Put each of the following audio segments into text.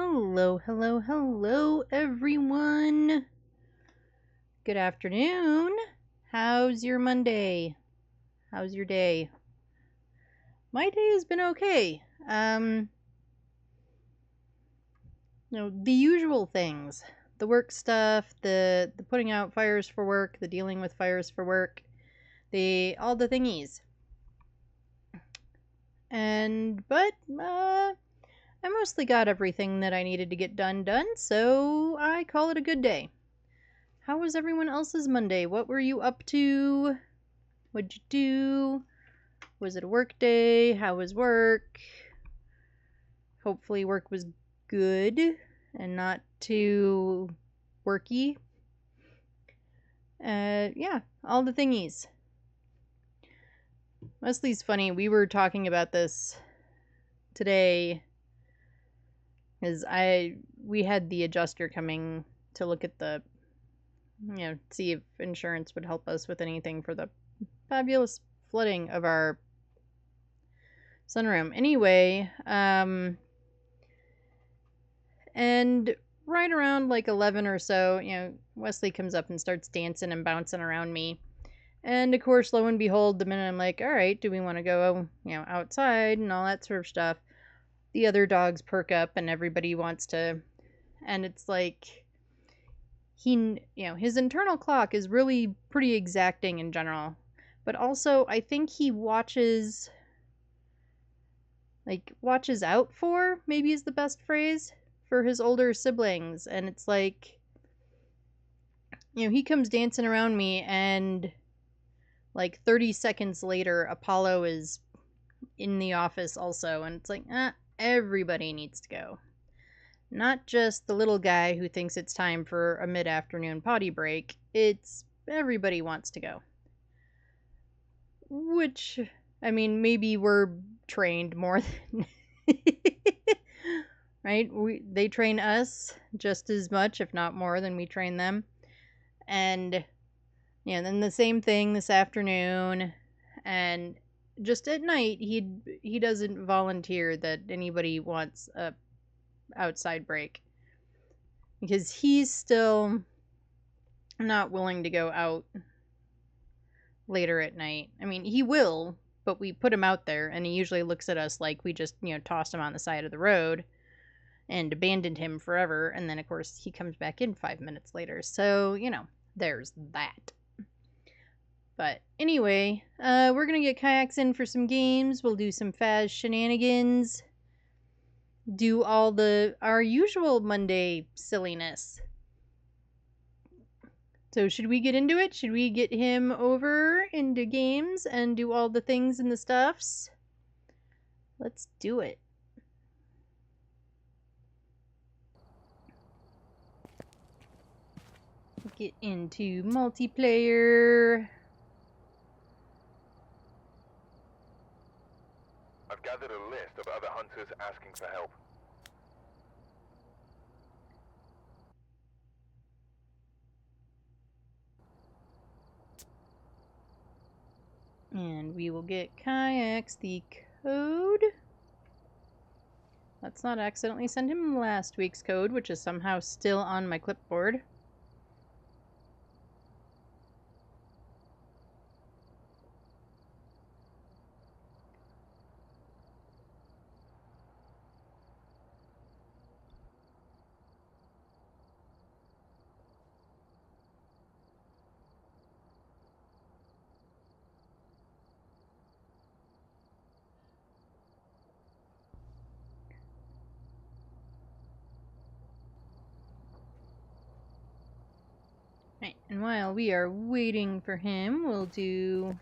Hello, hello, hello, everyone. Good afternoon. How's your Monday? How's your day? My day has been okay. The usual things. The work stuff, the putting out fires for work, the dealing with fires for work, all the thingies. But I mostly got everything that I needed to get done, so I call it a good day. How was everyone else's Monday? What were you up to? What'd you do? Was it a work day? How was work? Hopefully work was good and not too worky. Yeah, all the thingies. Leslie's funny. We were talking about this today because we had the adjuster coming to look at see if insurance would help us with anything for the fabulous flooding of our sunroom. Anyway, and right around like 11 or so, Wesley comes up and starts dancing and bouncing around me. And of course, lo and behold, the minute I'm like, all right, do we want to go, outside and all that sort of stuff, the other dogs perk up and everybody wants to, and it's like, his internal clock is really pretty exacting in general. But also, I think he watches out for, maybe is the best phrase, for his older siblings. And it's like, he comes dancing around me and like 30 seconds later, Apollo is in the office also. And it's like, everybody needs to go. Not just the little guy who thinks it's time for a mid-afternoon potty break. It's everybody wants to go. Which, I mean, maybe we're trained more than... right? They train us just as much, if not more, than we train them. And, then the same thing this afternoon. And just at night, he doesn't volunteer that anybody wants a outside break. Because he's still not willing to go out later at night. I mean, he will, but we put him out there, and he usually looks at us like we just, tossed him on the side of the road and abandoned him forever. And then, of course, he comes back in 5 minutes later. So, there's that. But anyway, we're going to get Kiacs in for some games. We'll do some Phas Shenanigans. Do all our usual Monday silliness. So should we get into it? Should we get him over into games and do all the things and the stuffs? Let's do it. Get into multiplayer. I've gathered a list of other hunters asking for help. And we will get Kiacs the code. Let's not accidentally send him last week's code, which is somehow still on my clipboard. Right, and while we are waiting for him, we'll do...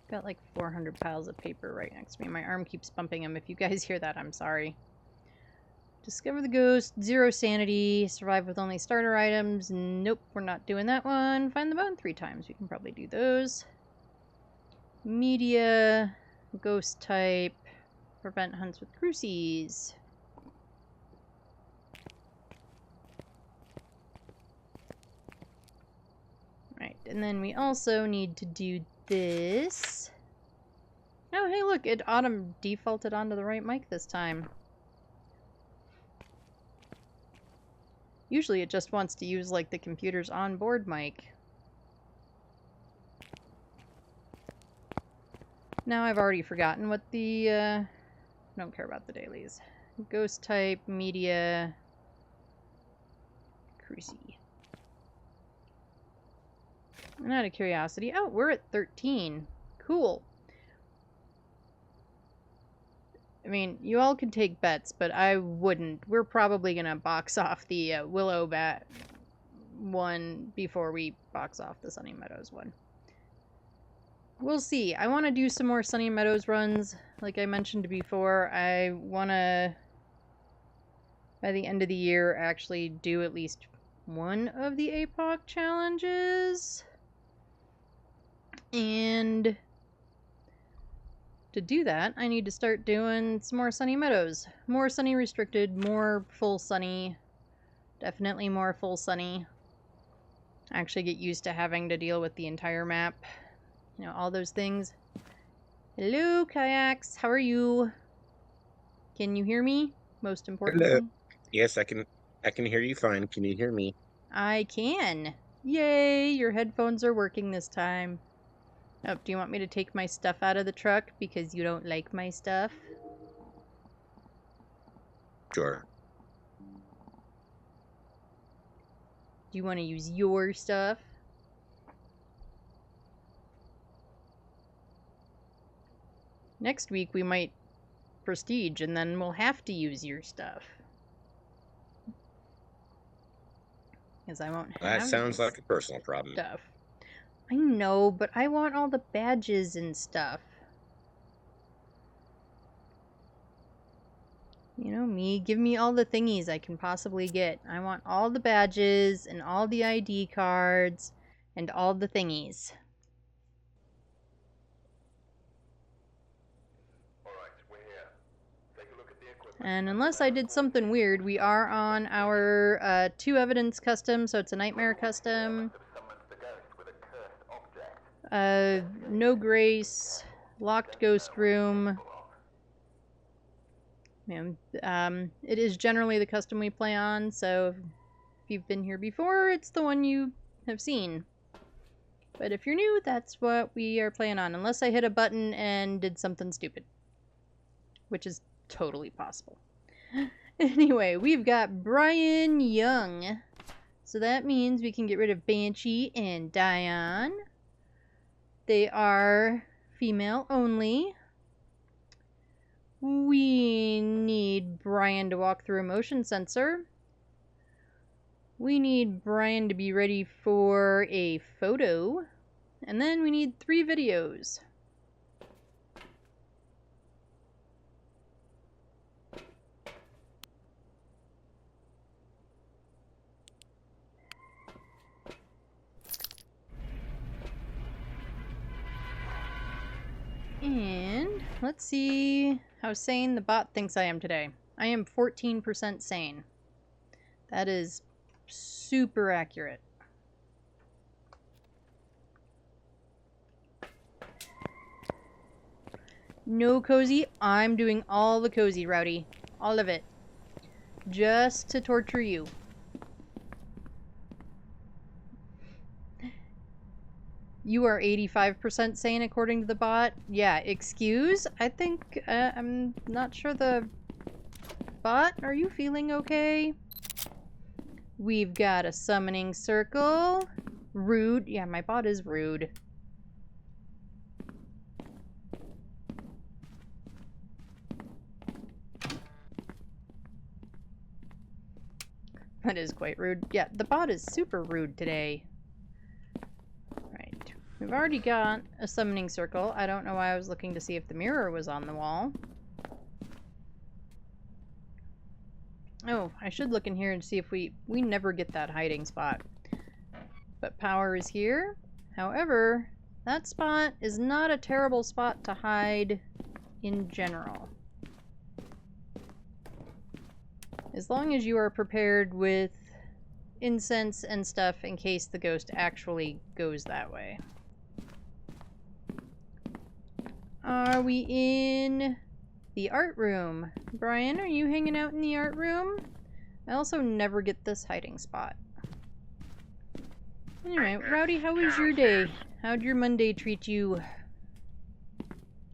Got like 400 piles of paper right next to me. My arm keeps bumping him. If you guys hear that, I'm sorry. Discover the ghost, 0 sanity, survive with only starter items. Nope, we're not doing that one. Find the bone 3 times. We can probably do those. Media, ghost type, prevent hunts with crucies. Right, and then we also need to do this. Oh, hey, look, it defaulted onto the right mic this time. Usually it just wants to use, like, the computer's onboard mic. Now I've already forgotten what the, I don't care about the dailies. Ghost type, media, Cruisy. And out of curiosity, oh, we're at 13. Cool. I mean, you all can take bets, but I wouldn't. We're probably gonna box off the Willow Bat one before we box off the Sunny Meadows one. We'll see. I want to do some more Sunny Meadows runs. Like I mentioned before, I want to, by the end of the year, actually do at least one of the APOC challenges. And to do that, I need to start doing some more Sunny Meadows. More Sunny Restricted, more Full Sunny. Definitely more Full Sunny. I actually get used to having to deal with the entire map. You know, all those things. Hello, Kiacs. How are you? Can you hear me? Most importantly. Hello. Yes, I can hear you fine. Can you hear me? I can. Yay, your headphones are working this time. Oh, do you want me to take my stuff out of the truck because you don't like my stuff? Sure. Do you want to use your stuff? Next week we might prestige and then we'll have to use your stuff. Because I won't have That sounds like a personal problem. stuff. I know, but I want all the badges and stuff. You know me, give me all the thingies I can possibly get. I want all the badges and all the ID cards and all the thingies. Alright, we're here. Take a look at the equipment. And unless I did something weird, we are on our 2 evidence custom, so it's a nightmare custom. No grace, locked ghost room. It is generally the custom we play on, so if you've been here before, it's the one you have seen. But if you're new, that's what we are playing on, unless I hit a button and did something stupid. Which is totally possible. Anyway, we've got Brian Young. So that means we can get rid of Banshee and Dion. They are female only. We need Brian to walk through a motion sensor. We need Brian to be ready for a photo. And then we need 3 videos. And let's see how sane the bot thinks I am today. I am 14% sane. That is super accurate. No cozy. I'm doing all the cozy, Rowdy. All of it. Just to torture you. You are 85% sane according to the bot. Yeah, excuse? I think, I'm not sure the bot. Are you feeling okay? We've got a summoning circle. Rude. Yeah, my bot is rude. That is quite rude. Yeah, the bot is super rude today. Right. We've already got a summoning circle. I don't know why I was looking to see if the mirror was on the wall. Oh, I should look in here and see if we never get that hiding spot. But power is here. However, that spot is not a terrible spot to hide in general. As long as you are prepared with incense and stuff in case the ghost actually goes that way. Are we in the art room? Brian, are you hanging out in the art room? I also never get this hiding spot. Anyway, Rowdy, how was your day? How'd your Monday treat you? And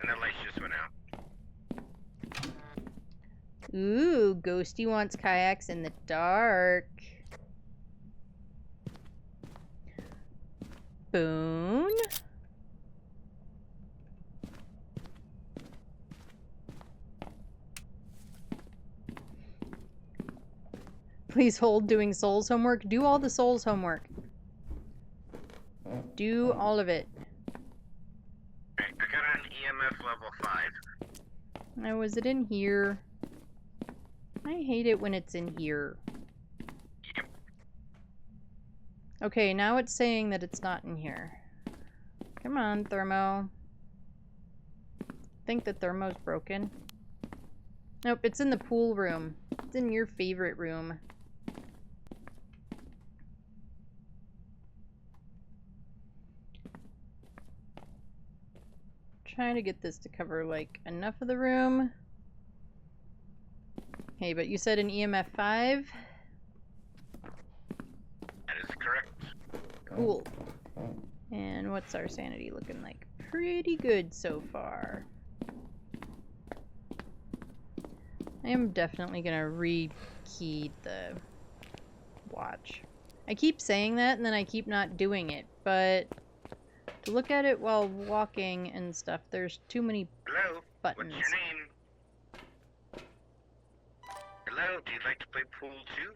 the lights just went out. Ooh, Ghosty wants kayaks in the dark. Boone? Please hold doing Souls homework. Do all the Souls homework. Do all of it. I got an EMF level 5. Now, was it in here? I hate it when it's in here. Yep. Okay, now it's saying that it's not in here. Come on, Thermo. Think the Thermo's broken. Nope, it's in the pool room. It's in your favorite room. Trying to get this to cover, like, enough of the room. Okay, but you said an EMF 5? That is correct. Cool. And what's our sanity looking like? Pretty good so far. I am definitely gonna re-key the watch. I keep saying that and then I keep not doing it, but to look at it while walking and stuff, there's too many Hello? buttons. What's your name? Hello? Do you like to play pool too?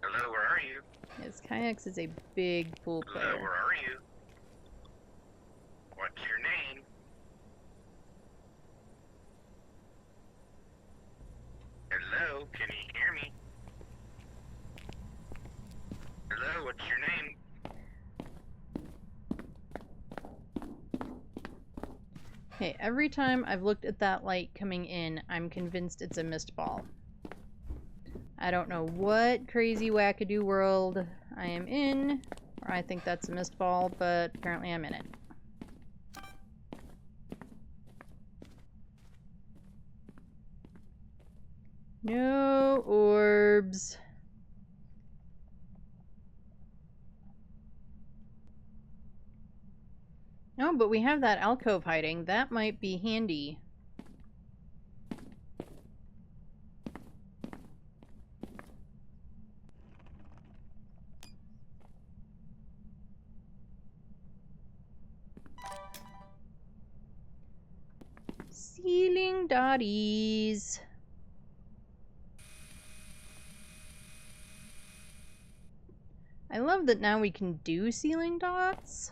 Hello, where are you? Yes, Kiacs is a big pool Hello, player. where are you? What's your name? Hello, can you hear me? Hello, what's your name? Okay, every time I've looked at that light coming in, I'm convinced it's a mist ball. I don't know what crazy wackadoo world I am in, or I think that's a mist ball, but apparently I'm in it. No orbs. Oh, but we have that alcove hiding. That might be handy. Ceiling dotties. I love that now we can do ceiling dots,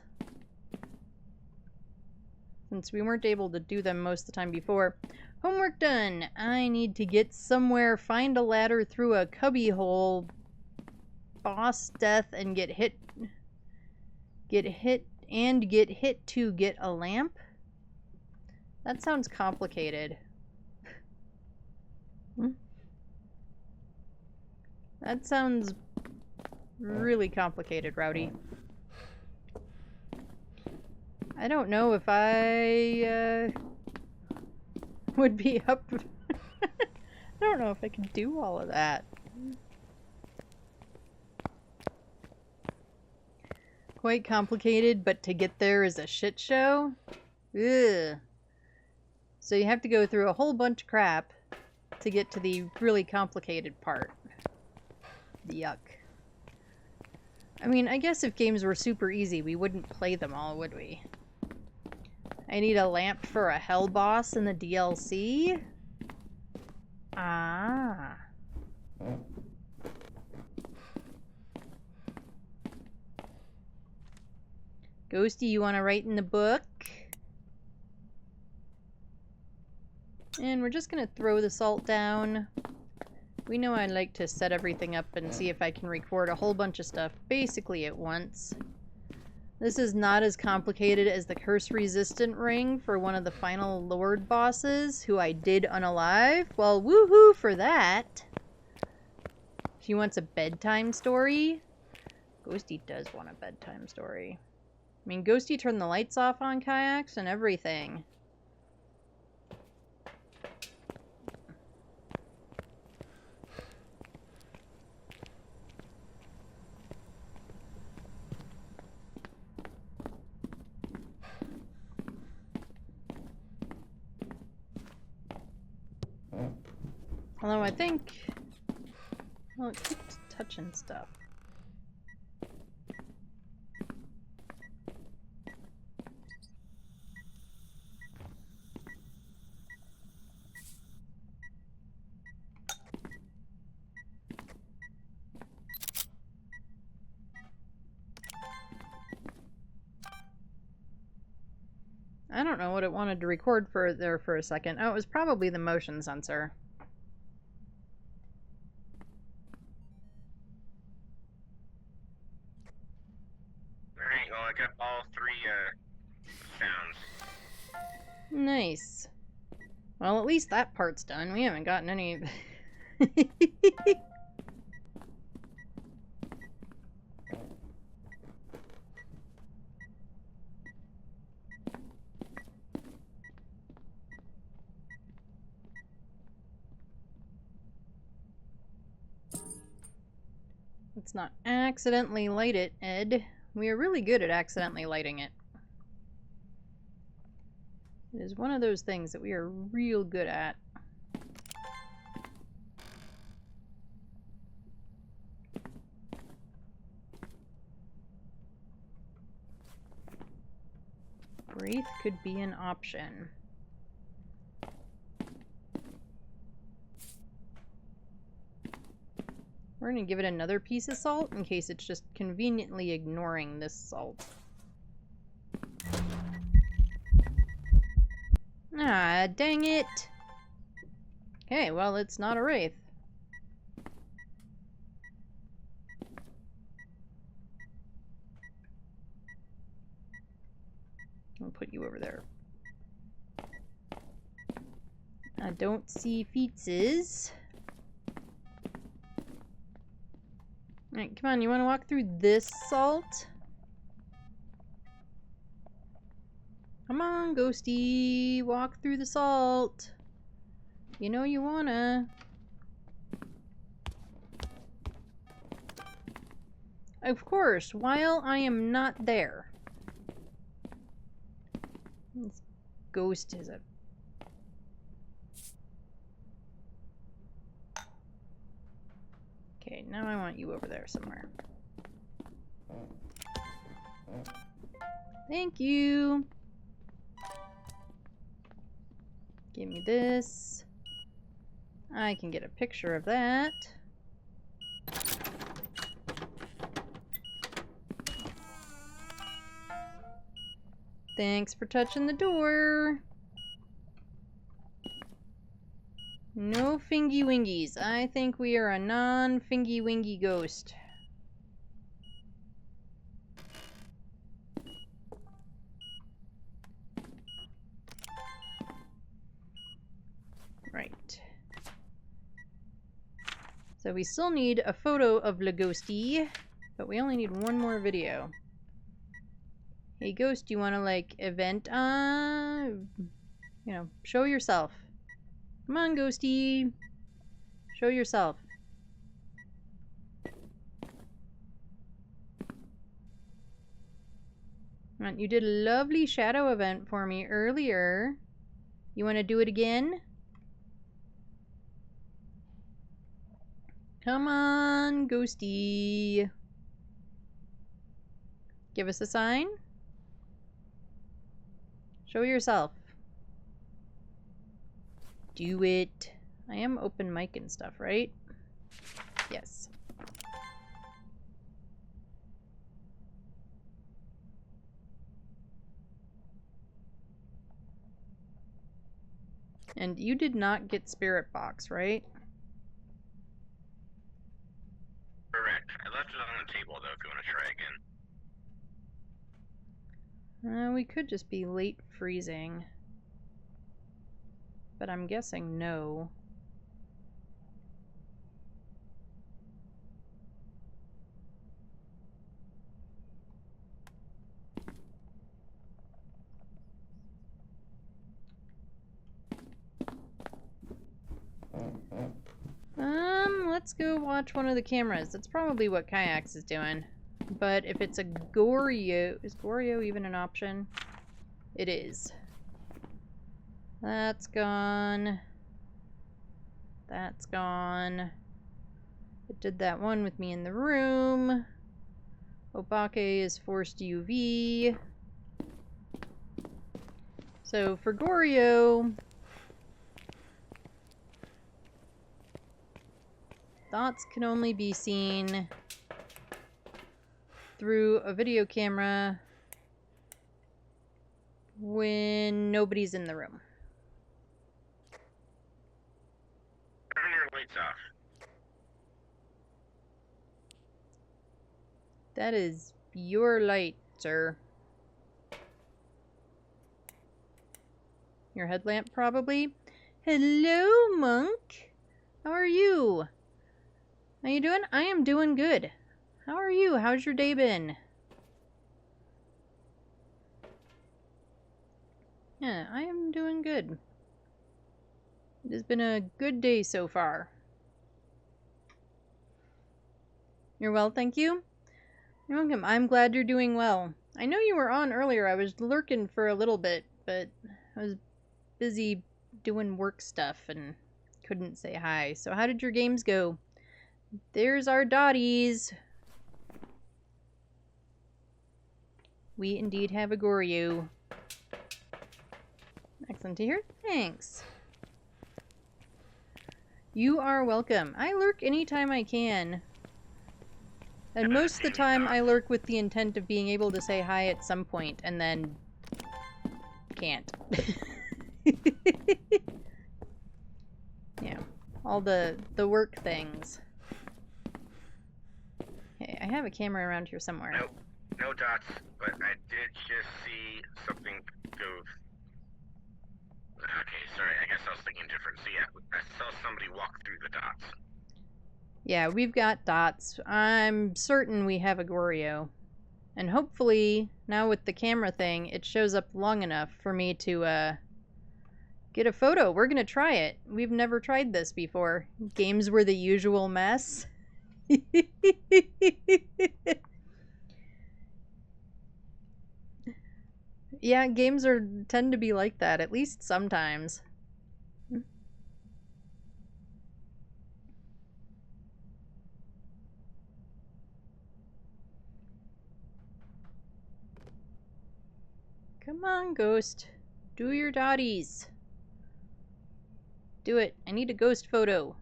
since we weren't able to do them most of the time before. Homework done. I need to get somewhere, find a ladder through a cubby hole, boss death, and get hit to get a lamp. That sounds complicated. That sounds really complicated, Rowdy. I don't know if I would be up. I don't know if I can do all of that. Quite complicated, but to get there is a shit show. Ugh. So you have to go through a whole bunch of crap to get to the really complicated part. Yuck. I mean, I guess if games were super easy, we wouldn't play them all, would we? I need a lamp for a hell boss in the DLC? Ah. Ghosty, you want to write in the book? And we're just going to throw the salt down. We know I like to set everything up and see if I can record a whole bunch of stuff basically at once. This is not as complicated as the curse resistant ring for one of the final Lord bosses, who I did unalive. Well, woohoo for that! She wants a bedtime story? Ghosty does want a bedtime story. I mean, Ghosty turned the lights off on Kiacs and everything. Although I think... Well, it keeps touching stuff. I don't know what it wanted to record for there for a second. Oh, it was probably the motion sensor. Alright, well, I got all three, sounds. Nice. Well, at least that part's done. We haven't gotten any... Let's not accidentally light it, Ed. We are really good at accidentally lighting it. It is one of those things that we are real good at. Wraith could be an option. We're gonna give it another piece of salt in case it's just conveniently ignoring this salt. Ah, dang it! Okay, well, it's not a wraith. I'll put you over there. I don't see feetses. Alright, come on, you want to walk through this salt? Come on, Ghosty, walk through the salt. You know you wanna. Of course, while I am not there. This ghost is a... Okay, now I want you over there somewhere. Thank you. Give me this. I can get a picture of that. Thanks for touching the door. No fingy wingies. I think we are a non-fingy wingy ghost. Right. So we still need a photo of the ghosty, but we only need one more video. Hey ghost, do you want to like event you know, show yourself. Come on, ghosty. Show yourself. You did a lovely shadow event for me earlier. You want to do it again? Come on, ghosty. Give us a sign. Show yourself. Do it. I am open mic and stuff, right? Yes. And you did not get Spirit Box, right? Correct. I left it on the table, though, if you want to try again. We could just be late freezing. But I'm guessing no. Let's go watch one of the cameras. That's probably what Kiacs is doing. But if it's a Goryo... Is Goryo even an option? It is. That's gone. That's gone. It did that one with me in the room. Obake is forced UV. So for Goryo, dots can only be seen through a video camera when nobody's in the room. Turn your lights off. That is your light, sir. Your headlamp, probably. Hello, Monk. How are you? How you doing? I am doing good. How are you? How's your day been? Yeah, I am doing good. It has been a good day so far. You're well, thank you. You're welcome. I'm glad you're doing well. I know you were on earlier. I was lurking for a little bit, but I was busy doing work stuff and couldn't say hi. So how did your games go? There's our dotties. We indeed have a Goryu. Excellent to hear. Thanks. You are welcome. I lurk anytime I can. And most of the time I lurk with the intent of being able to say hi at some point and then can't. Yeah, all the work things. Okay, I have a camera around here somewhere. Nope, no dots, but I did just see something go. Okay, sorry, I guess I was thinking different. So yeah, I saw somebody walk through the dots. Yeah, we've got dots. I'm certain we have a Goryo. And hopefully, now with the camera thing, it shows up long enough for me to, get a photo. We're gonna try it. We've never tried this before. Games were the usual mess. Yeah, games tend to be like that, at least sometimes. Come on, Ghost. Do your dotties. Do it. I need a ghost photo.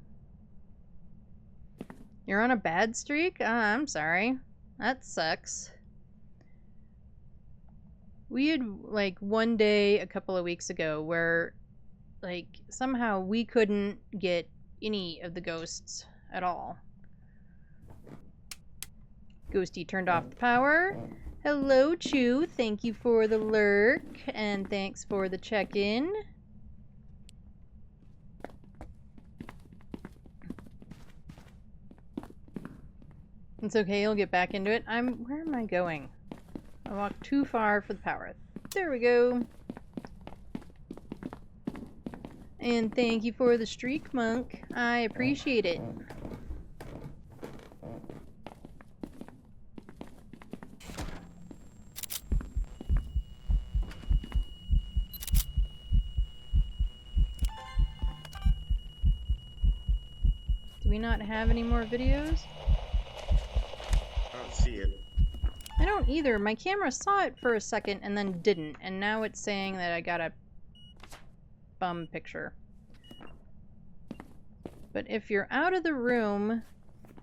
You're on a bad streak? I'm sorry. That sucks. We had, like, one day a couple of weeks ago where, like, somehow we couldn't get any of the ghosts at all. Ghosty turned off the power. Hello, Chew. Thank you for the lurk, and thanks for the check-in. It's okay, I'll get back into it. Where am I going? I walked too far for the power. There we go. And thank you for the streak, Monk. I appreciate it. Do we not have any more videos? I don't see it. I don't either. My camera saw it for a second and then didn't, and now it's saying that I got a bum picture. But if you're out of the room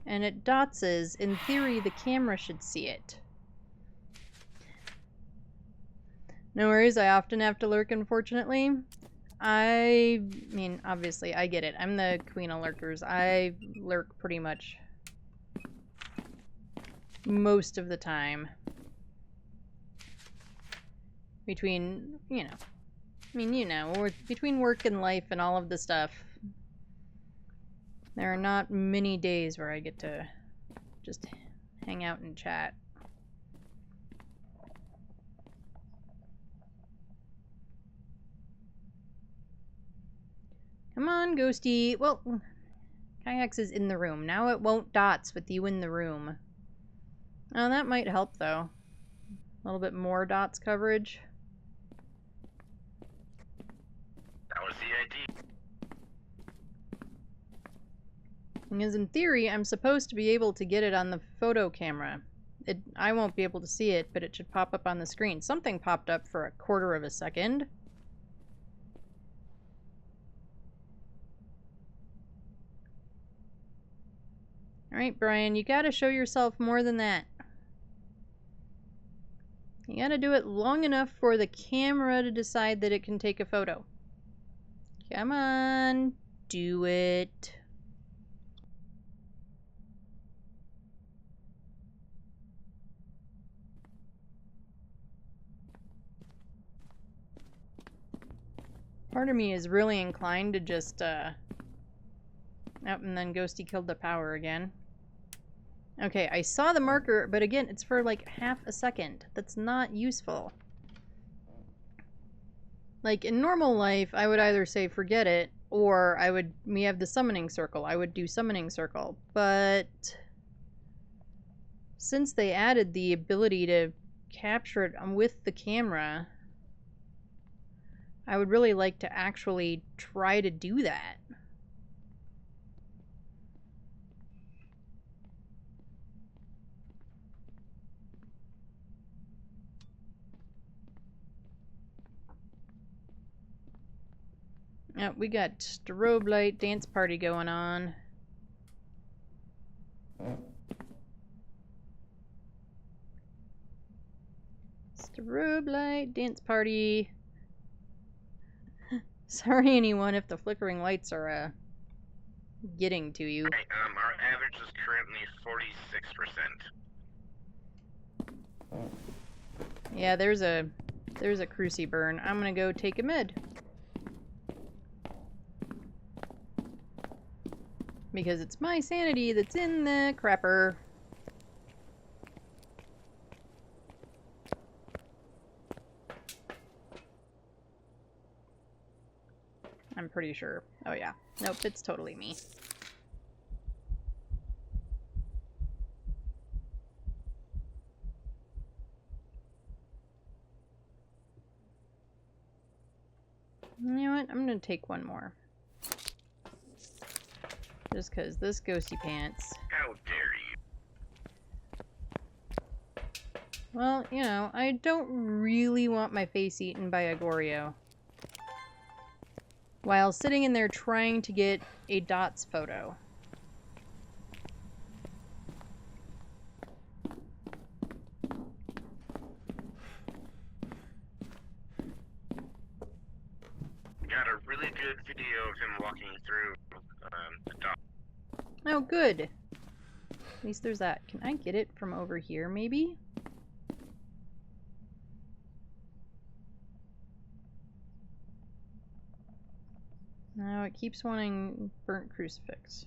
and it dotses, in theory the camera should see it. No worries, I often have to lurk, unfortunately. I mean, obviously, I get it. I'm the queen of lurkers. I lurk pretty much most of the time. Between, you know, I mean, you know, between work and life and all of the stuff, there are not many days where I get to just hang out and chat. Come on, Ghosty. Well, Kiacs is in the room. Now it won't dots with you in the room. Oh, that might help, though. A little bit more dots coverage. That was the idea. Because in theory, I'm supposed to be able to get it on the photo camera. I won't be able to see it, but it should pop up on the screen. Something popped up for a quarter of a second. Alright, Brian, you gotta show yourself more than that. You gotta do it long enough for the camera to decide that it can take a photo. Come on, do it. Part of me is really inclined to just, oh, and then Ghosty killed the power again. Okay, I saw the marker, but again, it's for like half a second. That's not useful. Like, in normal life, I would either say forget it, or we have the summoning circle. I would do summoning circle. But since they added the ability to capture it with the camera, I would really like to actually try to do that. Oh, we got strobe light dance party going on. Strobe light dance party. Sorry, anyone, if the flickering lights are getting to you. Right, our average is currently 46%. Yeah, there's a cruci burn. I'm gonna go take a mid. Because it's my sanity that's in the crapper. I'm pretty sure. Oh yeah. Nope, it's totally me. You know what? I'm gonna take one more. Just because this ghosty pants. How dare you? Well, you know, I don't really want my face eaten by a Goryo. While sitting in there trying to get a dots photo. Got a really good video of him walking through the dock. Oh, good. At least there's that. Can I get it from over here, maybe? No, it keeps wanting burnt crucifix.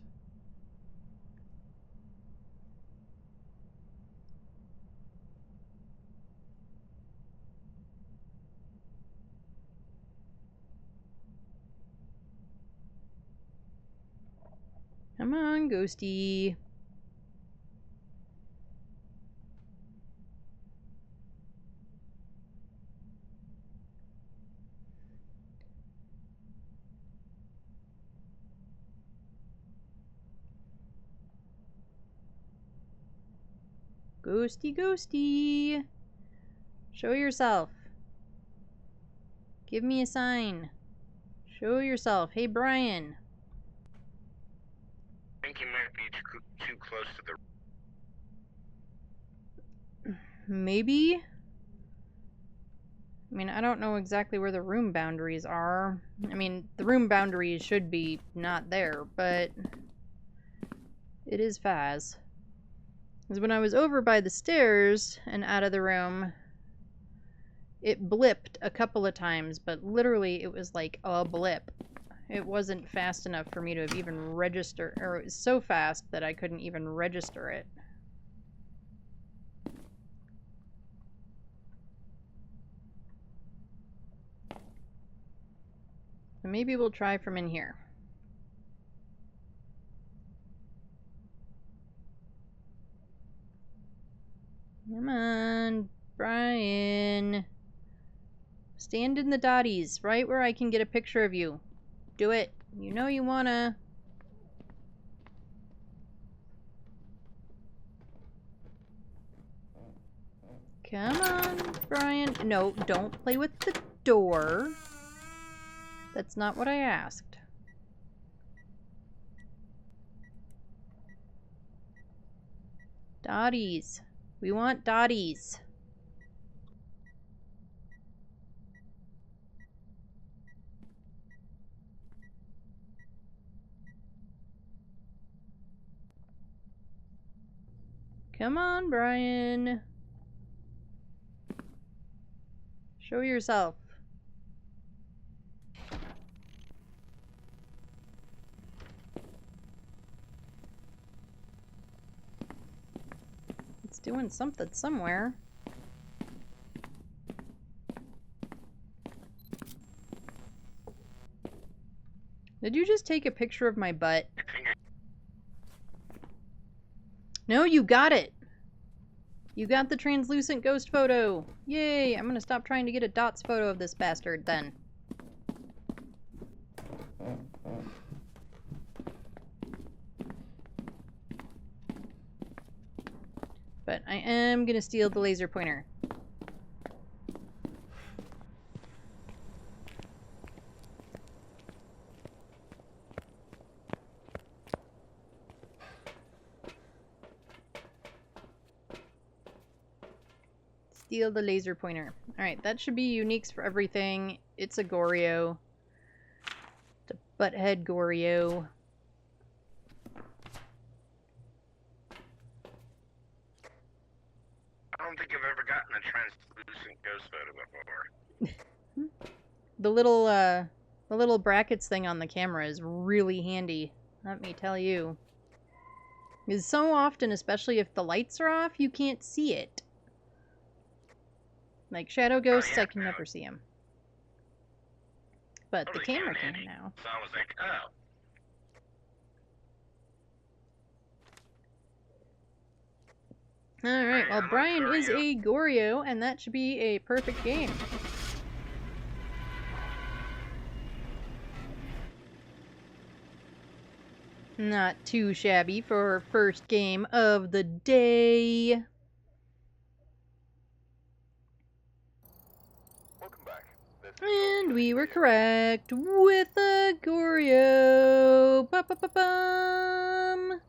Come on, Ghosty. Ghosty, Ghosty. Show yourself. Give me a sign. Show yourself. Hey, Brian. I think you might be too close to the... Maybe? I mean, I don't know exactly where the room boundaries are. I mean, the room boundaries should be not there, but it is Phas. Because when I was over by the stairs and out of the room, it blipped a couple of times, but literally it was like a blip. It wasn't fast enough for me to have even registered, or it was so fast that I couldn't even register it. So maybe we'll try from in here. Come on, Brian. Stand in the dotties, right where I can get a picture of you. Do it. You know you wanna. Come on, Brian. No, don't play with the door. That's not what I asked. Dotties. We want dotties. Come on, Brian. Show yourself. It's doing something somewhere. Did you just take a picture of my butt? No, you got it! You got the translucent ghost photo! Yay! I'm gonna stop trying to get a dots photo of this bastard then. But I am gonna steal the laser pointer. Steal the laser pointer. Alright, that should be uniques for everything. It's a Goryo. It's a butthead Goryo. I don't think I've ever gotten a translucent ghost photo before. The little brackets thing on the camera is really handy. Let me tell you. Because so often, especially if the lights are off, you can't see it. Like shadow ghosts, I can never see them. But the camera can now. So I was like, oh. Alright, well Brian is a Goryo, and that should be a perfect game. Not too shabby for our first game of the day. Welcome back. And we were correct with a Goryo. Ba-ba-ba-bum.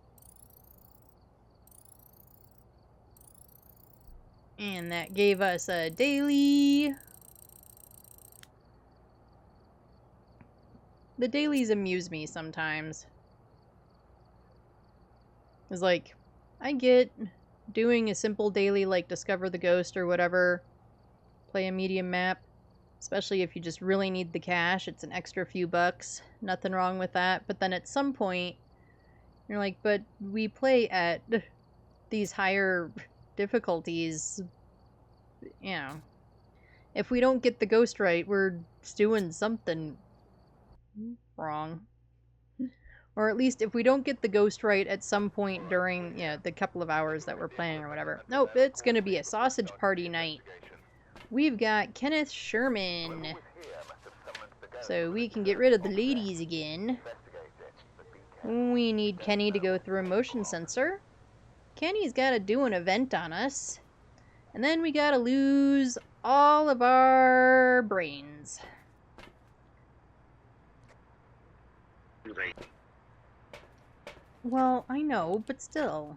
And that gave us a daily. The dailies amuse me sometimes. It's like, I get doing a simple daily like discover the ghost or whatever, play a medium map, especially if you just really need the cash. It's an extra few bucks. Nothing wrong with that. But then at some point, you're like, but we play at these higher difficulties. You know, if we don't get the ghost right, we're doing something wrong. Or at least if we don't get the ghost right at some point during, you know, the couple of hours that we're playing or whatever. Nope, it's gonna be a sausage party night. We've got Kenneth Sherman. So we can get rid of the ladies again. We need Kenny to go through a motion sensor. Kenny's gotta do an event on us. And then we gotta lose all of our brains. Too late. Well, I know, but still.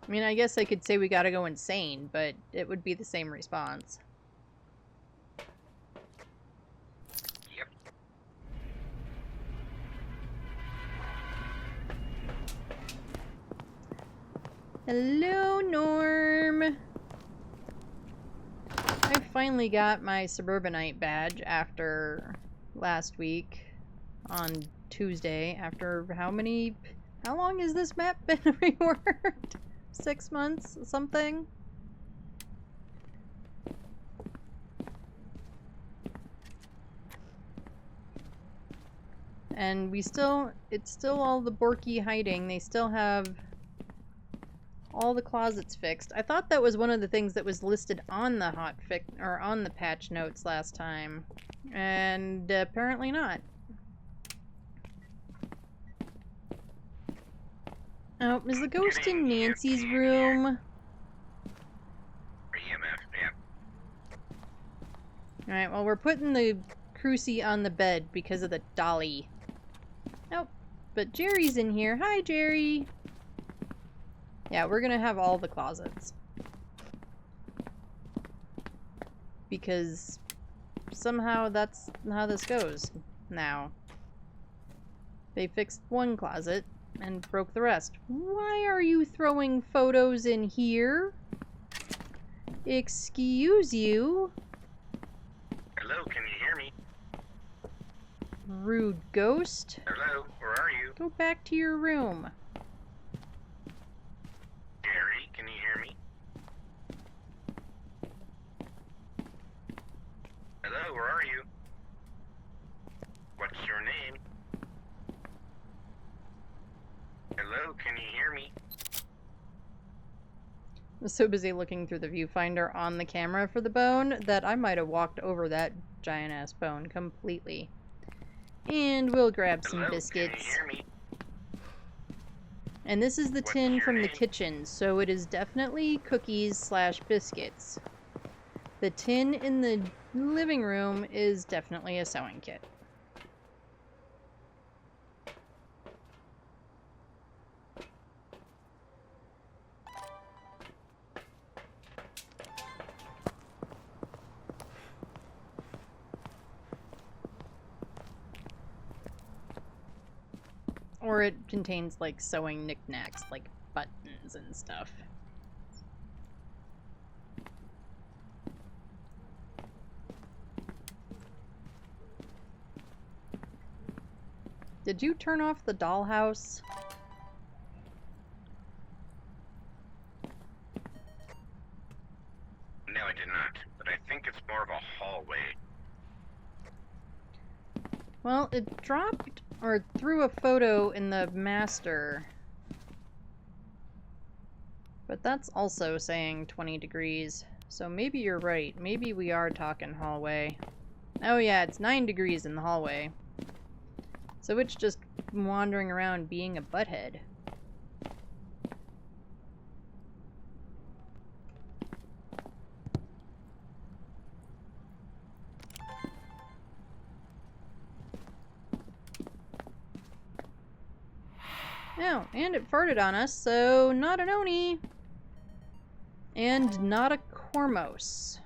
I mean, I guess I could say we gotta go insane, but it would be the same response. Yep. Hello, Norm! I finally got my suburbanite badge after last week on Tuesday. After how long has this map been reworked? 6 months? Something? And it's still all the Borky hiding. They still have all the closets fixed. I thought that was one of the things that was listed on the on the patch notes last time. And apparently not. Oh, is the ghost in Nancy's room? Alright, well, we're putting the Crucie on the bed because of the dolly. Nope. But Jerry's in here. Hi, Jerry! Yeah, we're gonna have all the closets. Because somehow that's how this goes now. They fixed one closet and broke the rest. Why are you throwing photos in here? Excuse you? Hello, can you hear me? Rude ghost. Hello, where are you? Go back to your room. Gary, can you hear me? Hello, where are you? What's your name? Hello, can you hear me? I was so busy looking through the viewfinder on the camera for the bone that I might have walked over that giant-ass bone completely. And we'll grab some Hello, biscuits. can you hear me? And this is the What's tin your from the name? kitchen, so it is definitely cookies/biscuits. The tin in the living room is definitely a sewing kit. Or it contains, like, sewing knickknacks, like buttons and stuff. Did you turn off the dollhouse? No, I did not, but I think it's more of a hallway. Well, it dropped or threw a photo in the master. But that's also saying 20 degrees. So maybe you're right. Maybe we are talking hallway. Oh yeah, it's 9 degrees in the hallway. So it's just wandering around being a butthead. Oh, and it farted on us, so not an Oni. And not a Cormos.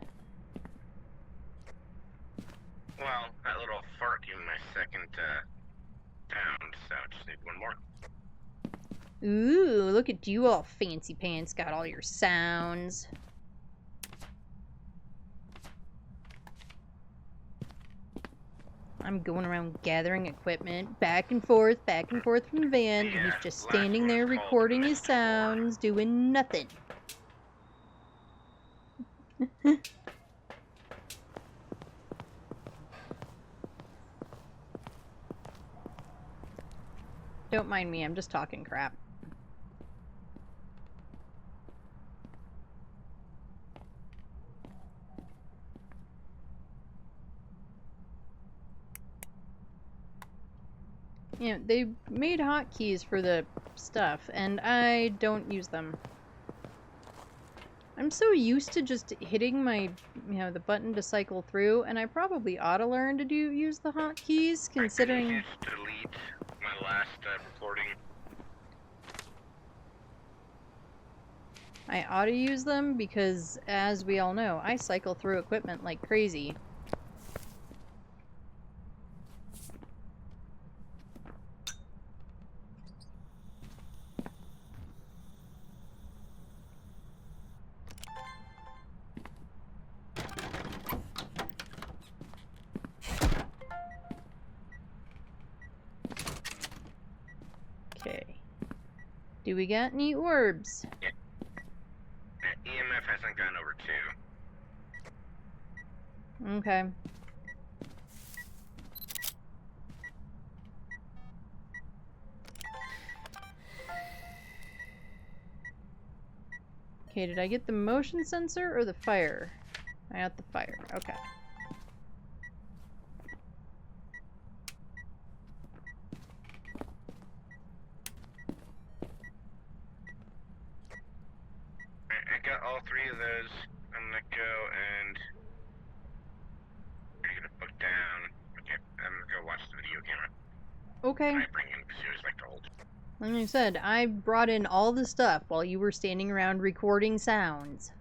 Well, that little fart gave me my second, pound, so I just need one more. Ooh, look at you all fancy pants, got all your sounds. I'm going around gathering equipment, back and forth from the van, and he's just standing there recording his sounds, doing nothing. Don't mind me, I'm just talking crap. You know, they made hotkeys for the stuff, and I don't use them. I'm so used to just hitting my, the button to cycle through, and I probably ought to learn to use the hotkeys, considering... I just delete my last, recording. I ought to use them because, as we all know, I cycle through equipment like crazy. Okay. Do we got any orbs? Yeah. EMF hasn't gone over 2. Okay. Okay, did I get the motion sensor or the fire? I got the fire. Okay. I got all 3 of those. I'm gonna go and Okay. I bring in because you always like to hold. Like I said, I brought in all the stuff while you were standing around recording sounds.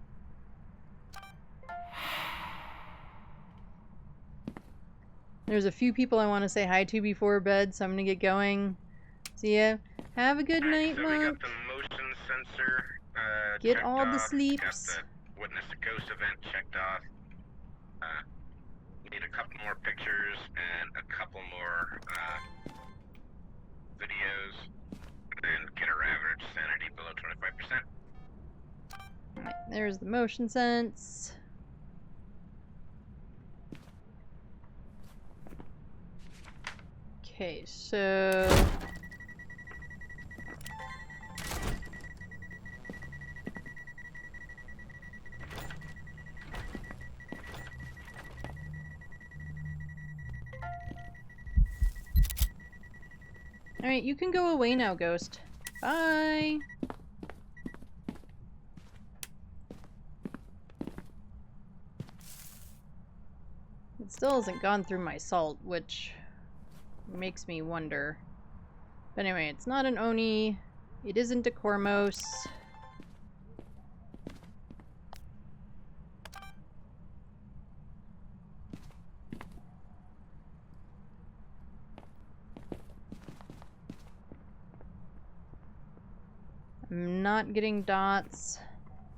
There's a few people I want to say hi to before bed, so I'm gonna get going. See ya. Have a good night, so we got Monk. the motion sensor Get checked all the off. sleeps. Got the witness a ghost event checked off. We need a couple more pictures and a couple more videos, and get our average sanity below 25%. Alright, there's the motion sense. Okay, so... Alright, you can go away now, Ghost. Bye! It still hasn't gone through my salt, which makes me wonder. But anyway, it's not an Oni. It isn't a Kormos. I'm not getting dots.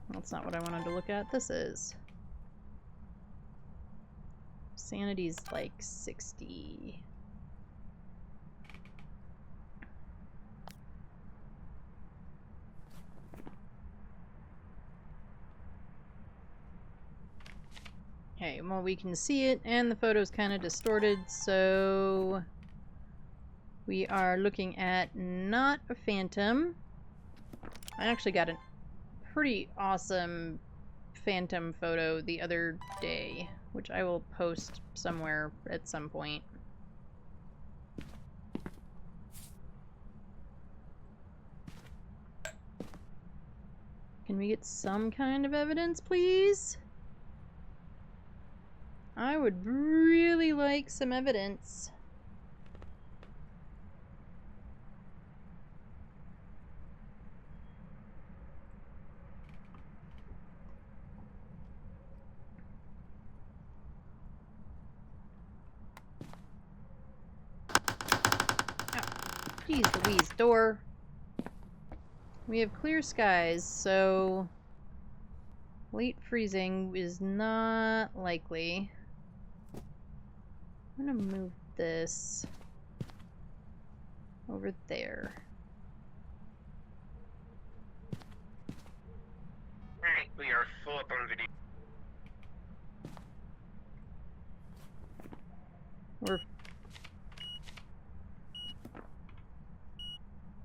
That's not what I wanted to look at. This is. Sanity's like 60. Okay, well we can see it and the photo's kind of distorted, so we are looking at not a phantom. I actually got a pretty awesome phantom photo the other day, which I will post somewhere at some point. Can we get some kind of evidence, please? I would really like some evidence. Jeez Louise, door. We have clear skies, so late freezing is not likely. I'm gonna move this over there. Alright, we are full up on video.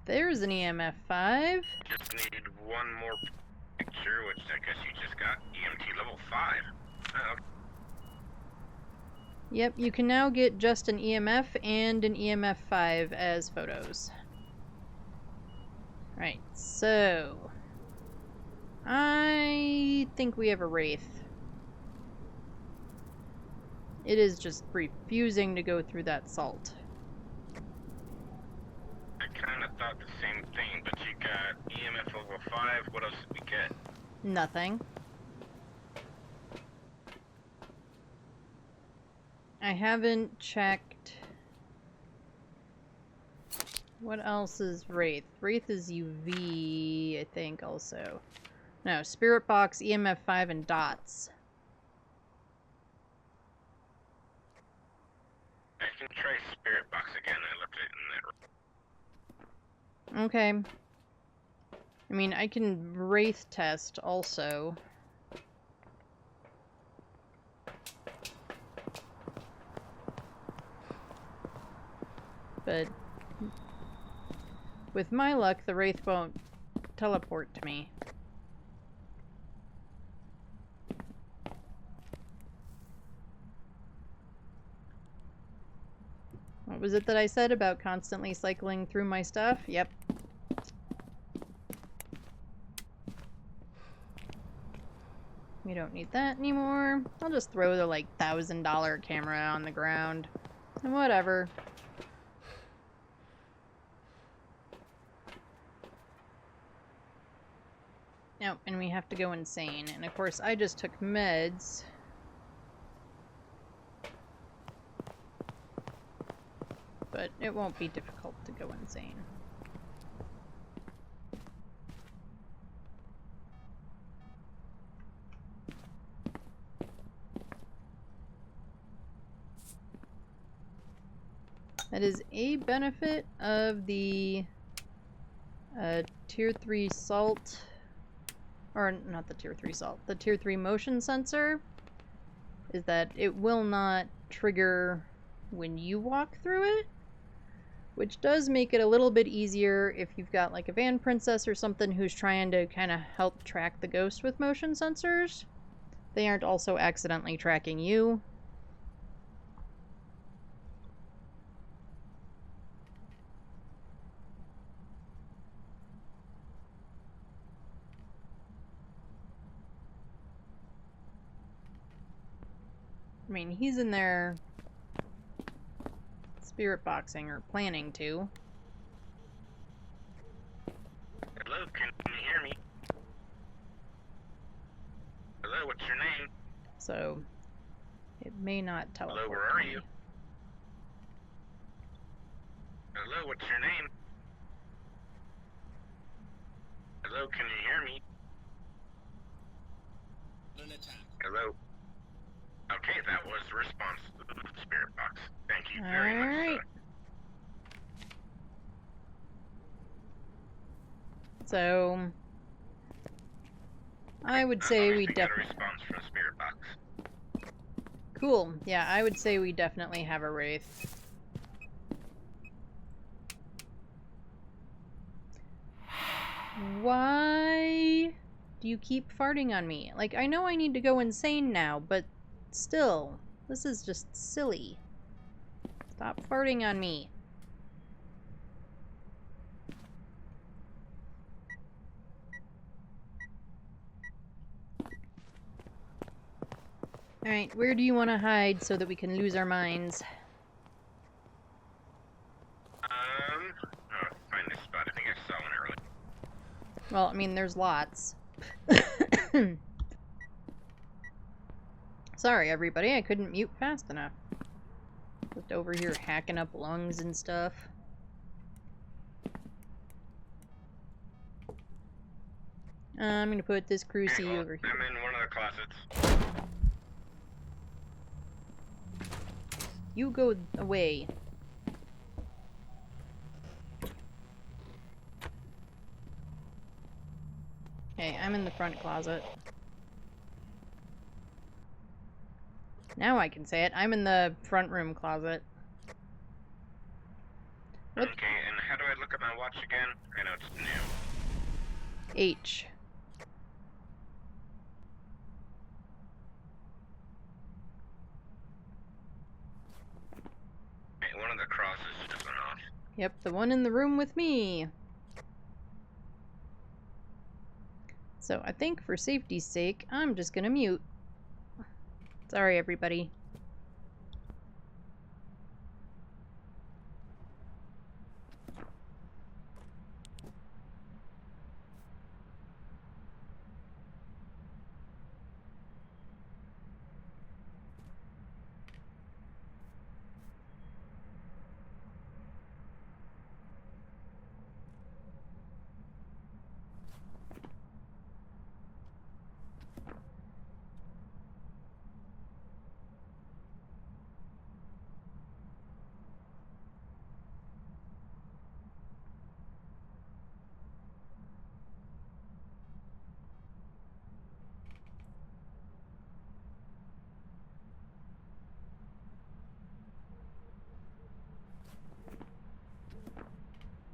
There's an EMF 5. Just need one more picture, which I guess you just got. EMT level 5. Oh, okay. Yep, you can now get just an EMF and an EMF 5 as photos. Right, so I think we have a Wraith. It is just refusing to go through that salt. I kind of thought the same thing, but you got EMF level 5. What else did we get? Nothing. I haven't checked. What else is Wraith? Wraith is UV, I think, also. No, Spirit Box, EMF 5, and dots. I can try Spirit Box again. I left it in that. Okay. I mean, I can Wraith test also. But with my luck, the Wraith won't teleport to me. What was it that I said about constantly cycling through my stuff? Yep. We don't need that anymore. I'll just throw the, like, $1,000 camera on the ground. And whatever. Oh, and we have to go insane. And of course, I just took meds. But it won't be difficult to go insane. That is a benefit of the Tier 3 salt, or not the Tier 3 salt, the Tier 3 motion sensor, is that it will not trigger when you walk through it, which does make it a little bit easier if you've got like a van princess or something who's trying to kind of help track the ghost with motion sensors. They aren't also accidentally tracking you. I mean, he's in there spirit boxing, or planning to. Hello, can you hear me? Hello, what's your name? So, it may not teleport. Hello, where are me. you? Hello, what's your name? Hello, can you hear me? An attack. Hello? Okay, that was the response to the spirit box. Thank you very much, Alright. So, I would say we obviously got a definitely... response from the spirit box. Cool. Yeah, I would say we definitely have a wraith. Why do you keep farting on me? Like, I know I need to go insane now, but still, this is just silly. Stop farting on me. Alright, where do you want to hide so that we can lose our minds? Find this spot. I think I saw one earlier. Well, I mean, there's lots. Sorry, everybody, I couldn't mute fast enough. Just over here hacking up lungs and stuff. I'm gonna put this cruci Okay, well, over here. I'm in one of the closets. You go away. Okay, I'm in the front closet. Now I can say it. I'm in the front room closet. What? Okay, and how do I look at my watch again? I know it's new. H. Okay, one of the crosses just went off. Yep, the one in the room with me. So I think for safety's sake, I'm just gonna mute. Sorry, everybody.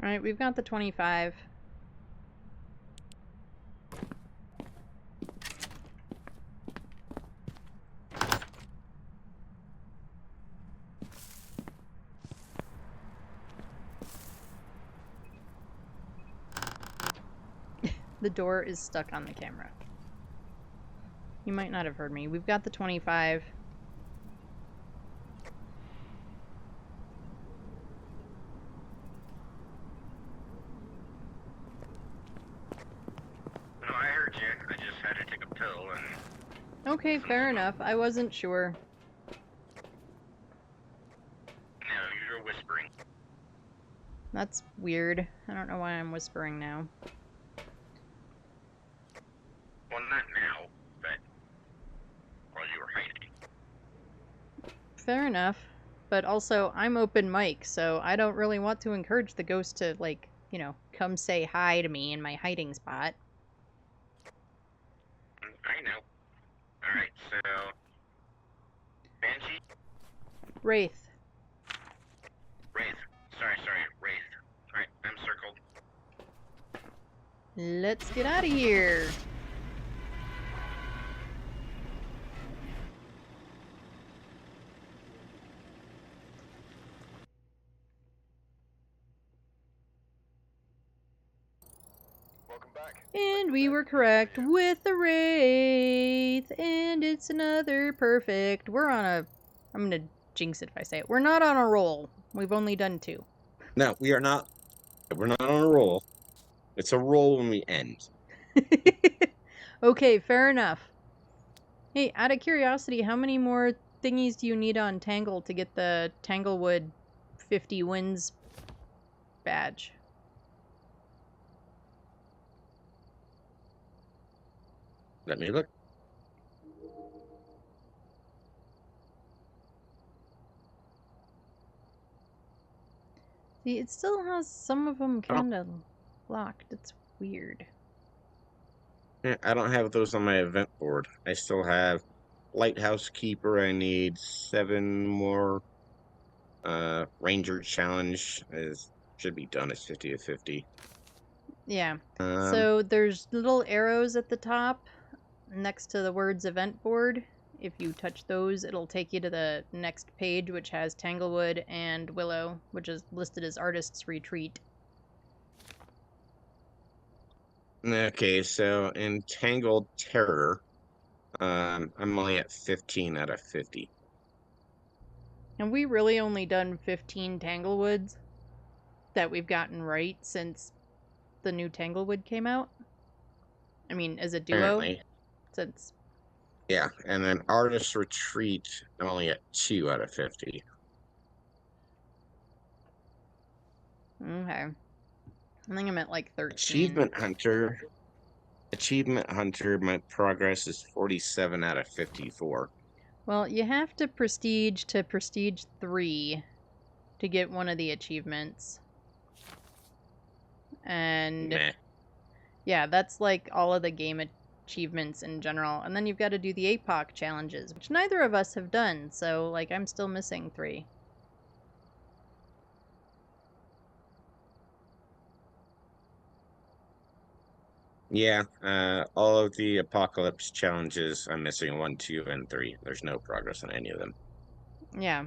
Alright, we've got the 25. The door is stuck on the camera. You might not have heard me. We've got the 25. No, I heard you. Okay, fair enough. I wasn't sure. No, you're whispering. That's weird. I don't know why I'm whispering now. Well, not now, but while you were hiding. Fair enough. But also, I'm open mic, so I don't really want to encourage the ghost to, like, you know, come say hi to me in my hiding spot. I know. Alright, so... Banshee? Wraith. Wraith. Sorry, Wraith. Alright, I'm circled. Let's get out of here. Welcome back. And we were correct with the Wraith. And it's another perfect. We're on a... I'm gonna jinx it if I say it. We're not on a roll. We've only done 2. No, we are not. We're not on a roll. It's a roll when we end. Okay, fair enough. Hey, out of curiosity, how many more thingies do you need on Tangle to get the Tanglewood 50 wins badge? Let me look. See, it still has some of them kind of locked. It's weird. I don't have those on my event board. I still have Lighthouse Keeper. I need 7 more. Ranger Challenge should be done. It's 50 to 50. Yeah. Um, So there's little arrows at the top next to the words event board. If you touch those, it'll take you to the next page, which has Tanglewood and Willow, which is listed as Artist's Retreat. okay, so in Tangled Terror, I'm only at 15 out of 50. And we really only done 15 Tanglewoods that we've gotten right since the new Tanglewood came out. I mean, as a duo. Apparently. Since... Yeah, and then Artist's Retreat, I'm only at 2 out of 50. Okay. I think I'm at like 13. Achievement Hunter, my progress is 47 out of 54. Well, you have to prestige to prestige 3 to get one of the achievements. And Meh. yeah, that's like all of the game achievements in general. And then you've got to do the APOC challenges, which neither of us have done, so like I'm still missing 3. Yeah, all of the Apocalypse challenges, I'm missing 1, 2, and 3. There's no progress on any of them. Yeah.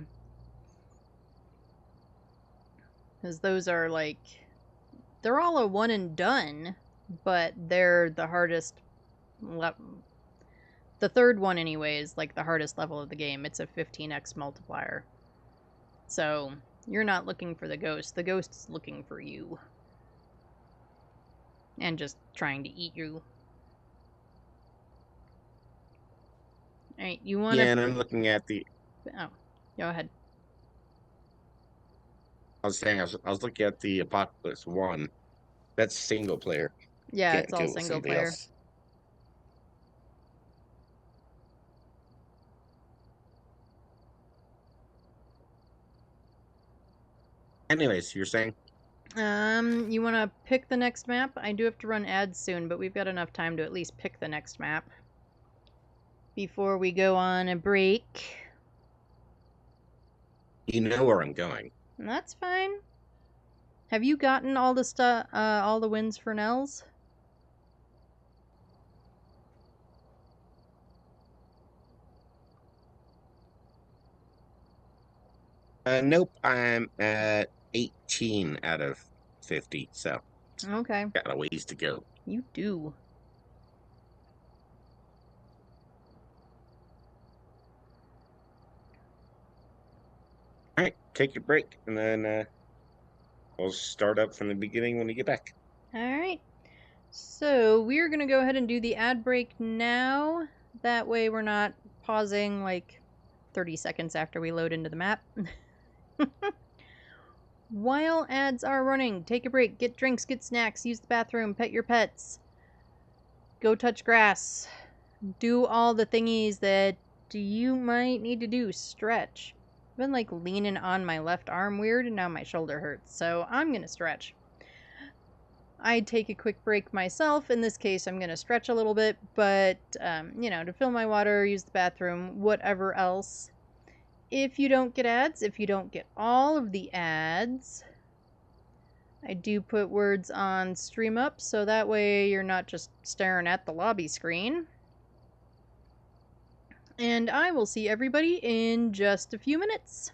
Because those are like... They're all a one and done, but they're the hardest... The third one, anyway, is like the hardest level of the game. It's a 15x multiplier. So, you're not looking for the ghost. The ghost's looking for you. And just trying to eat you. Alright, you want to... Yeah, and I'm looking at the... Oh, go ahead. I was saying, I was looking at the Apocalypse 1. That's single player. Yeah, Can't it's all do it with single somebody player. else. Anyways, you're saying? You want to pick the next map? I do have to run ads soon, but we've got enough time to at least pick the next map before we go on a break. You know where I'm going. That's fine. Have you gotten all the all the wins for Nels? Nope, I'm at 18 out of 50, so Okay. got a ways to go. You do. All right, take your break, and then we'll start up from the beginning when we get back. All right. So we're going to go ahead and do the ad break now. That way we're not pausing like 30 seconds after we load into the map. While ads are running, take a break, get drinks, get snacks, use the bathroom, pet your pets, go touch grass, do all the thingies that you might need to do. Stretch. I've been like leaning on my left arm weird and now my shoulder hurts, so I'm gonna stretch. I'd take a quick break myself. In this case, I'm gonna stretch a little bit, but you know, to fill my water, use the bathroom, whatever else. If you don't get ads, if you don't get all of the ads, I do put words on Stream Up, so that way you're not just staring at the lobby screen. And I will see everybody in just a few minutes.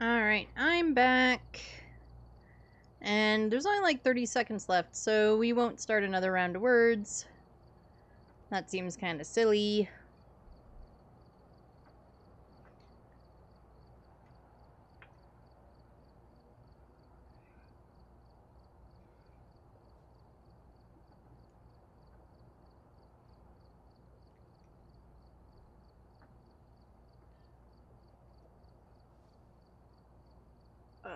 Alright, I'm back. And there's only like 30 seconds left, so we won't start another round of words. That seems kind of silly. Ugh.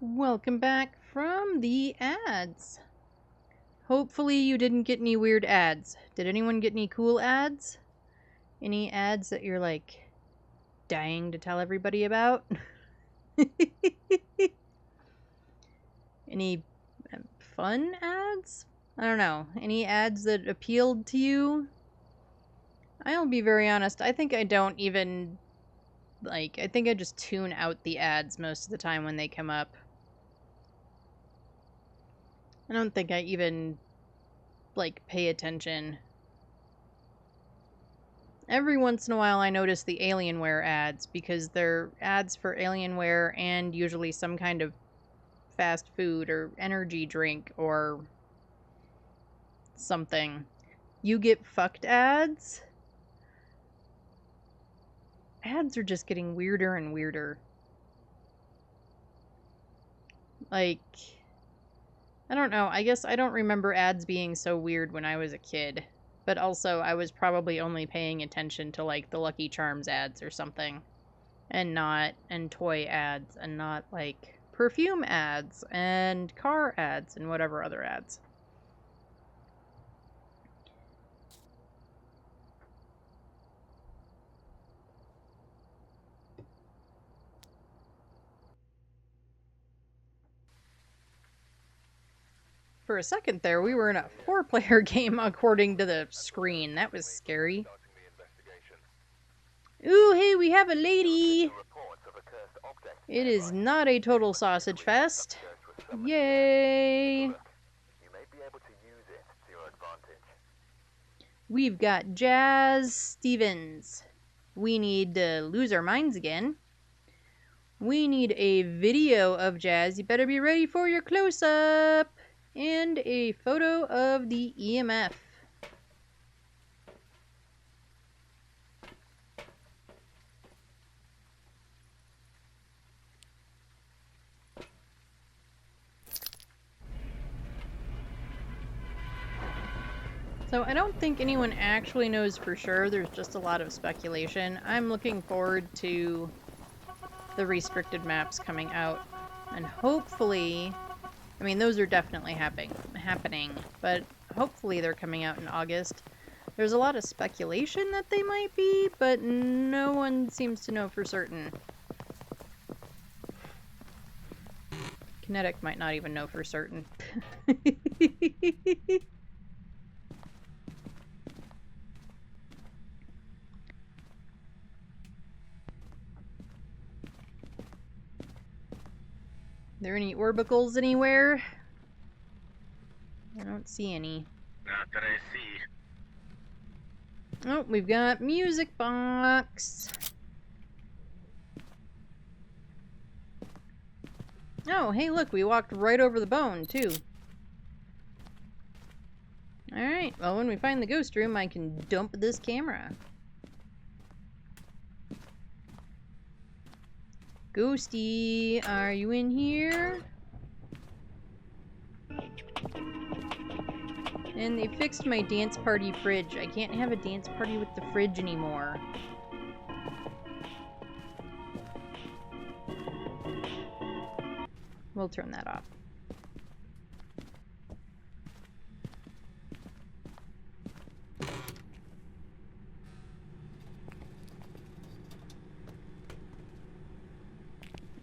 Welcome back from the ads. Hopefully you didn't get any weird ads. Did anyone get any cool ads? Any ads that you're like dying to tell everybody about? Any fun ads? I don't know. Any ads that appealed to you? I'll be very honest. I think I don't even like, I think I just tune out the ads most of the time when they come up. I don't think I even, like, pay attention. Every once in a while I notice the Alienware ads, because they're ads for Alienware and usually some kind of fast food or energy drink or something. You get fucked ads? Ads are just getting weirder and weirder. Like, I don't know. I guess I don't remember ads being so weird when I was a kid. But also, I was probably only paying attention to, like, the Lucky Charms ads or something. And toy ads, and not, like, perfume ads, and car ads, and whatever other ads. For a second there, we were in a 4-player game according to the screen. That was scary. Ooh, hey, we have a lady! It is not a total sausage fest. Yay! We've got Jazz Stevens. We need to lose our minds again. We need a video of Jazz. You better be ready for your close-up. And a photo of the EMF. So I don't think anyone actually knows for sure. There's just a lot of speculation. I'm looking forward to the restricted maps coming out. And hopefully, I mean, those are definitely happening, but hopefully they're coming out in August. There's a lot of speculation that they might be, but no one seems to know for certain. Kinetic might not even know for certain. There any orbicals anywhere? I don't see any. Not that I see. Oh, we've got music box. Oh, hey, look, we walked right over the bone, too. Alright, well, when we find the ghost room, I can dump this camera. Ghosty, are you in here? And they fixed my dance party fridge. I can't have a dance party with the fridge anymore. We'll turn that off.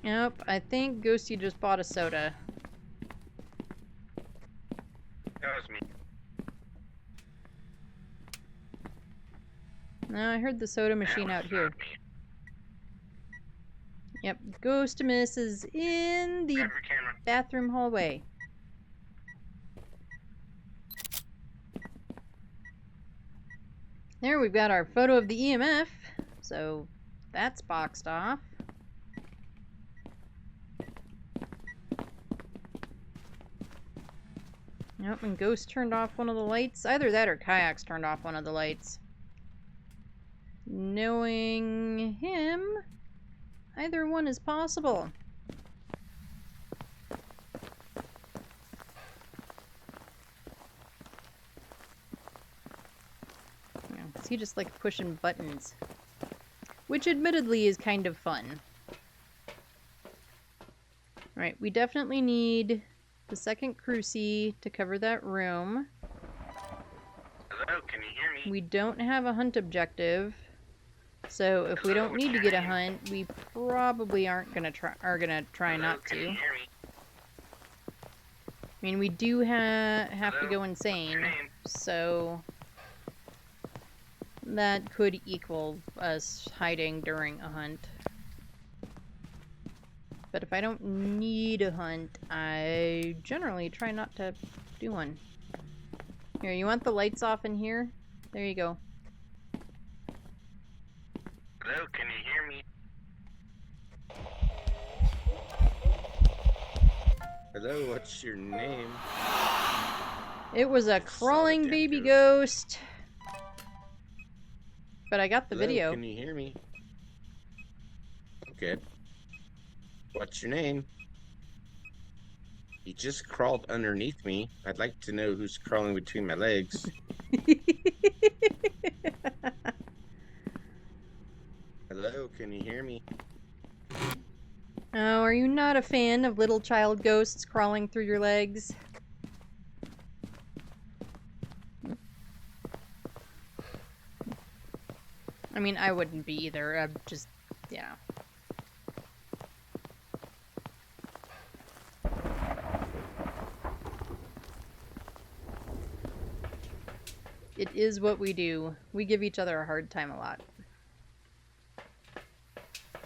Nope, I think Ghosty just bought a soda. That was me. No, I heard the soda machine That out was here. not me. Yep, Ghostimus is in the Grab your camera. bathroom hallway. There, we've got our photo of the EMF. So, that's boxed off. Nope, and Ghost turned off one of the lights. Either that or Kiacs turned off one of the lights. Knowing him, either one is possible. Is he just like pushing buttons? Which admittedly is kind of fun. Alright, we definitely need the second cruci to cover that room. Hello, can you hear me? We don't have a hunt objective. So if we don't need to get a hunt, we probably are gonna try Hello, not can you to. hear me? I mean, we do have to Hello? go What's insane, your name? so that could equal us hiding during a hunt. But if I don't need a hunt, I generally try not to do one. Here, you want the lights off in here? There you go. Hello, can you hear me? Hello, what's your name? It was a crawling baby ghost. But I got the Hello, video. can you hear me? Good. What's your name? You just crawled underneath me. I'd like to know who's crawling between my legs. Hello, can you hear me? Oh, are you not a fan of little child ghosts crawling through your legs? I mean, I wouldn't be either. I'm just, yeah. It is what we do. We give each other a hard time a lot.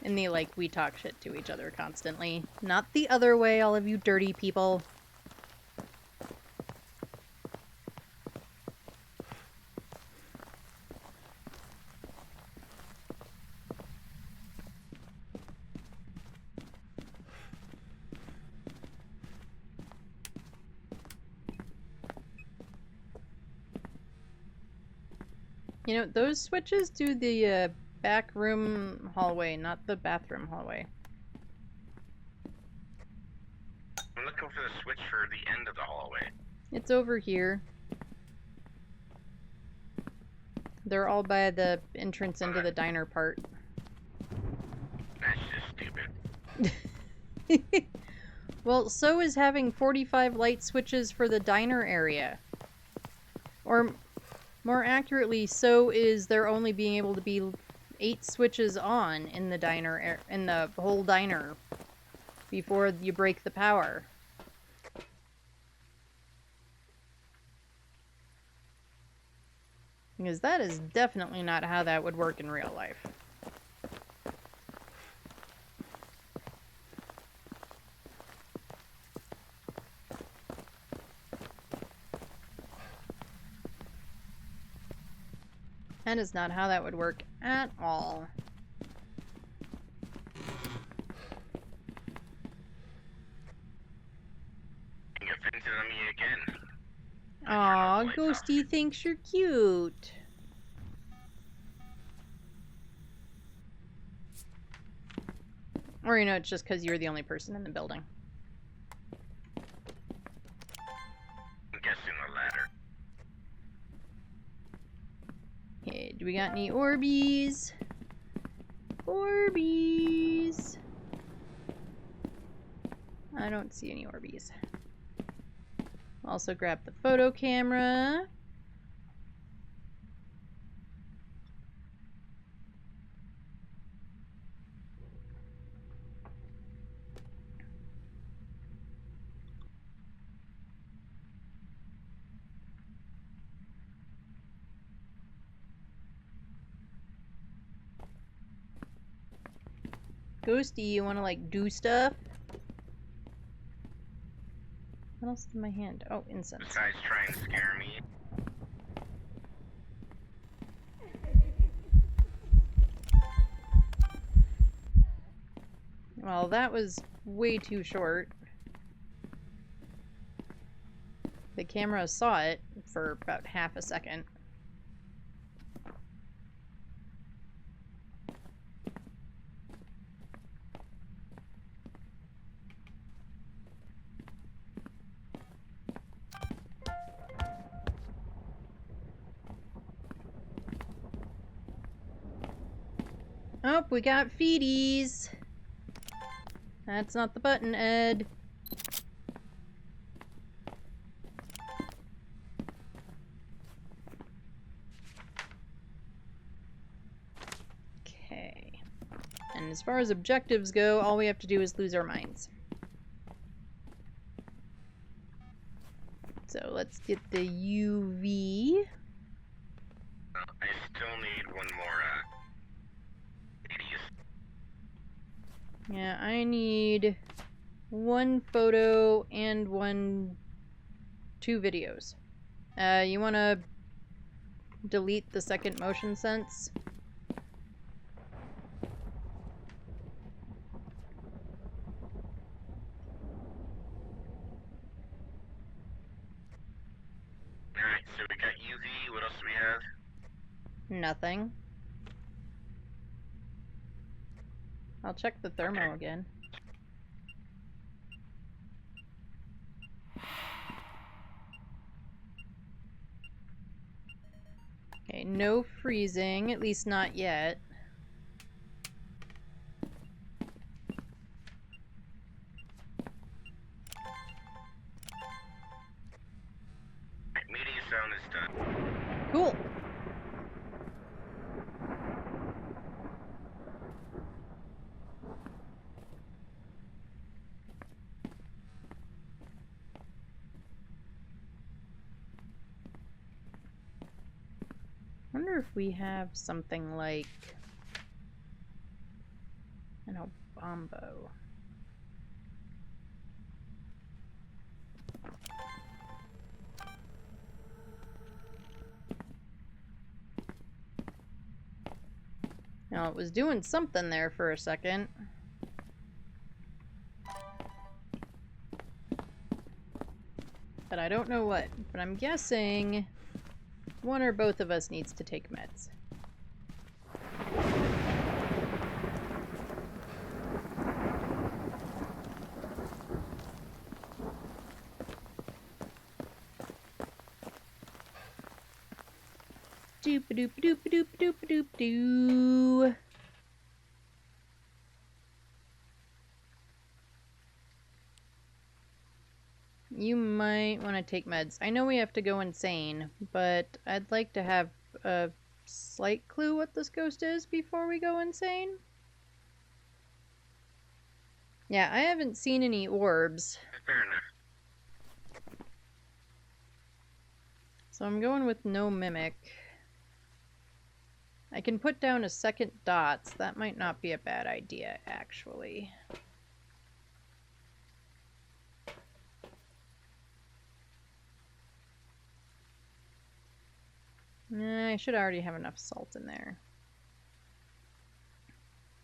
And we talk shit to each other constantly. Not the other way, all of you dirty people. You know, those switches do the back room hallway, not the bathroom hallway. I'm looking for the switch for the end of the hallway. It's over here. They're all by the entrance into the diner part. That's just stupid. Well, so is having 45 light switches for the diner area. Or, more accurately, so is there only being able to be 8 switches on in the diner, in the whole diner, before you break the power. Because that is definitely not how that would work in real life. That is not how that would work at all. You offended on me again. Aw, Ghosty thinks you're cute. Or, you know, it's just because you're the only person in the building. I'm guessing the latter. Okay, do we got any Orbeez? Orbeez! I don't see any Orbeez. Also grab the photo camera. Ghosty, you wanna like do stuff? What else is in my hand? Oh, incense. This guy's trying to scare me. Well, that was way too short. The camera saw it for about half a second. Oh, we got feeties. That's not the button, Ed. Okay. And as far as objectives go, all we have to do is lose our minds. So let's get the UV. I still need one more, 80s. Yeah, I need 1 photo and 2 videos. You wanna delete the second motion sense? Alright, so we got UV. What else do we have? Nothing. I'll check the thermo Okay. again. Okay, no freezing, at least not yet. Alright, media sound is done. Cool. Wonder if we have something like an Obombo. Now, it was doing something there for a second. But I don't know what. But I'm guessing one or both of us needs to take meds. Doop-a-doop-a-doop-a-doop-a-doop-a-doop-a-doo. You might want to take meds. I know we have to go insane, but I'd like to have a slight clue what this ghost is before we go insane. Yeah, I haven't seen any orbs, Fair enough. so I'm going with no mimic. I can put down a second dots. That might not be a bad idea, actually. I should already have enough salt in there.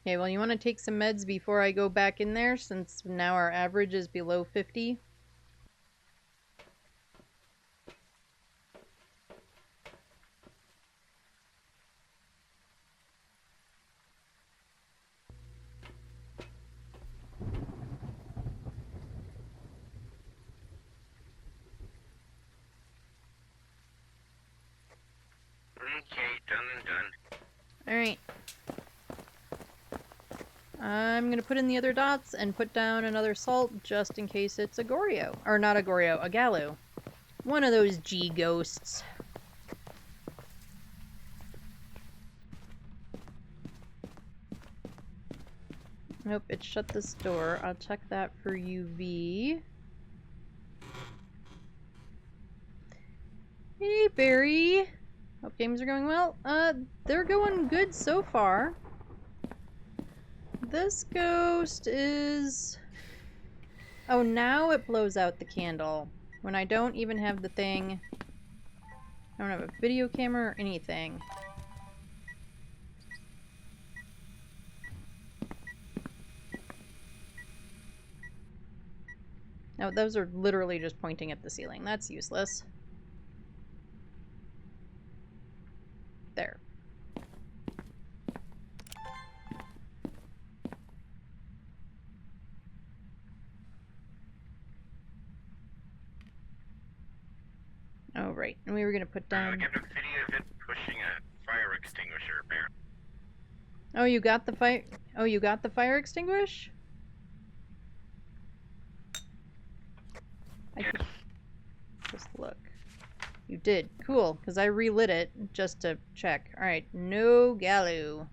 Okay, well, you want to take some meds before I go back in there, since now our average is below 50? Okay, done and done. Alright. I'm gonna put in the other dots and put down another salt just in case it's a Goryo. Or not a Goryo, a Galu. One of those G ghosts. Nope, it shut this door. I'll check that for UV. Hey, Barry. Hope games are going well. They're going good so far. This ghost is... Oh, now it blows out the candle. When I don't even have the thing... I don't have a video camera or anything. No, those are literally just pointing at the ceiling. That's useless. There. Oh, right. And we were gonna put I down... got a video of it pushing a fire extinguisher, apparently. Oh, you got the fire... Oh, you got the fire extinguish? I Yes. could just look. You did. Cool, because I relit it just to check. Alright, no Galu.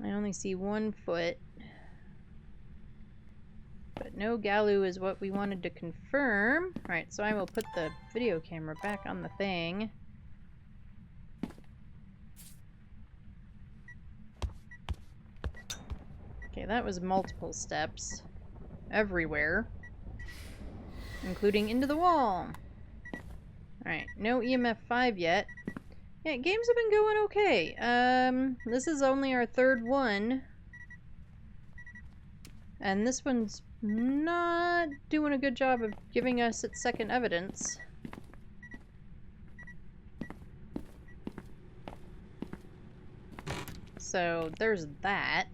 I only see 1 foot. But no Galu is what we wanted to confirm. Alright, so I will put the video camera back on the thing. Okay, that was multiple steps. Everywhere. Including into the wall. Alright, no EMF 5 yet. Yeah, games have been going okay. This is only our third one. And this one's not doing a good job of giving us its second evidence. So there's that.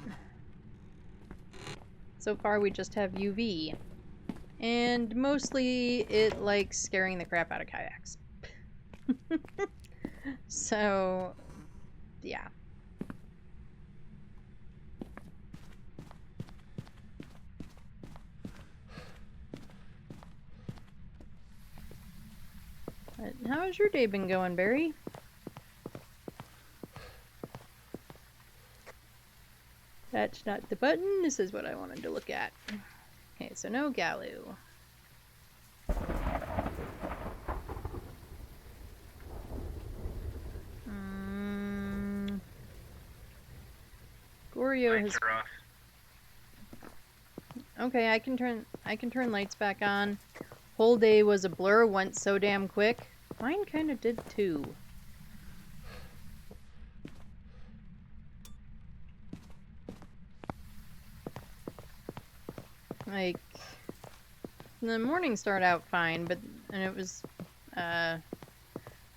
So far we just have UV. And mostly it likes scaring the crap out of Kiacs. So, yeah. But how has your day been going, Barry? That's not the button. This is what I wanted to look at. Okay, so no Galu. Goryo has. Lights are off. Okay, I can turn lights back on. Whole day was a blur, went so damn quick. Mine kind of did too. Like, the morning started out fine, and it was,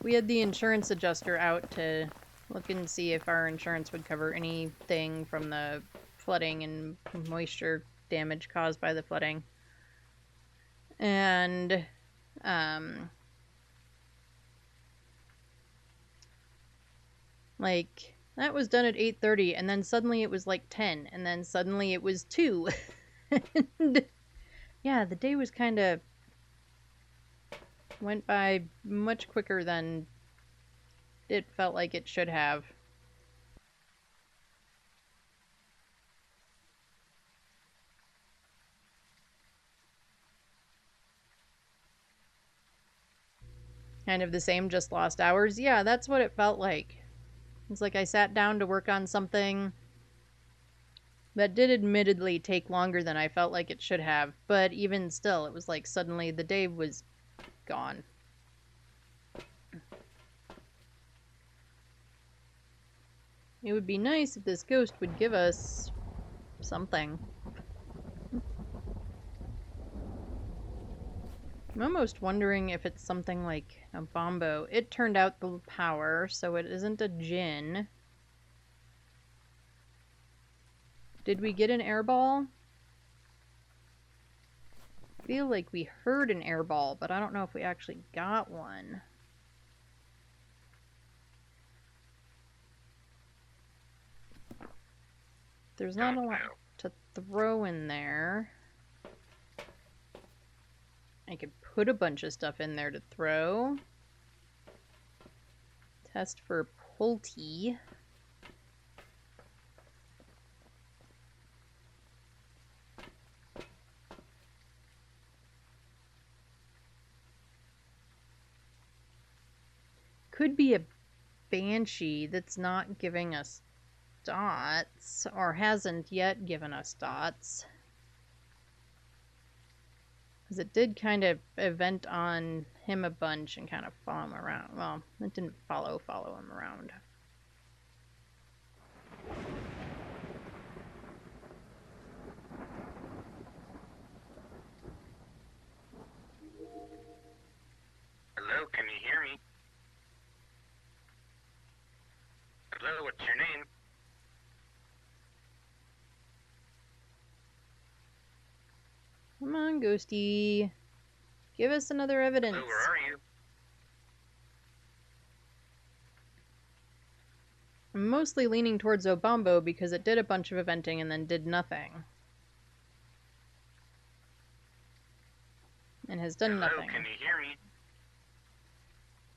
we had the insurance adjuster out to look and see if our insurance would cover anything from the flooding and moisture damage caused by the flooding. And, like, that was done at 8:30, and then suddenly it was like 10, and then suddenly it was 2. And yeah, the day was kind of went by much quicker than it felt like it should have. Kind of the same, just lost hours. Yeah, that's what it felt like. It's like I sat down to work on something that did admittedly take longer than I felt like it should have, but even still, it was like suddenly the day was gone. It would be nice if this ghost would give us something. I'm almost wondering if it's something like a bombo. It turned out the power, so it isn't a djinn. Did we get an airball? I feel like we heard an airball, but I don't know if we actually got one. There's not a lot to throw in there. I could put a bunch of stuff in there to throw. Test for Pulty. Could be a Banshee that's not giving us dots, or hasn't yet given us dots. Because it did kind of event on him a bunch and kind of follow him around. Well, it didn't follow him around. Hello, can you hear me? Hello, what's your name? Come on, Ghosty. Give us another evidence. Hello, where are you? I'm mostly leaning towards Obombo because it did a bunch of eventing and then did nothing. And has done Hello, nothing. can you hear me?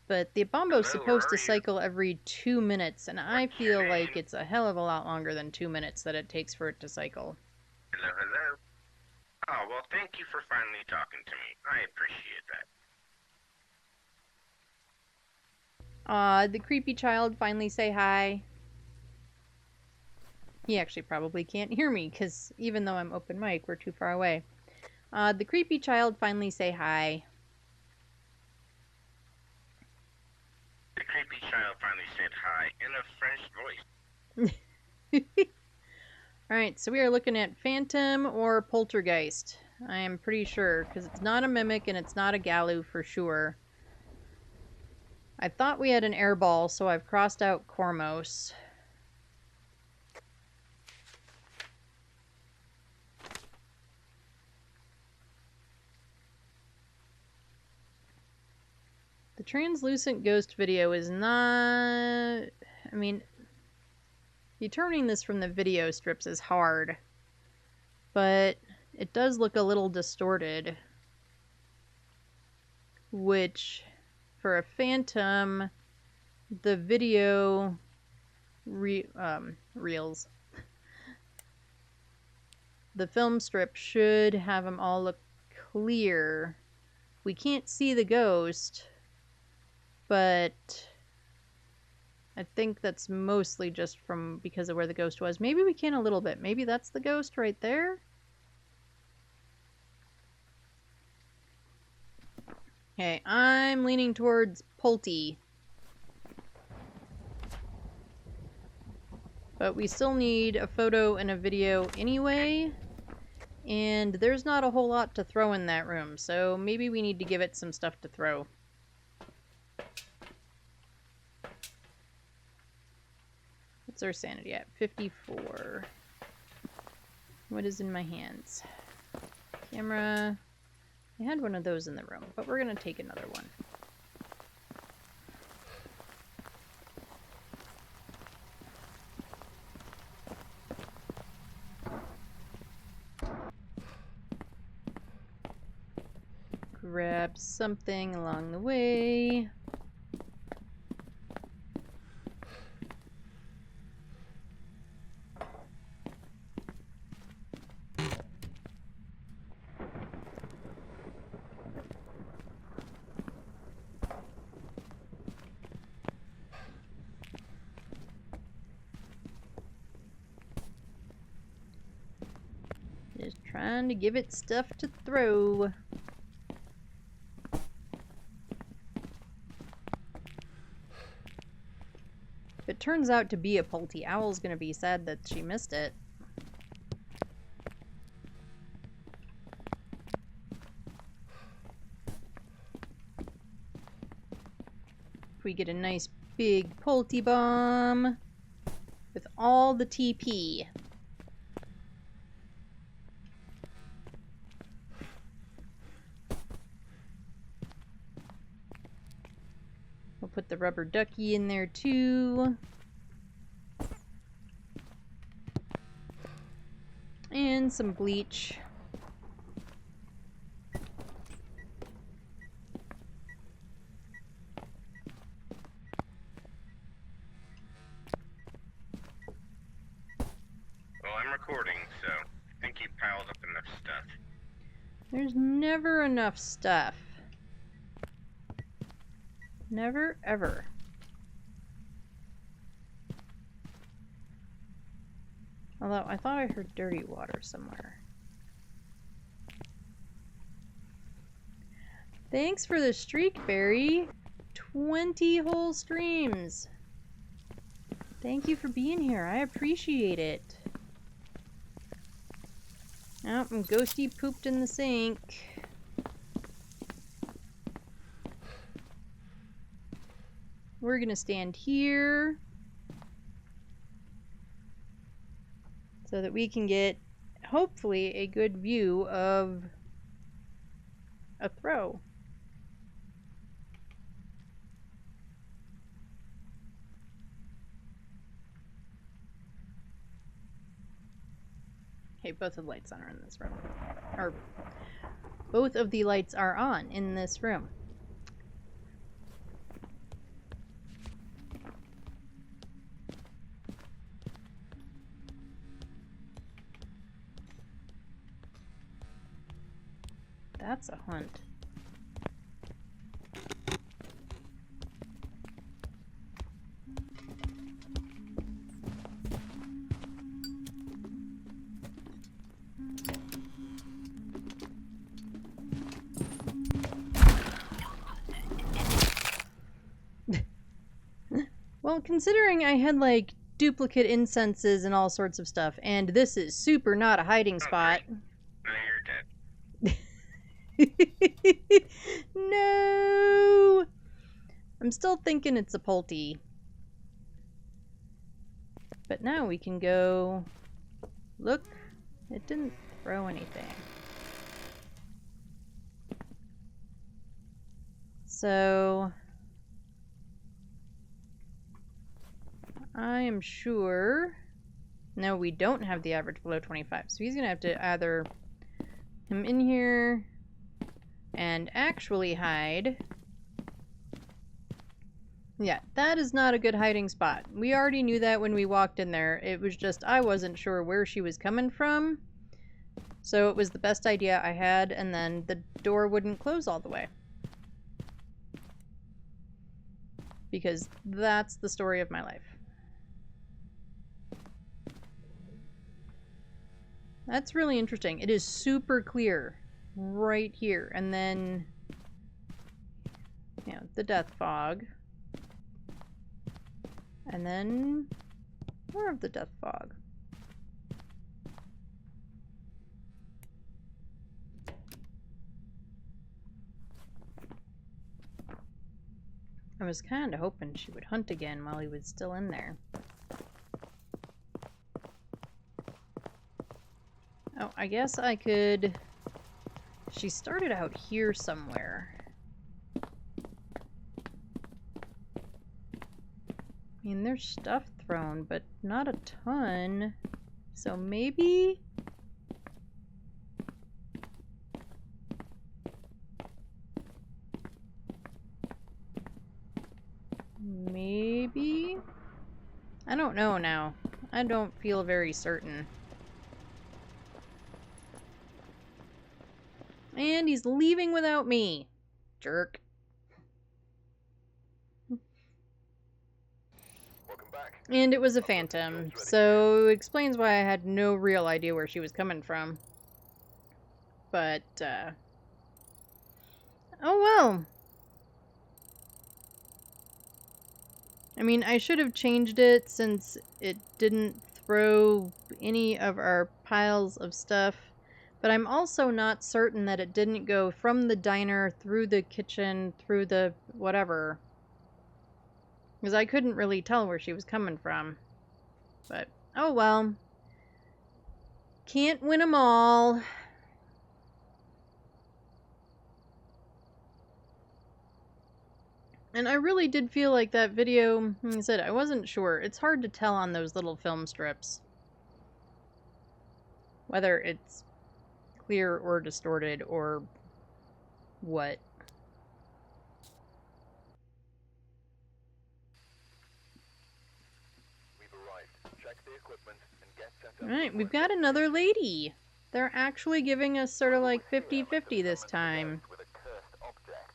But the Obombo's Hello, supposed where to are you? cycle every 2 minutes, and I What's your feel like name? it's a hell of a lot longer than 2 minutes that it takes for it to cycle. Hello, hello. Oh, well, thank you for finally talking to me. I appreciate that. Did the creepy child finally say hi? He actually probably can't hear me, because even though I'm open mic, we're too far away. The creepy child finally say hi. The creepy child finally said hi in a French voice. Alright, so we are looking at Phantom or Poltergeist. I am pretty sure, because it's not a Mimic and it's not a Galu for sure. I thought we had an airball, so I've crossed out Cormos. The translucent ghost video is not... I mean, determining this from the video strips is hard. But it does look a little distorted. Which, for a Phantom, the video reels. The film strip should have them all look clear. We can't see the ghost, but I think that's mostly just from because of where the ghost was. Maybe we can a little bit. Maybe that's the ghost right there. Okay, I'm leaning towards Polty. But we still need a photo and a video anyway. And there's not a whole lot to throw in that room, so maybe we need to give it some stuff to throw. What's our sanity at? 54. What is in my hands? Camera. I had one of those in the room, but we're going to take another one. Grab something along the way. Just trying to give it stuff to throw. If it turns out to be a Polty, Owl's gonna be sad that she missed it. If we get a nice big Polty bomb with all the TP. We'll put the rubber ducky in there too. And some bleach. Well, I'm recording, so I think you piled up enough stuff. There's never enough stuff. Never, ever. Although, I thought I heard dirty water somewhere. Thanks for the streak, Barry. 20 whole streams. Thank you for being here. I appreciate it. Oh, and Ghosty pooped in the sink. We're gonna stand here so that we can get, hopefully, a good view of a throw. Okay, both of the lights on are in this room. Or, both of the lights are on in this room. That's a hunt. Well, considering I had, like, duplicate incenses and all sorts of stuff, and this is super not a hiding spot. Now you're dead. No! I'm still thinking it's a Polty. But now we can go... Look, it didn't throw anything. So... I am sure... No, we don't have the average below 25. So he's gonna have to either come in here and actually hide. Yeah, that is not a good hiding spot. We already knew that when we walked in there. It was just I wasn't sure where she was coming from. So it was the best idea I had, and then the door wouldn't close all the way. Because that's the story of my life. That's really interesting. It is super clear right here. And then, you know, the death fog. And then more of the death fog. I was kind of hoping she would hunt again while he was still in there. Oh, I guess I could... She started out here somewhere. I mean, there's stuff thrown, but not a ton. So maybe... Maybe? I don't know now. I don't feel very certain. And he's leaving without me. Jerk. Welcome back. And it was a phantom, so it explains why I had no real idea where she was coming from. But, oh well. I mean, I should have changed it since it didn't throw any of our piles of stuff. But I'm also not certain that it didn't go from the diner, through the kitchen, through the whatever. Because I couldn't really tell where she was coming from. But, oh well. Can't win 'em all. And I really did feel like that video, like I said, I wasn't sure. It's hard to tell on those little film strips whether it's clear or distorted or what. We've arrived. Check the equipment and get set up. Alright, we've got another lady. They're actually giving us sort of like 50-50 this time. With a cursed object.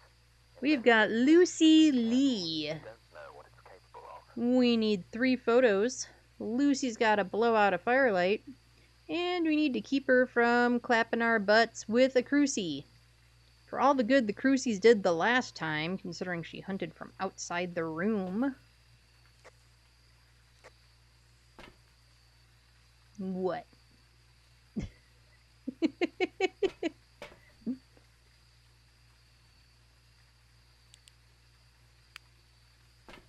We've got Lucy Lee. Don't know what it's capable of. We need 3 photos. Lucy's got to blow out a firelight. And we need to keep her from clapping our butts with a crucie. For all the good the crucies did the last time, considering she hunted from outside the room. What?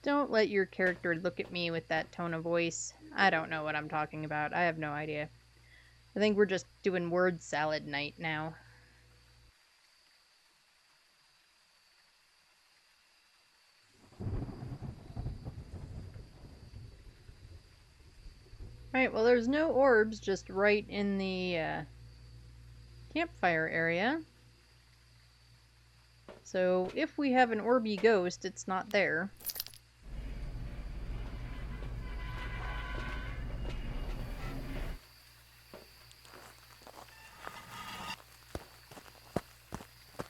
Don't let your character look at me with that tone of voice. I don't know what I'm talking about. I have no idea. I think we're just doing word salad night now. Right, well there's no orbs just right in the campfire area. So if we have an orby ghost, it's not there.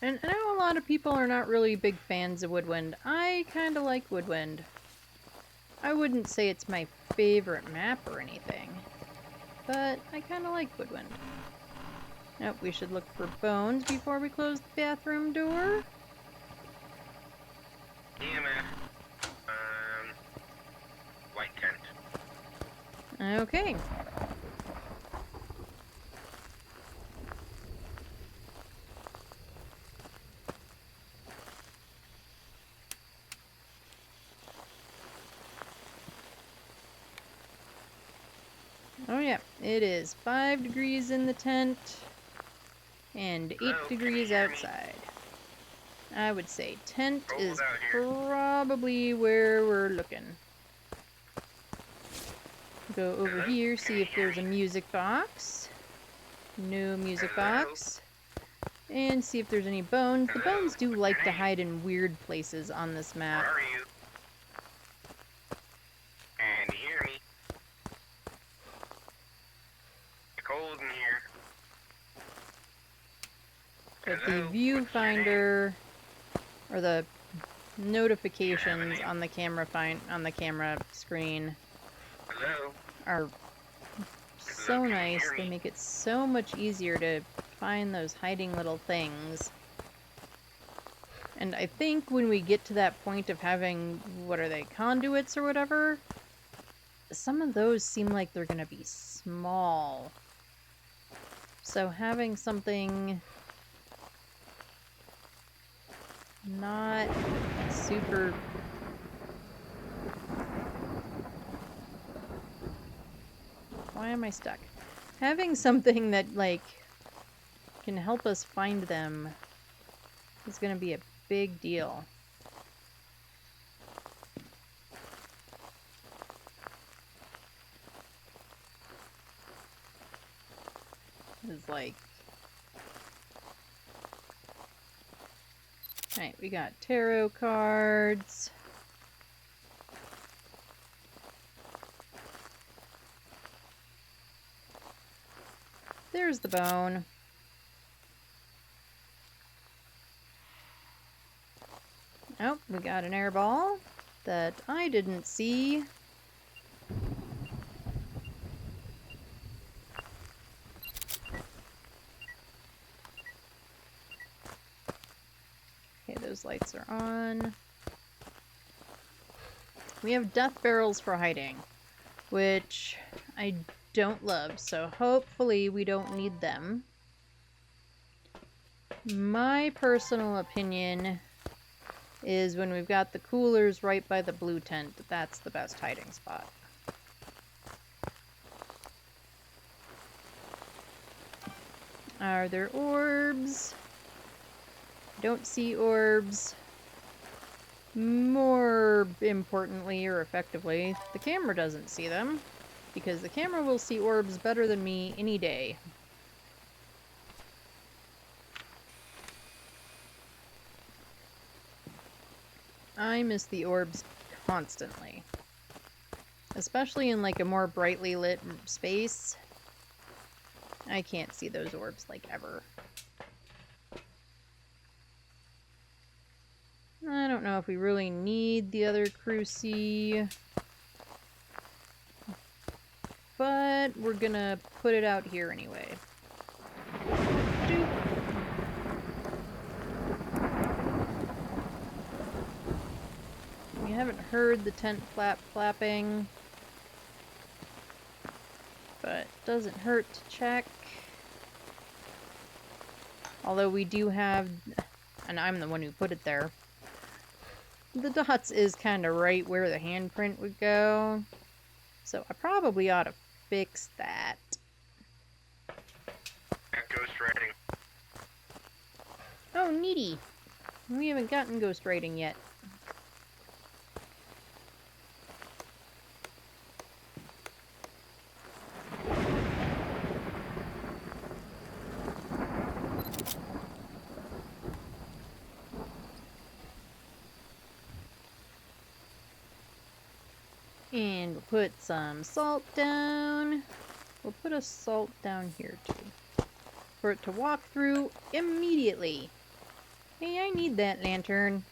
And I know a lot of people are not really big fans of Woodwind. I kind of like Woodwind. I wouldn't say it's my favorite map or anything, but I kind of like Woodwind. Nope, we should look for bones before we close the bathroom door. Yeah, man. Okay. Oh yeah, it is 5 degrees in the tent and 8 Hello, can you degrees hear me? outside. I would say tent Cold is out here. probably where we're looking. Go over Hello, here, can see you if hear there's a me? music box. No music Hello? box. And see if there's any bones. The Hello, bones do what's like your to name? hide in weird places on this Where map. are you? Can you hear me? It's cold in here. But the Hello, what's your name? viewfinder or the Do you have a notifications name? on the camera screen Hello? are so Can you nice. hear They me? make it so much easier to find those hiding little things. And I think when we get to that point of having, what are they, conduits or whatever, some of those seem like they're going to be small. So having something not super... Why am I stuck? Having something that, like, can help us find them is going to be a big deal. It's like... Alright, we got tarot cards. There's the bone. Oh, we got an air ball that I didn't see. Okay, those lights are on. We have death barrels for hiding, which I don't love, so hopefully we don't need them. My personal opinion is when we've got the coolers right by the blue tent, that's the best hiding spot. Are there orbs? Don't see orbs. More importantly, or effectively, the camera doesn't see them, because the camera will see orbs better than me any day. I miss the orbs constantly. Especially in like a more brightly lit space. I can't see those orbs like ever. I don't know if we really need the other cruci, but we're gonna put it out here anyway. Doop. We haven't heard the tent flap flapping, but doesn't hurt to check. Although we do have, and I'm the one who put it there, the dots is kind of right where the handprint would go. So I probably ought to fix that. That ghost riding. Oh, neaty. We haven't gotten ghost writing yet. And we'll put some salt down. We'll put a salt down here too, for it to walk through immediately. Hey, I need that lantern.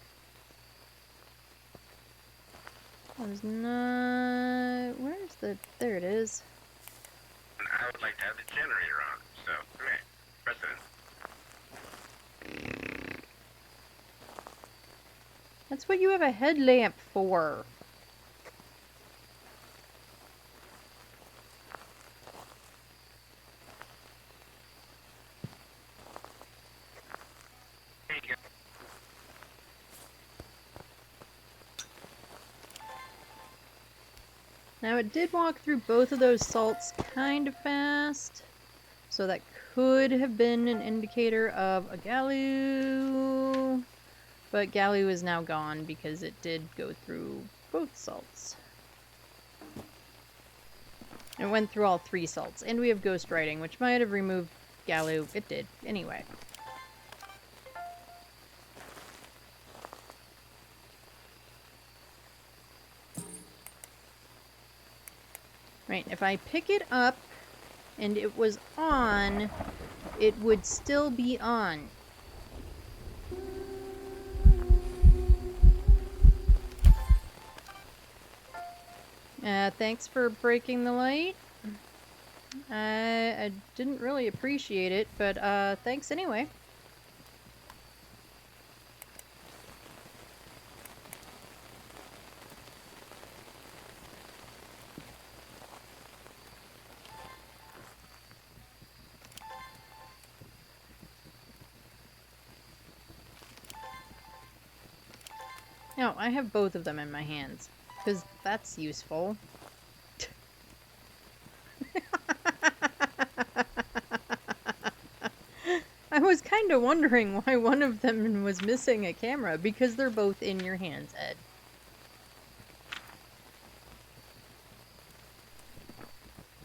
I was not... Where's the... There it is. And I would like to have the generator on, so come here. Press it. That's what you have a headlamp for. Now it did walk through both of those salts kind of fast, so that could have been an indicator of a Galoo, but Galoo is now gone because it did go through both salts. It went through all 3 salts, and we have Ghost Writing, which might have removed Galoo. It did. Anyway. Right, if I pick it up and it was on, it would still be on. Thanks for breaking the light. I didn't really appreciate it, but thanks anyway. No, I have both of them in my hands, because that's useful. I was kind of wondering why one of them was missing a camera, because they're both in your hands, Ed.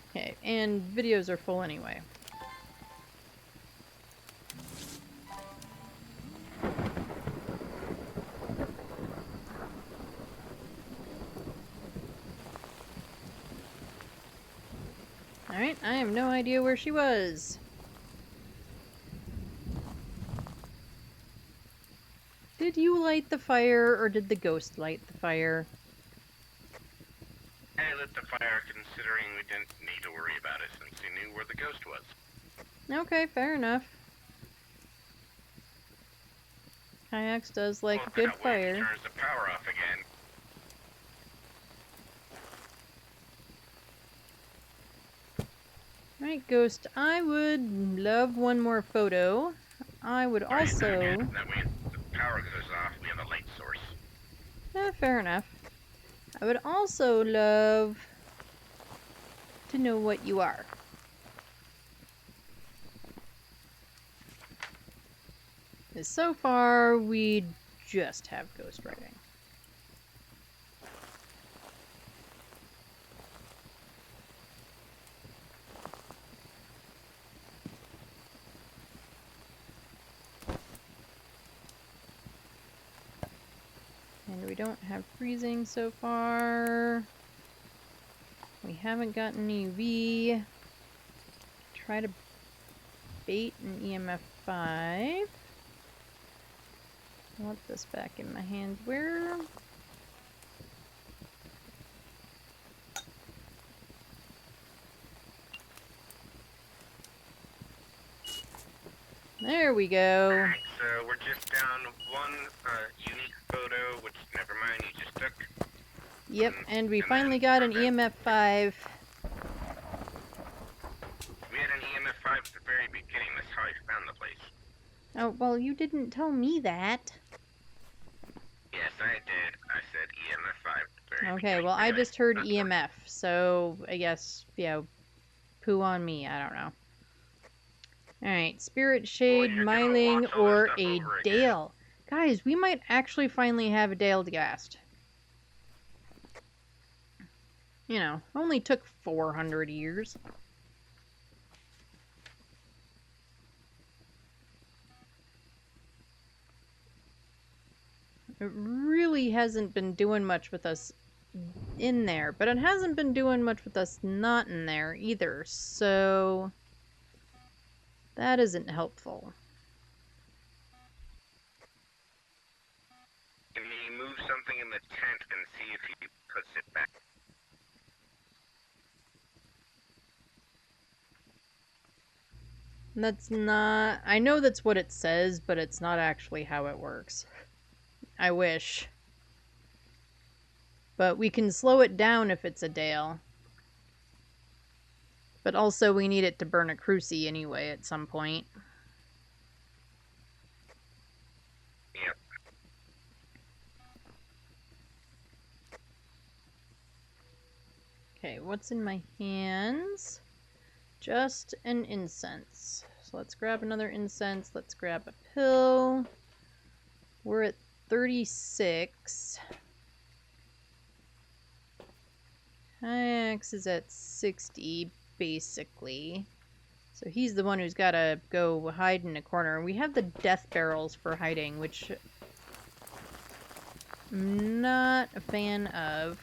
Okay, and videos are full anyway. Alright, I have no idea where she was. Did you light the fire, or did the ghost light the fire? I lit the fire considering we didn't need to worry about it since we knew where the ghost was. Okay, fair enough. Kiacs does like a good That way it fire. turns the power off again. Right, Ghost, I would love one more photo. I would also... That way the power goes off, we have a light source. Fair enough. I would also love to know what you are. Because so far, we just have Ghost Writing. And we don't have freezing so far. We haven't gotten UV. Try to bait an EMF 5. I want this back in my hands. Where? There we go. Alright, so we're just down one unique photo, which, never mind, you just took. Yep, and we finally got an EMF 5. We had an EMF 5 at the very beginning, that's how I found the place. Oh, well, you didn't tell me that. Yes, I did. I said EMF 5 at the very Okay, beginning. well, I Really? just heard That's EMF, so I guess, poo on me, I don't know. Alright, Spirit Shade, you're gonna Myling, watch all this or stuff a over again. Dale. Guys, we might actually finally have a Dale Gast. You know, only took 400 years. It really hasn't been doing much with us in there, but it hasn't been doing much with us not in there either, so that isn't helpful. Can you move something in the tent and see if he puts it back? That's not... I know that's what it says, but it's not actually how it works. I wish. But we can slow it down if it's a Dale. But also we need it to burn a Cruci anyway at some point. Yep. Okay, what's in my hands? Just an incense. So let's grab another incense. Let's grab a pill. We're at 36. Kiacs is at 60, basically. So he's the one who's got to go hide in a corner. We have the death barrels for hiding, which I'm not a fan of.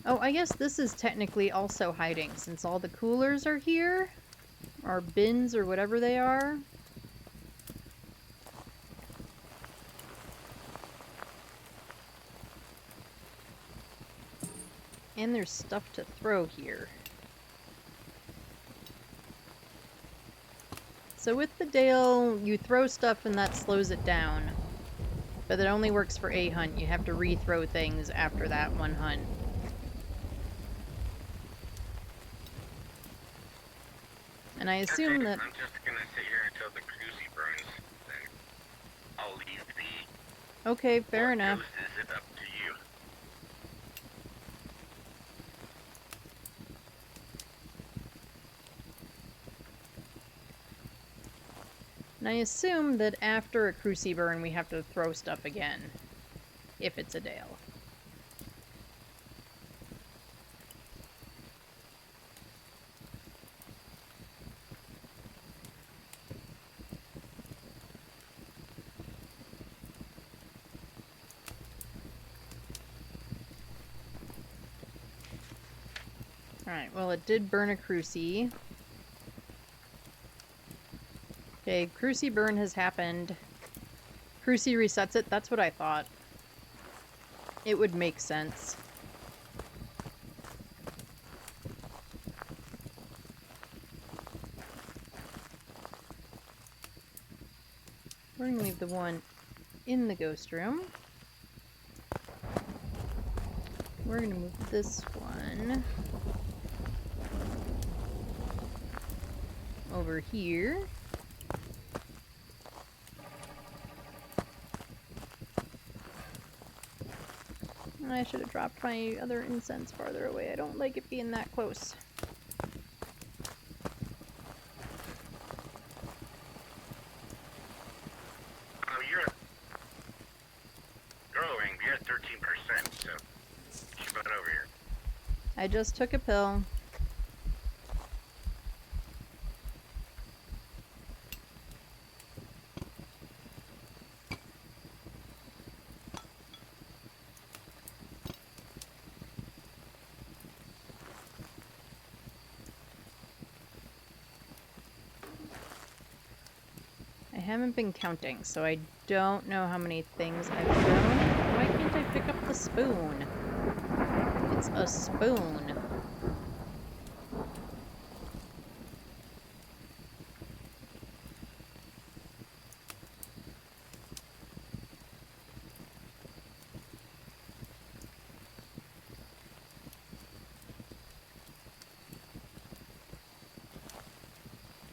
Oh, I guess this is technically also hiding, since all the coolers are here. Or bins, or whatever they are. And there's stuff to throw here. So with the Dale, you throw stuff and that slows it down. But that only works for a hunt. You have to re-throw things after that one hunt. And I assume that... I'm just gonna sit here until the cruisy burns, then I'll leave the... Okay, fair enough. Ghost is it up to you? And I assume that after a cruci burn we have to throw stuff again. If it's a Dale. Alright, well it did burn a cruci. Okay, cruci burn has happened. Cruci resets it, that's what I thought. It would make sense. We're gonna leave the one in the ghost room. We're gonna move this one over here. I should have dropped my other incense farther away. I don't like it being that close. Oh, you're growing. You're at 13%, so keep it over here. I just took a pill. I haven't been counting, so I don't know how many things I've thrown. Why can't I pick up the spoon? It's a spoon.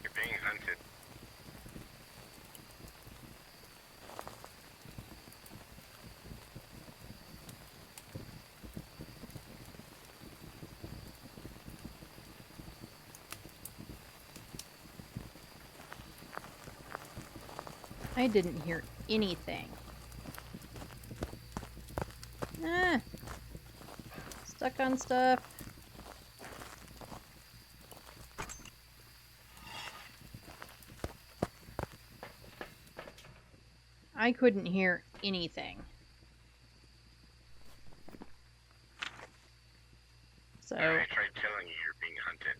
You're being hunted. I didn't hear anything. Ah! Stuck on stuff. I couldn't hear anything. So... I tried telling you you're being hunted.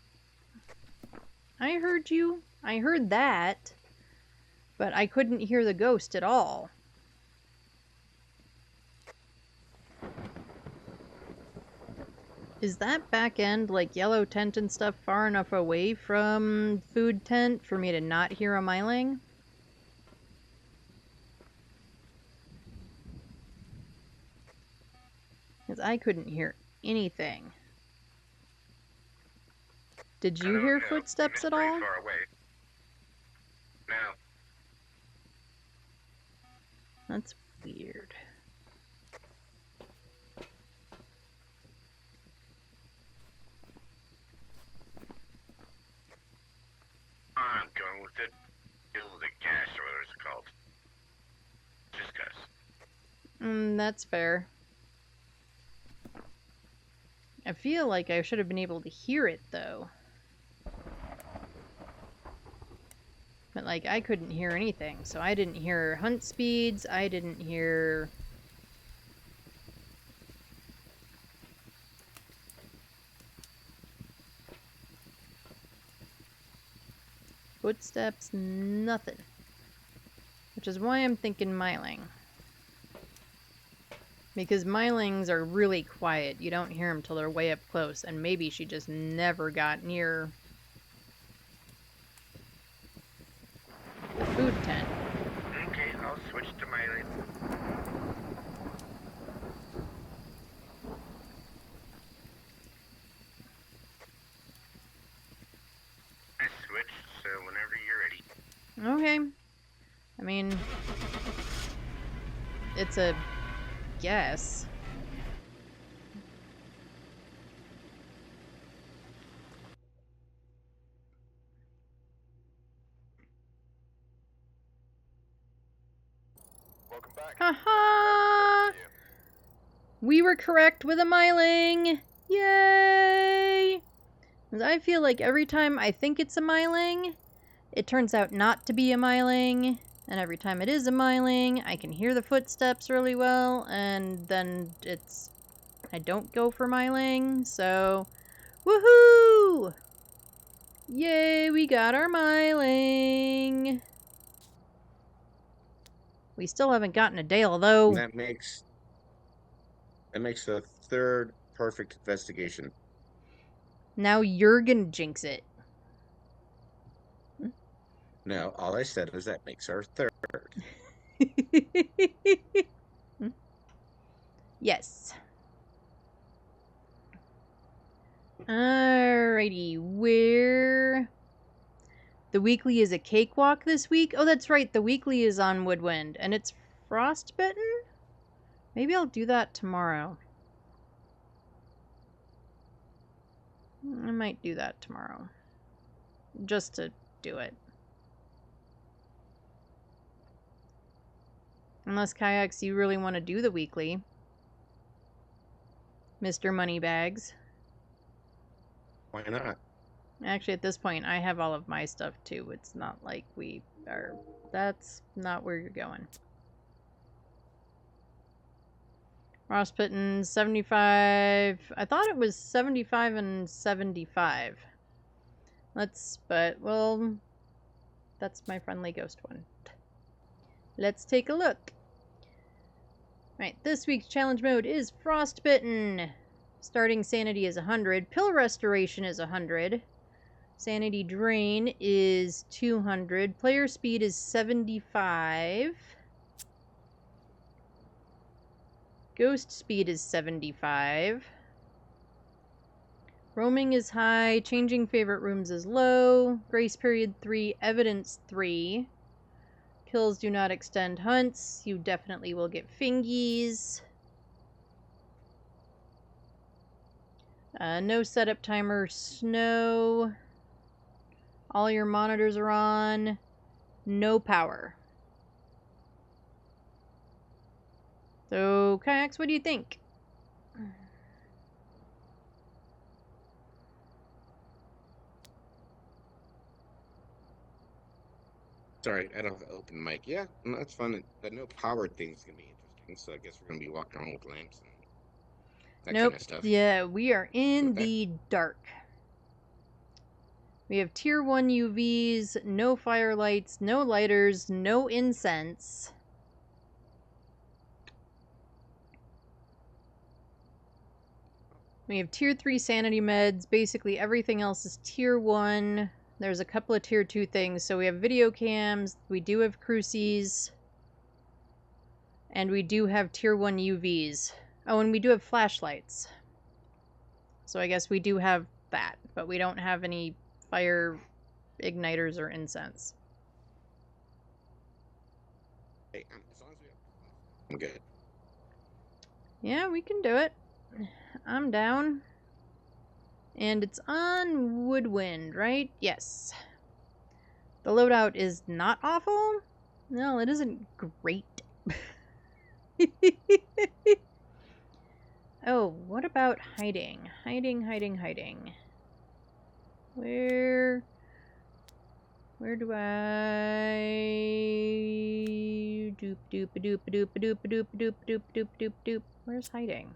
I heard you. I heard that. But I couldn't hear the ghost at all. Is that back end, like yellow tent and stuff, far enough away from food tent for me to not hear a myling? Because I couldn't hear anything. Did you hear footsteps at all? Pretty far away. No. That's weird. That's fair. I feel like I should have been able to hear it, though. But, like, I couldn't hear anything. So I didn't hear hunt speeds. I didn't hear... footsteps, nothing. Which is why I'm thinking myling. Because mylings are really quiet. You don't hear them till they're way up close. And maybe she just never got near the food tent. Okay, I'll switch to my lane. I switched, so whenever you're ready. Okay. I mean, it's a guess. Welcome back. Haha! We were correct with a myling! Yay! 'Cause I feel like every time I think it's a myling, it turns out not to be a myling. And every time it is a myling, I can hear the footsteps really well, and then I don't go for myling, so woohoo! Yay, we got our myling! We still haven't gotten a Dale, though. And that makes the third perfect investigation. Now you're gonna jinx it. No, all I said was that makes our third. Yes. Alrighty, where... The weekly is a cakewalk this week? Oh, that's right, the weekly is on Woodwind, and it's Frostbitten? Maybe I'll do that tomorrow. I might do that tomorrow. Just to do it. Unless, Kiacs, you really want to do the weekly. Mr. Moneybags. Why not? Actually, at this point, I have all of my stuff, too. It's not like we are... That's not where you're going. Frostbitten, 75... I thought it was 75 and 75. Well... That's my friendly ghost one. Let's take a look. Right, this week's challenge mode is Frostbitten. Starting sanity is 100. Pill restoration is 100. Sanity drain is 200. Player speed is 75. Ghost speed is 75. Roaming is high. Changing favorite rooms is low. Grace period 3. Evidence 3. Pills do not extend hunts. You definitely will get fingies. No setup timer. Snow. All your monitors are on. No power. So, Kiacs, what do you think? Sorry, I don't have an open mic. Yeah, no, that's fun. The no power thing's gonna be interesting. So I guess we're gonna be walking around with lamps and that Nope. kind of stuff. Yeah, we are in Okay. the dark. We have tier 1 UVs, no firelights, no lighters, no incense. We have tier 3 sanity meds. Basically everything else is tier 1. There's a couple of tier 2 things. So we have video cams, we do have crucies, and we do have tier 1 UVs. Oh, and we do have flashlights. So I guess we do have that, but we don't have any fire igniters or incense. Hey, as long as I'm good. Yeah, we can do it. I'm down. And it's on Woodwind, right? Yes. The loadout is not awful. No, it isn't great. Oh, what about hiding? Hiding. Where do I doop doop doop doop doop doop doop doop doop doop doop? Where's hiding?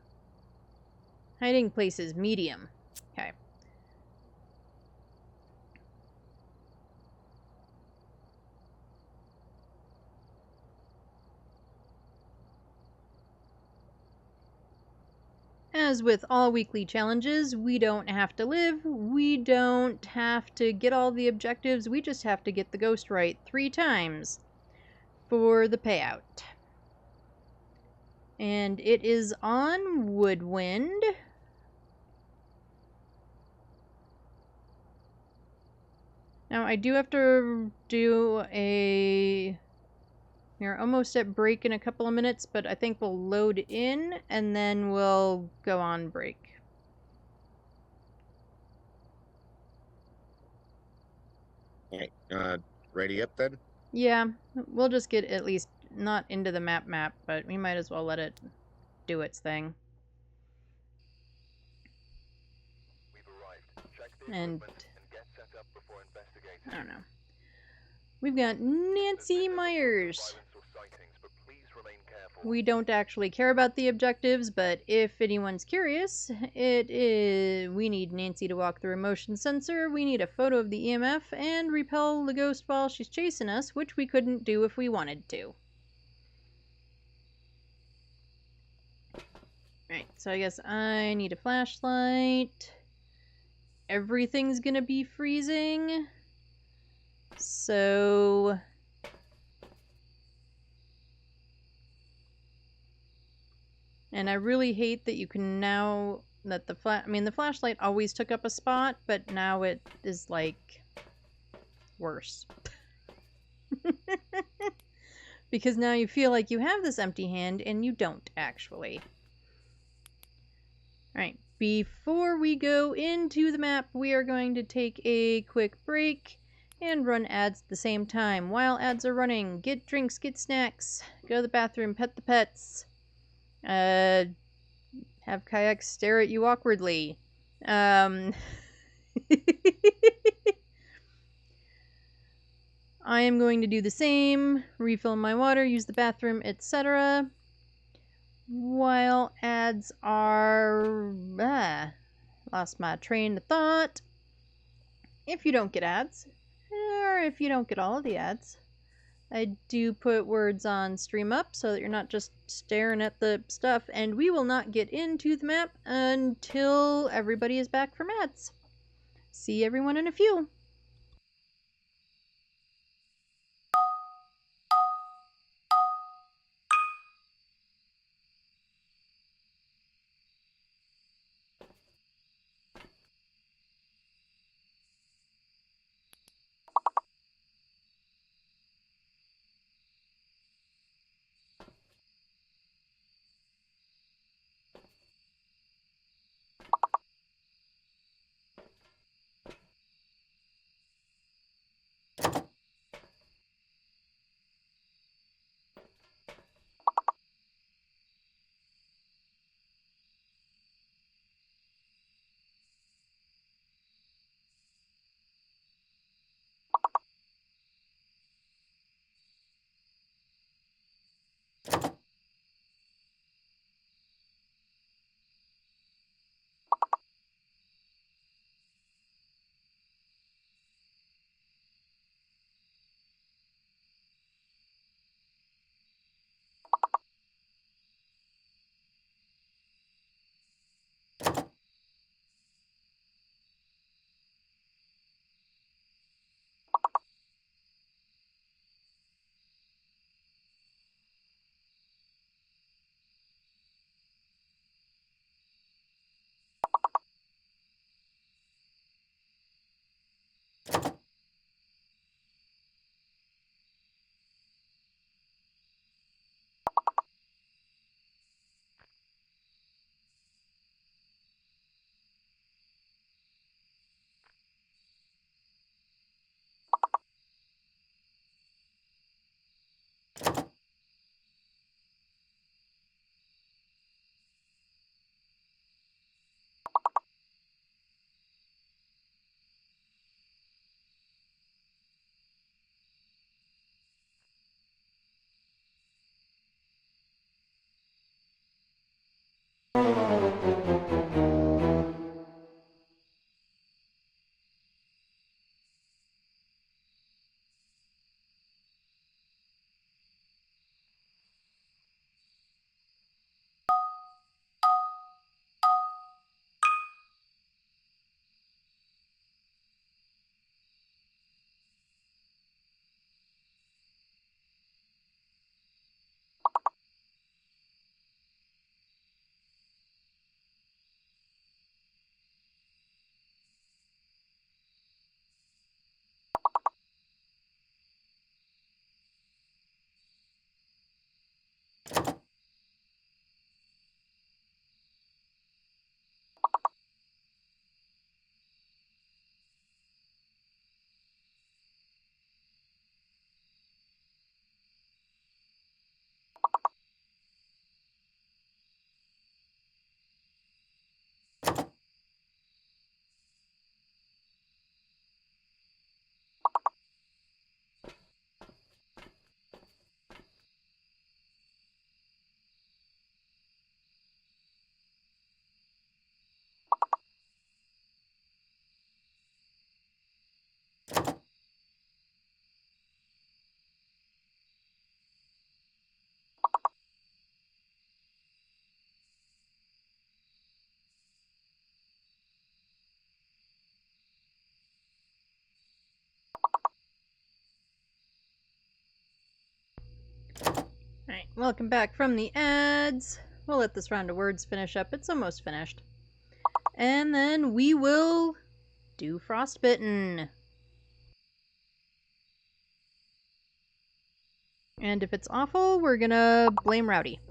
Hiding places, medium. Okay. As with all weekly challenges, we don't have to live, we don't have to get all the objectives, we just have to get the ghost right 3 times for the payout. And it is on Woodwind. Now I do have to do a... We're almost at break in a couple of minutes, but I think we'll load in and then we'll go on break. Alright, ready up then? Yeah, we'll just get at least not into the map, but we might as well let it do its thing. We've arrived. Check the And equipment and get set up before investigating. I don't know. We've got Nancy Myers. We don't actually care about the objectives, but if anyone's curious, we need Nancy to walk through a motion sensor, we need a photo of the EMF, and repel the ghost while she's chasing us, which we couldn't do if we wanted to. Right, so I guess I need a flashlight. Everything's gonna be freezing. So... And I really hate that you can now... That the the flashlight always took up a spot, but now it is, like, worse. Because now you feel like you have this empty hand, and you don't, actually. Alright, before we go into the map, we are going to take a quick break and run ads at the same time. While ads are running, get drinks, get snacks, go to the bathroom, pet the pets, have Kiacs stare at you awkwardly. I am going to do the same, refill my water, use the bathroom, etc. While ads are... lost my train of thought. If you don't get ads, or if you don't get all of the ads, I do put words on stream up so that you're not just staring at the stuff, and we will not get into the map until everybody is back from ads. See everyone in a few. welcome back from the ads. We'll let this round of words finish up. It's almost finished. And then we will do Frostbitten. And if it's awful, we're gonna blame Rowdy.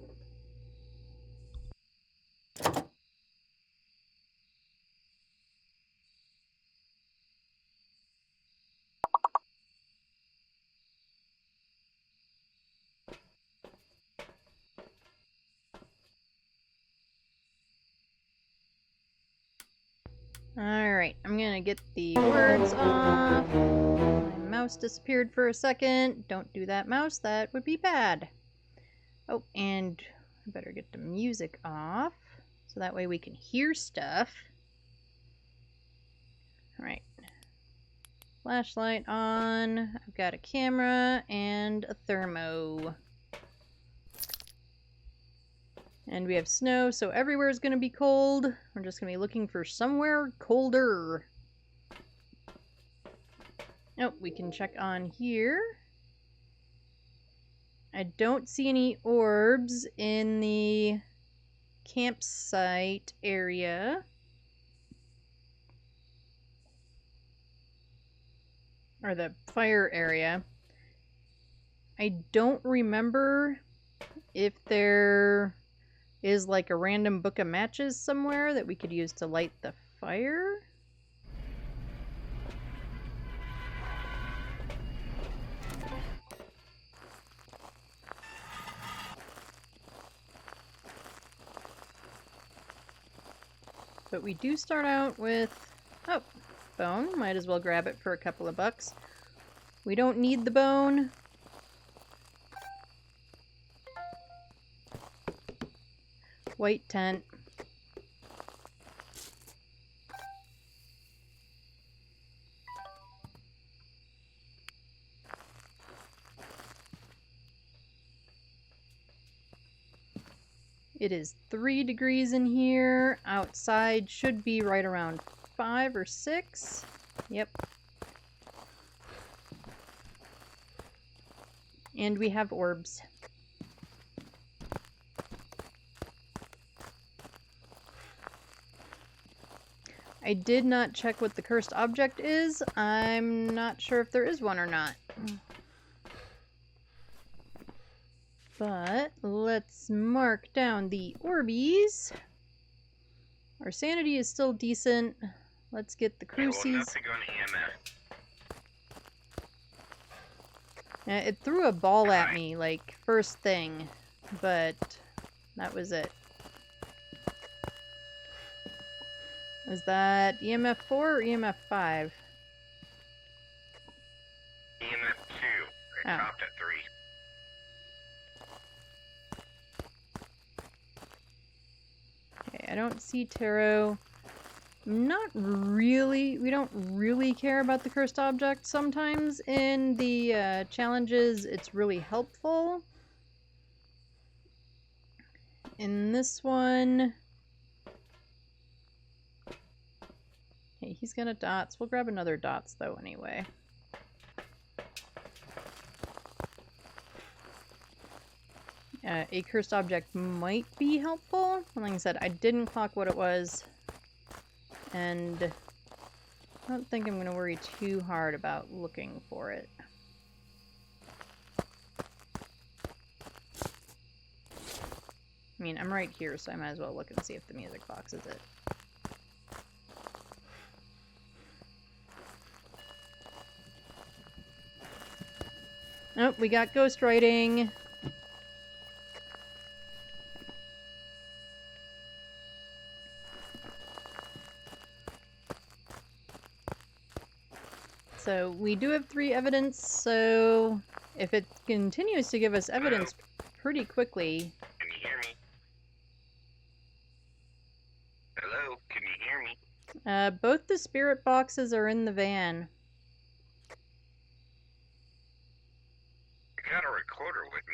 Alright, I'm gonna get the words off. My mouse disappeared for a second. Don't do that, mouse. That would be bad. Oh, and I better get the music off so that way we can hear stuff. Alright. Flashlight on. I've got a camera and a thermo. And we have snow, so everywhere is going to be cold. We're just going to be looking for somewhere colder. Oh, we can check on here. I don't see any orbs in the campsite area. Or the fire area. I don't remember if there is like a random book of matches somewhere that we could use to light the fire. But we do start out with, oh, bone. Might as well grab it for a couple of bucks. We don't need the bone. White tent. It is 3 degrees in here. Outside should be right around 5 or 6. Yep. And we have orbs. I did not check what the cursed object is. I'm not sure if there is one or not. But let's mark down the Orbeez. Our sanity is still decent. Let's get the crucies. Well, nothing on EMF. It threw a ball at me, like, first thing. But that was it. Is that EMF 4 or EMF 5? EMF 2. I topped at 3. Okay, I don't see tarot. Not really. We don't really care about the cursed object. Sometimes in the challenges, it's really helpful. In this one... Okay, he's gonna dots. We'll grab another dots, though, anyway. A cursed object might be helpful. Like I said, I didn't clock what it was. And I don't think I'm going to worry too hard about looking for it. I mean, I'm right here, so I might as well look and see if the music box is it. Oh, we got ghostwriting. So we do have 3 evidence, so if it continues to give us evidence pretty quickly... Can you hear me? Hello? Can you hear me? Both the spirit boxes are in the van. I got a recorder with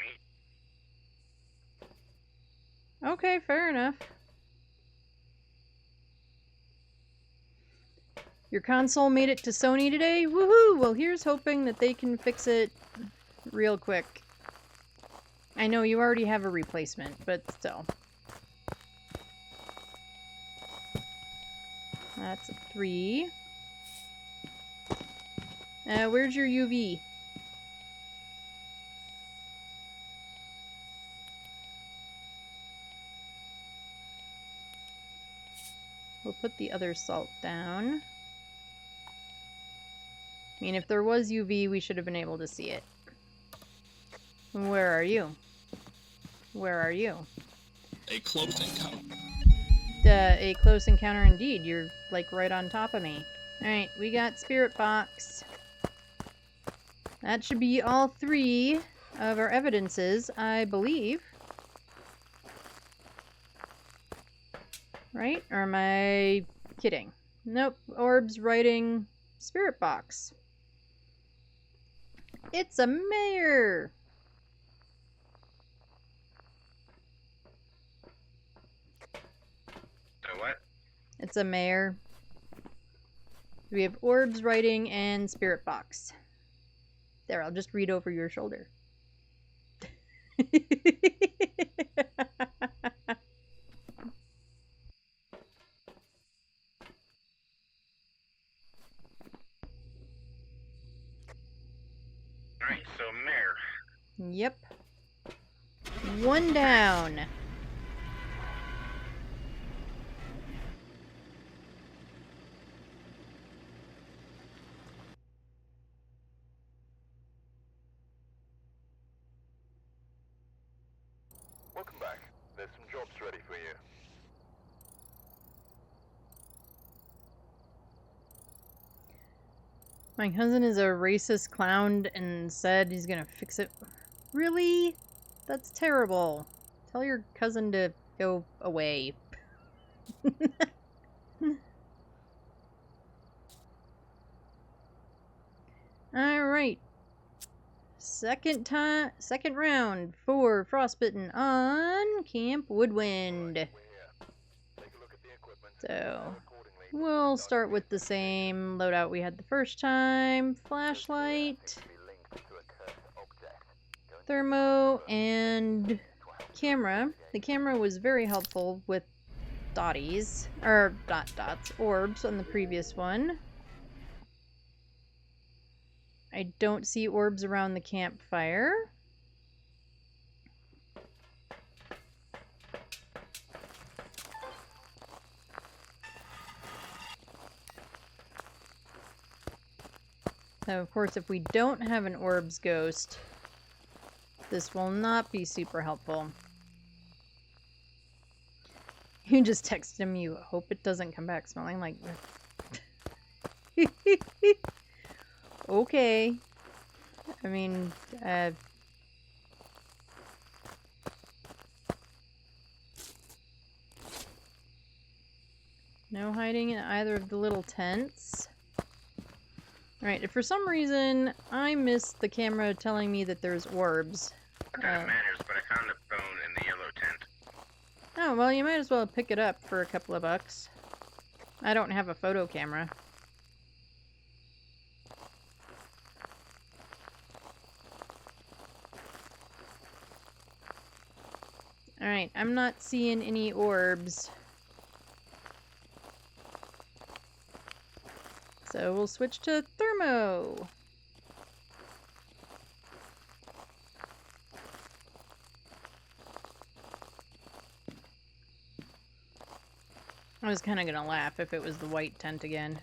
me. Okay, fair enough. Your console made it to Sony today? Woohoo! Well, here's hoping that they can fix it real quick. I know you already have a replacement, but still. That's a 3. Where's your UV? We'll put the other salt down. I mean, if there was UV, we should have been able to see it. Where are you? Where are you? A close encounter. A close encounter indeed. You're, like, right on top of me. Alright, we got Spirit Box. That should be all 3 of our evidences, I believe. Right? Or am I kidding? Nope. Orbs, writing, Spirit Box. It's a mayor! So what? It's a mayor. We have orbs, writing, and Spirit Box. There, I'll just read over your shoulder. Alright, so Mayor. Yep. 1 down. Welcome back. There's some jobs ready for you. My cousin is a racist clown and said he's gonna fix it. Really? That's terrible. Tell your cousin to go away. Alright. Second round for Frostbitten on Camp Woodwind. We're here. Take a look at the equipment. So, Accordingly, we'll start with the same loadout we had the first time. Flashlight, thermo, and camera. The camera was very helpful with dotties, or not dots, orbs on the previous one. I don't see orbs around the campfire. So, of course, if we don't have an orbs ghost, this will not be super helpful. You just texted him, you hope it doesn't come back smelling like... Okay. I mean, no hiding in either of the little tents. Alright, if for some reason I missed the camera telling me that there's orbs. Not that it matters, but I found a bone in the yellow tent. Oh, well, you might as well pick it up for a couple of bucks. I don't have a photo camera. Alright, I'm not seeing any orbs. So we'll switch to thermo. I was kind of gonna laugh if it was the white tent again.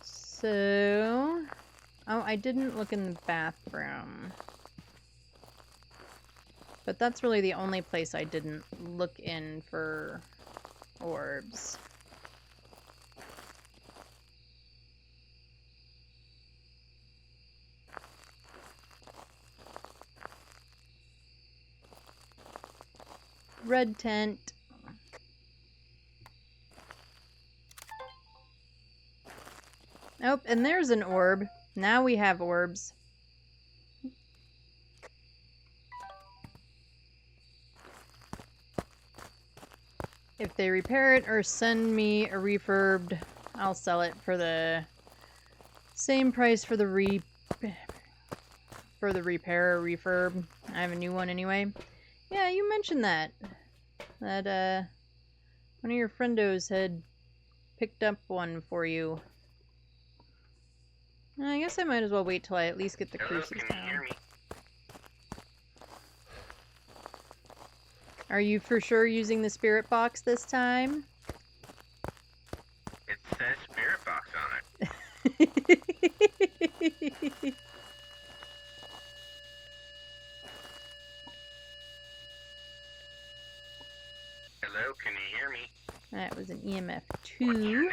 So... Oh, I didn't look in the bathroom. But that's really the only place I didn't look in for orbs. Red tent. Nope, and there's an orb. Now we have orbs. If they repair it or send me a refurbed I'll sell it for the same price for the repair or refurb. I have a new one anyway. Yeah, you mentioned that. That, one of your friendos had picked up one for you. I guess I might as well wait till I at least get the Hello, cruises can you hear down. me? Are you for sure using the spirit box this time? It says spirit box on it. Hello, can you hear me? That was an EMF What's your 2. name?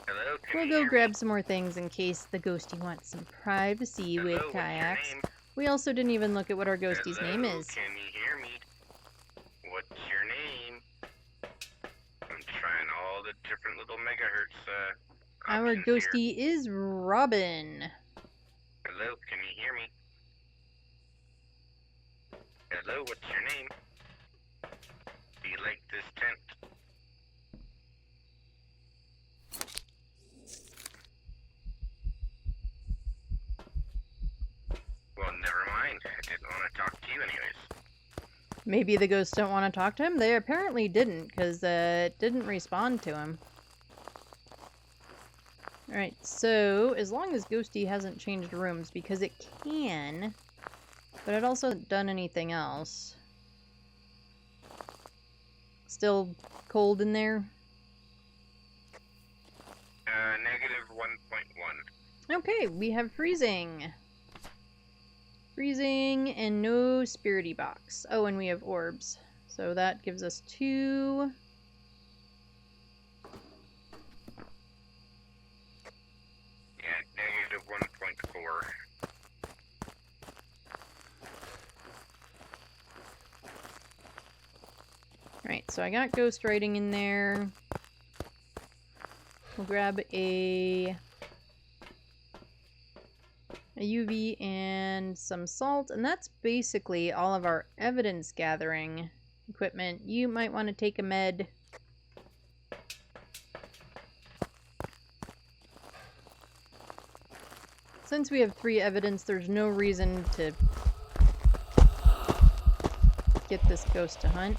Hello, can We'll you go hear grab me? some more things in case the ghosty wants some privacy with Hello, what's your Kiacs. name? We also didn't even look at what our ghostie's Hello, name is. can you hear me? What's your name? I'm trying all the different little megahertz, Our options here. ghostie is Robin. Hello, can you hear me? Hello, what's your name? Do you like this tent? Well, never mind. I didn't want to talk to you anyways. Maybe the ghosts don't want to talk to him? They apparently didn't, because it didn't respond to him. Alright, so as long as Ghosty hasn't changed rooms, because it can, but it also hasn't done anything else. Still cold in there? Negative 1.1. Okay, we have freezing. Freezing and no spirity box. Oh, and we have orbs. So that gives us 2. Yeah, negative 1.4. Alright, so I got ghost writing in there. We'll grab a UV and some salt, and that's basically all of our evidence gathering equipment. You might want to take a med. Since we have 3 evidence, there's no reason to get this ghost to hunt.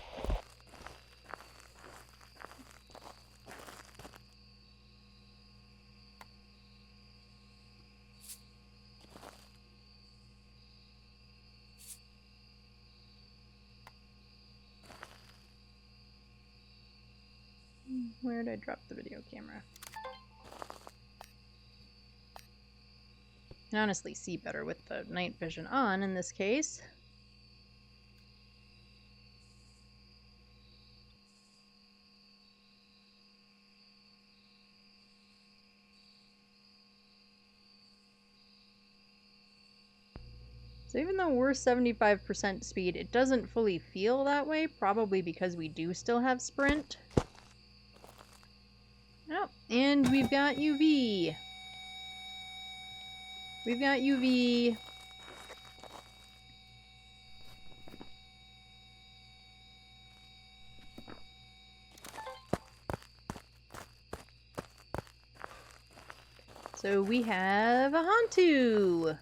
Where did I drop the video camera? I can honestly see better with the night vision on in this case. So even though we're 75% speed, it doesn't fully feel that way, probably because we do still have sprint. Oh, and we've got UV. We've got UV. So we have a Hantu.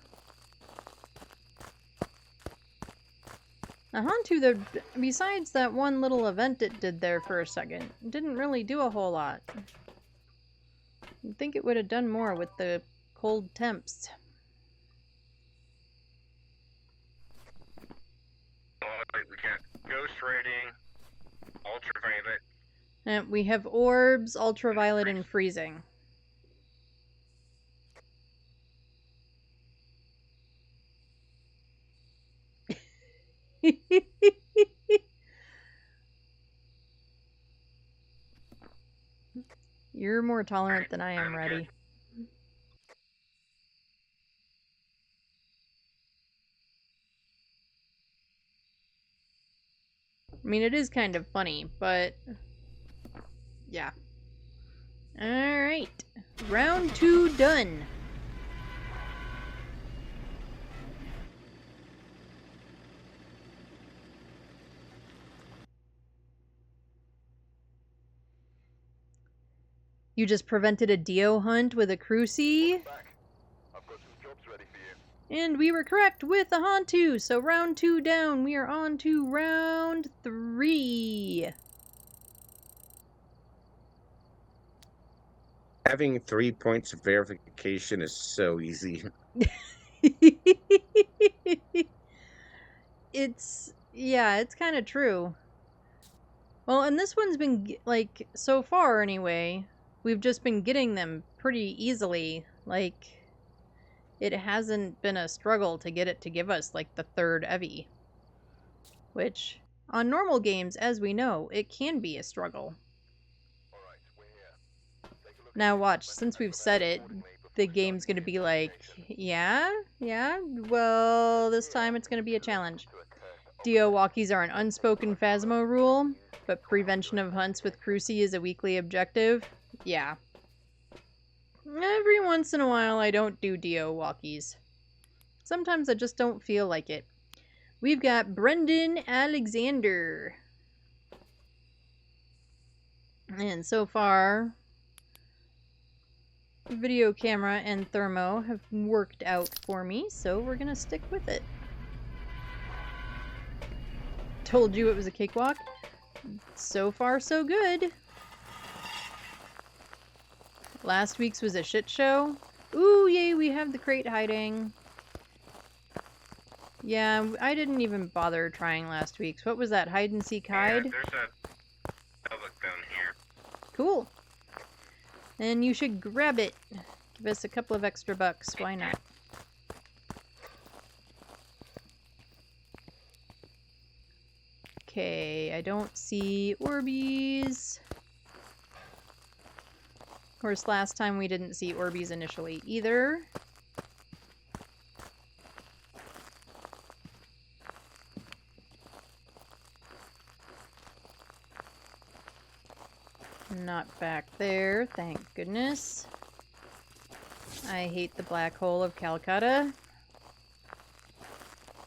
A Hantu, that, besides that one little event it did there for a second, didn't really do a whole lot. You'd think it would have done more with the cold temps. Alright, we got ghost rating, ultraviolet. And we have orbs, ultraviolet, and freezing. You're more tolerant than I am, Reddy. I mean, it is kind of funny, but yeah. Alright. Round 2 done. You just prevented a Dio hunt with a Cruci, Back. I've got some jobs ready for you. and we were correct with a Hantu. So round 2 down, we are on to round 3. Having 3 points of verification is so easy. It's kind of true. Well, and this one's been, like, so far anyway, we've just been getting them pretty easily. Like, it hasn't been a struggle to get it to give us, like, the 3rd Evie. Which, on normal games, as we know, it can be a struggle. All right, we're here. Take a look Now at watch, the since we've equipment said it, accordingly before the we game's start gonna be the like, investigation. yeah, well, this time it's gonna be a challenge. To attend Dio walkies are an unspoken Phasmo rule, but prevention of hunts with Cruci is a weekly objective. Yeah. Every once in a while I don't do Dio walkies. Sometimes I just don't feel like it. We've got Brendan Alexander. And so far, video camera and thermo have worked out for me, so we're gonna stick with it. Told you it was a cakewalk. So far, so good. Last week's was a shit show. Ooh, yay, we have the crate hiding. Yeah, I didn't even bother trying last week's. What was that, hide and seek hide? Yeah, there's a public down here. Cool. And you should grab it. Give us a couple of extra bucks, why not? Okay, I don't see Orbeez. Of course, last time we didn't see Orbeez initially either. Not back there, thank goodness. I hate the black hole of Calcutta,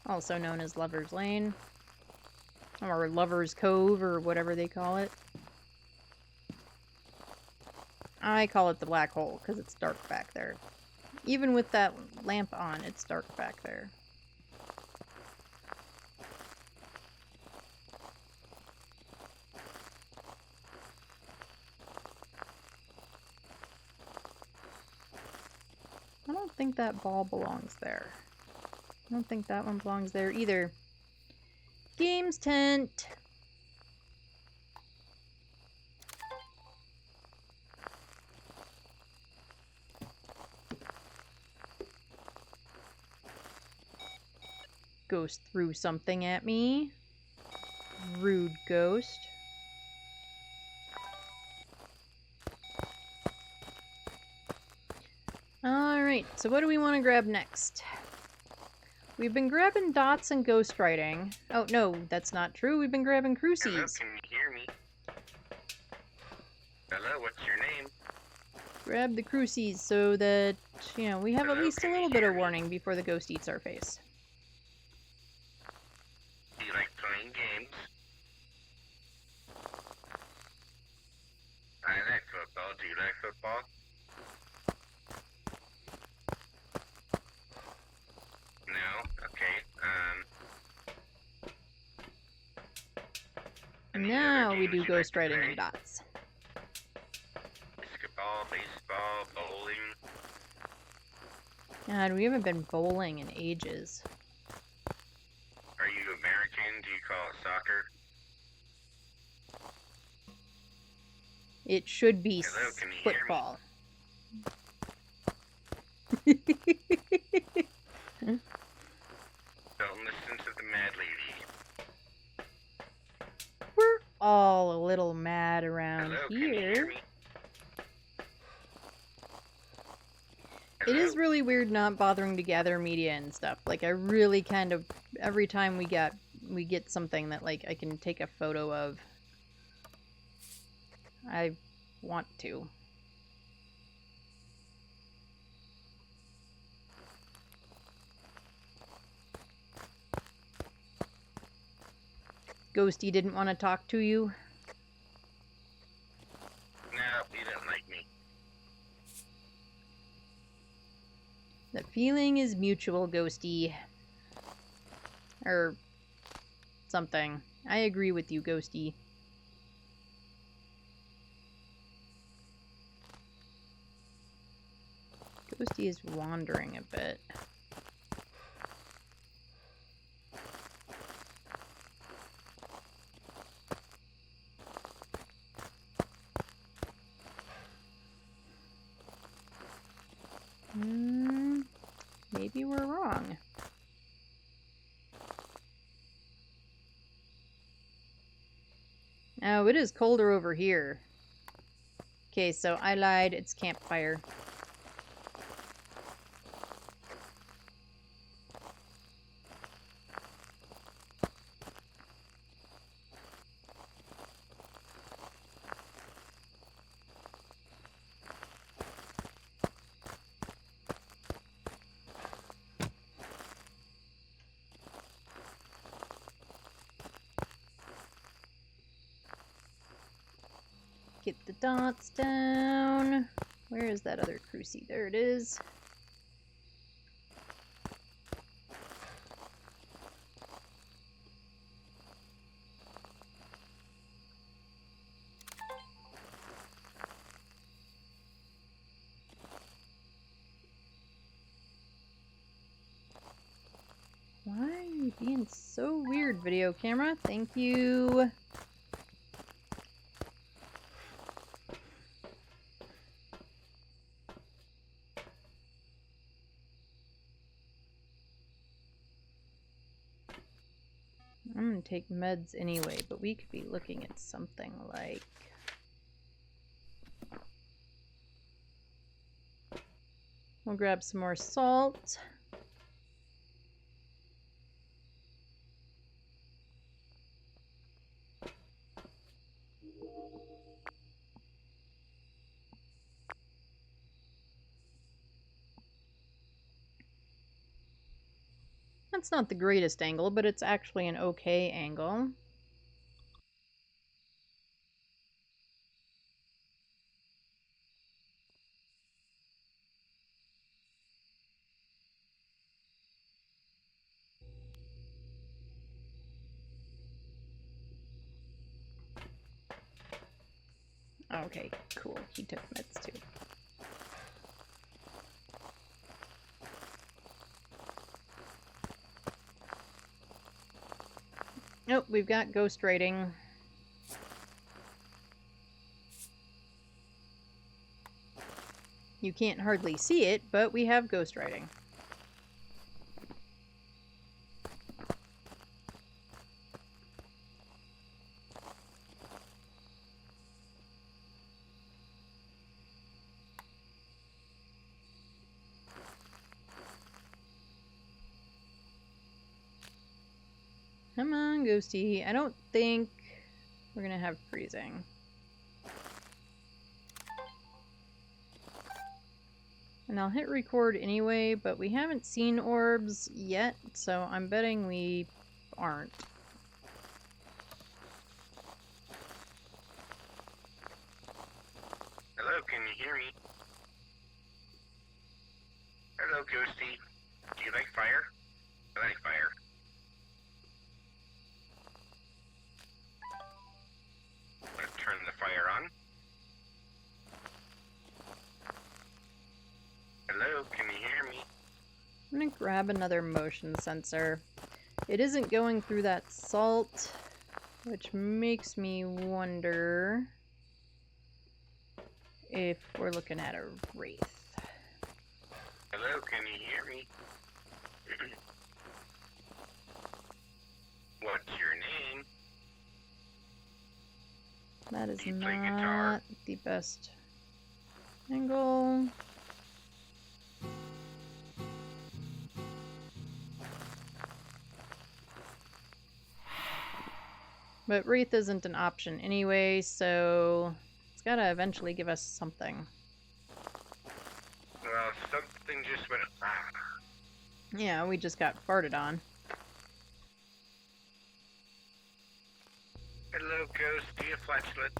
also known as Lover's Lane, or Lover's Cove, or whatever they call it. I call it the black hole because it's dark back there. Even with that lamp on, it's dark back there. I don't think that ball belongs there. I don't think that one belongs there either. Games tent. Ghost threw something at me. Rude ghost. Alright, so what do we want to grab next? We've been grabbing dots and ghostwriting. Oh, no, that's not true. We've been grabbing Hello, Crucies. can you hear me? Hello, what's your name? Grab the Crucies so that, you know, we have at Hello, least a can you little bit hear of me? warning before the ghost eats our face. Do you like playing games? I like football. Do you like football? No? Okay, any other Now we games do you like ghost to writing play? and dots. Basketball, baseball, bowling. God, we haven't been bowling in ages. Are you American? Do you call it soccer? It should be Hello, can you hear me? football. Don't listen to the mad lady. We're all a little mad around Hello, can you hear here. me? It is Hello? really weird not bothering to gather media and stuff. Like, I really kind of, every time we get something that, like, I can take a photo of, I want to. Ghosty didn't want to talk to you. No, he didn't like me. feeling is mutual, Ghosty. Or something. I agree with you, Ghosty. Ghosty is wandering a bit. Maybe we're wrong. Oh, it is colder over here. Okay, so I lied. It's campfire. Get the dots down. Where is that other crucie? There it is. Why are you being so weird, video camera? Thank you. I'm gonna take meds anyway, but we could be looking at something like... We'll grab some more salt. That's not the greatest angle, but it's actually an okay angle. Okay, cool. He took meds too. Nope, we've got ghost writing. You can't hardly see it, but we have ghost writing. Come on, Ghosty. I don't think we're gonna have freezing. And I'll hit record anyway, but we haven't seen orbs yet, so I'm betting we aren't. Hello, can you hear me? Hello, Ghosty. Do you like fire? I like fire. Let's turn the fire on. Hello, can you hear me? I'm gonna grab another motion sensor. It isn't going through that salt, which makes me wonder if we're looking at a wraith. Hello, can you hear me? What's your name? That is Do you play guitar? not the best angle. But wraith isn't an option anyway, so it's gotta eventually give us something. Well, something just went... Yeah, we just got farted on. Hello, Ghost. Do you have flatulence?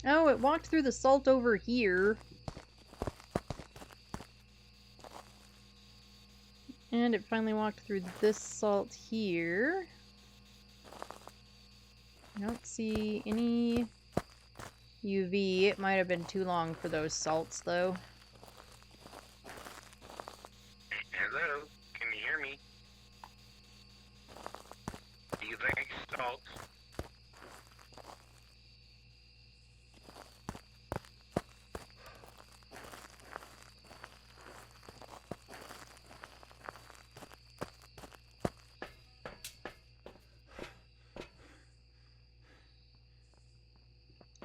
Oh, it walked through the salt over here. And it finally walked through this salt here. I don't see any UV. It might have been too long for those salts, though. Hello? Can you hear me? Do you like salt?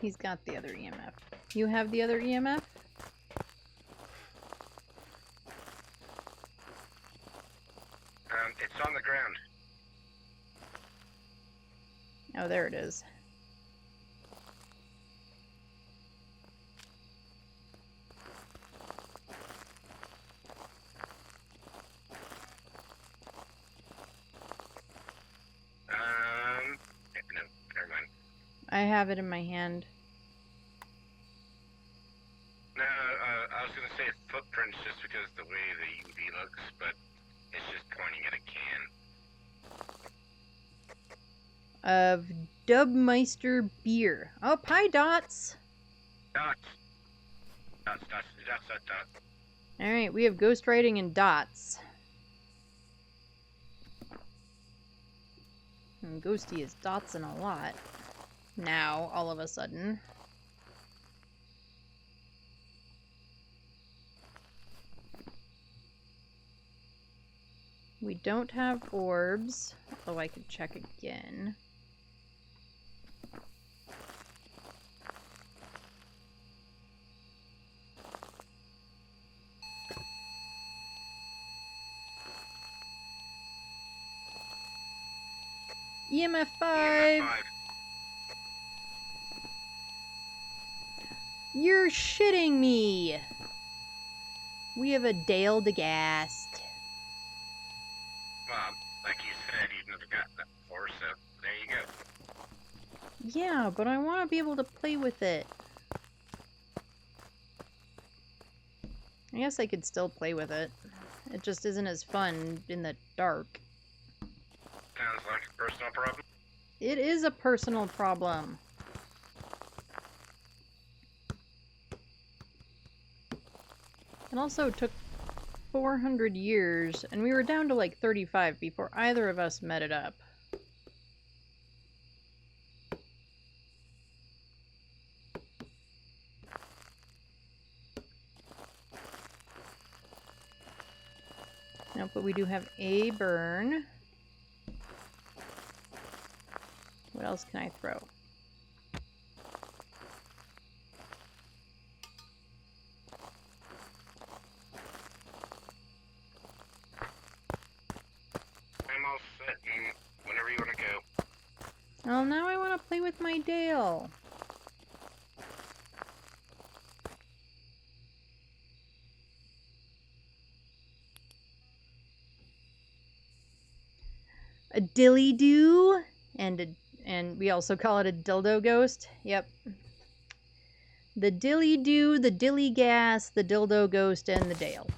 He's got the other EMF. You have the other EMF? It's on the ground. Oh, there it is. No, never mind. I have it in my hand. No, I was gonna say footprints just because of the way the UV looks, but it's just pointing at a can. Of Dubmeister beer. Oh, hi, Dots! Dots. Dots. Alright, we have ghostwriting and Dots. And Ghosty is Dotsin a lot. Now, all of a sudden. We don't have orbs, although I could check again. EMF 5! You're shitting me! We have a Dale DeGast. Well, like you said, you've never gotten that before, so there you go. Yeah, but I want to be able to play with it. I guess I could still play with it. It just isn't as fun in the dark. Sounds like a personal problem. It is a personal problem. It also took 400 years, and we were down to like 35 before either of us met it up. Nope, but we do have a burn. What else can I throw? I'm all set, and whenever you want to go. Oh, now I want to play with my Dale. A dilly-doo, and we also call it a dildo ghost. Yep. The dilly-doo, the dilly-gas, the dildo ghost, and the Dale.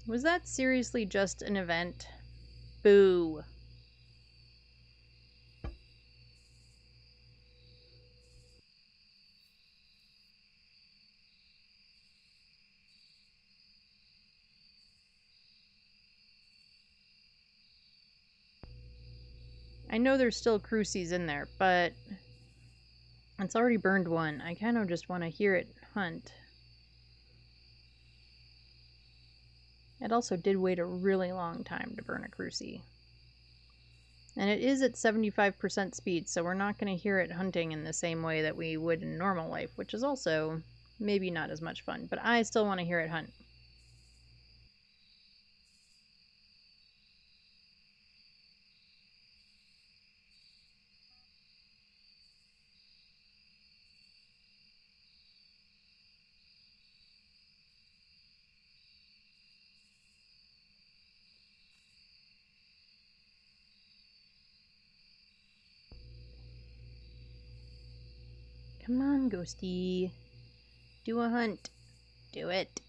Was that seriously just an event? Boo. I know there's still crucies in there, but it's already burned one. I kind of just want to hear it hunt. It also did wait a really long time to burn a crucie. And it is at 75% speed, so we're not going to hear it hunting in the same way that we would in normal life, which is also maybe not as much fun, but I still want to hear it hunt. Come on, Ghosty. Do a hunt. Do it.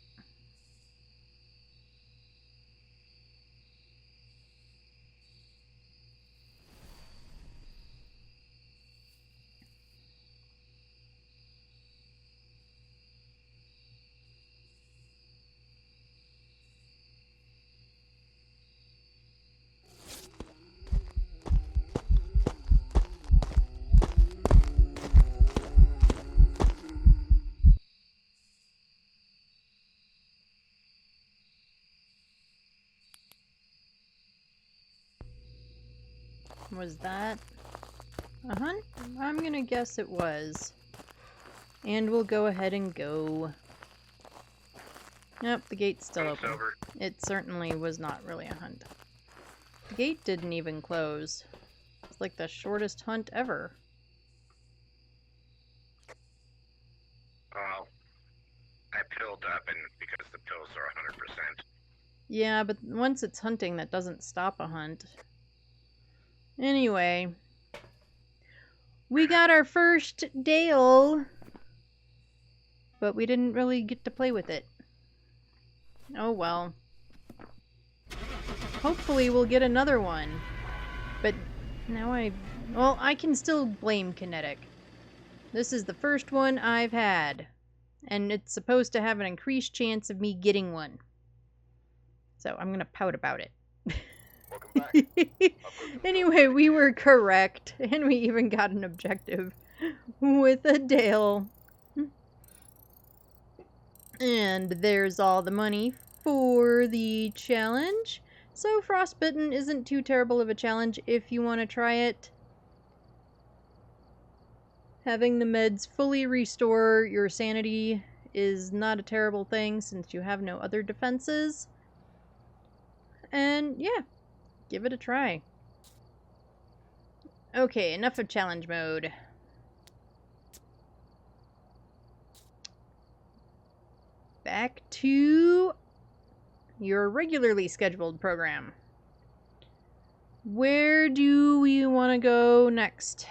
Was that a hunt? I'm gonna guess it was. And we'll go ahead and go. Nope, the gate's still Hunt's open. over. It certainly was not really a hunt. The gate didn't even close. It's like the shortest hunt ever. Oh, I pilled up, and because the pills are 100%. Yeah, but once it's hunting, that doesn't stop a hunt. Anyway, we got our first Dale, but we didn't really get to play with it. Oh well. Hopefully we'll get another one. But now well, I can still blame Kinetic. This is the first one I've had, and it's supposed to have an increased chance of me getting one. So I'm gonna pout about it. Welcome back. Anyway, we were correct, and we even got an objective with a Dale. And there's all the money for the challenge. So Frostbitten isn't too terrible of a challenge if you want to try it. Having the meds fully restore your sanity is not a terrible thing since you have no other defenses. And yeah, give it a try. Okay, enough of challenge mode. Back to your regularly scheduled program. Where do we want to go next?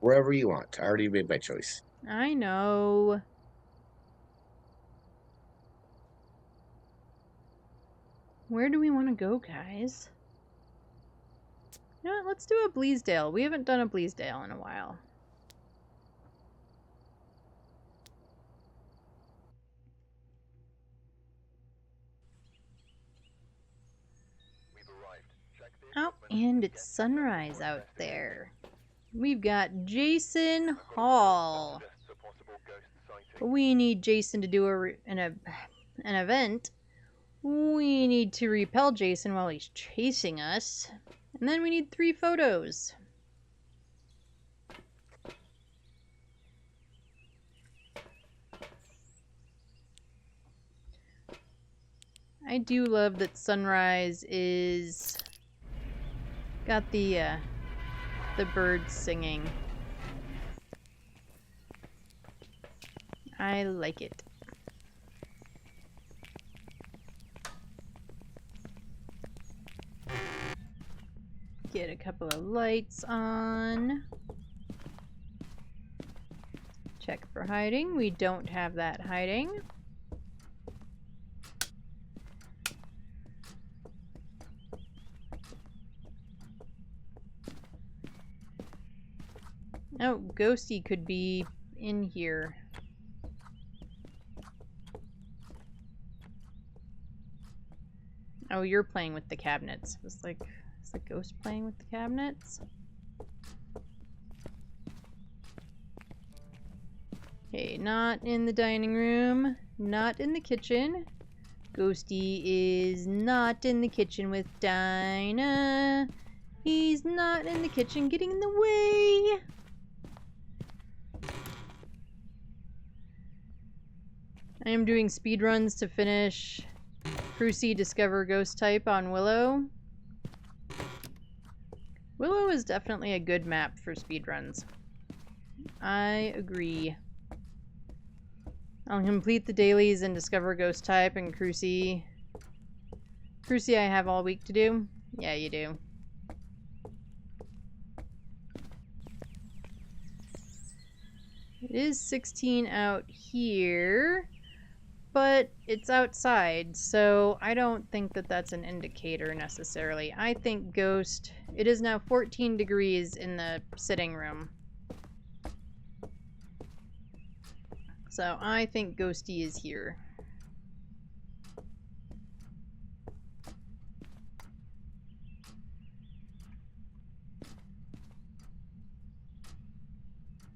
Wherever you want. I already made my choice. I know. Where do we want to go, guys? You know what, let's do a Bleasdale. We haven't done a Bleasdale in a while. We've arrived. Check the Oh, equipment. and it's sunrise out there. We've got Jason Hall. Suggests a possible ghost sighting. We need Jason to do an event. We need to repel Jason while he's chasing us. And then we need 3 photos. I do love that sunrise is got the birds singing. I like it. Get a couple of lights on. Check for hiding. We don't have that hiding. Oh, Ghosty could be in here. Oh, you're playing with the cabinets. It was like, is the ghost playing with the cabinets? Okay, not in the dining room, not in the kitchen. Ghosty is not in the kitchen with Dinah. He's not in the kitchen, getting in the way. I am doing speedruns to finish Cruci Discover Ghost Type on Willow. Willow is definitely a good map for speedruns. I agree. I'll complete the dailies and Discover Ghost Type and Cruci. Cruci I have all week to do. Yeah, you do. It is 16 out here, but it's outside, so I don't think that that's an indicator necessarily. I think Ghost... It is now 14 degrees in the sitting room. So I think Ghosty is here.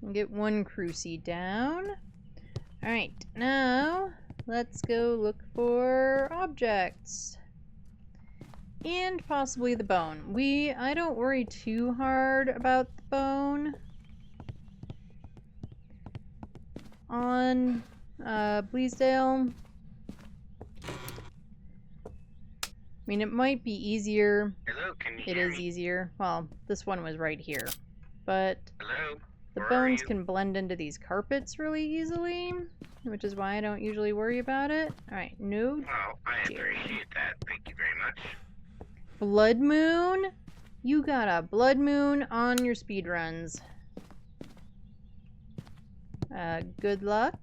We'll get one Crucie down. Alright, now let's go look for objects. And possibly the bone. I don't worry too hard about the bone on Bleasdale. I mean, it might be easier. Hello, can you It hear is me? easier. Well, this one was right here. But Hello? the Where are bones you? can blend into these carpets really easily, which is why I don't usually worry about it. Alright, no. Oh, I Jerry. appreciate that. Thank you very much. Blood moon? You got a blood moon on your speed runs. Good luck.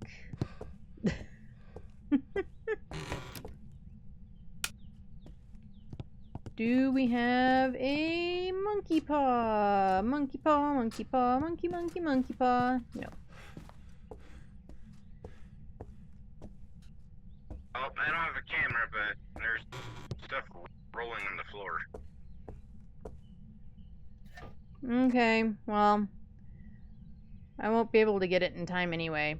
Do we have a monkey paw? Monkey paw, monkey paw, monkey, monkey, monkey paw. No. Oh, I don't have a camera, but there's stuff rolling on the floor. Okay, well, I won't be able to get it in time anyway.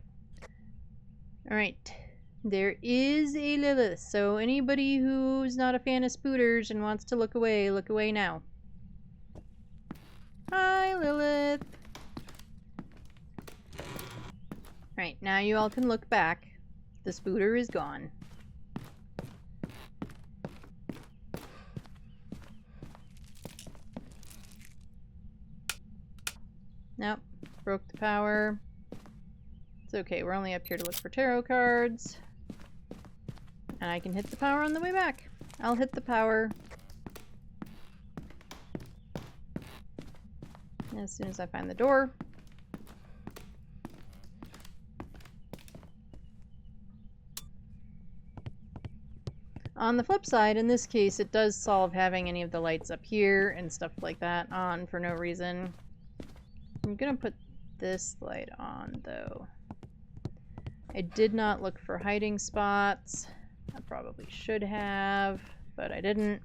Alright, there is a Lilith, so anybody who's not a fan of spooters and wants to look away now. Hi, Lilith! Alright, now you all can look back. The spooter is gone. Nope, broke the power. It's okay, we're only up here to look for tarot cards. And I can hit the power on the way back. I'll hit the power as soon as I find the door. On the flip side, in this case, it does solve having any of the lights up here and stuff like that on for no reason. I'm gonna put this light on, though. I did not look for hiding spots. I probably should have, but I didn't.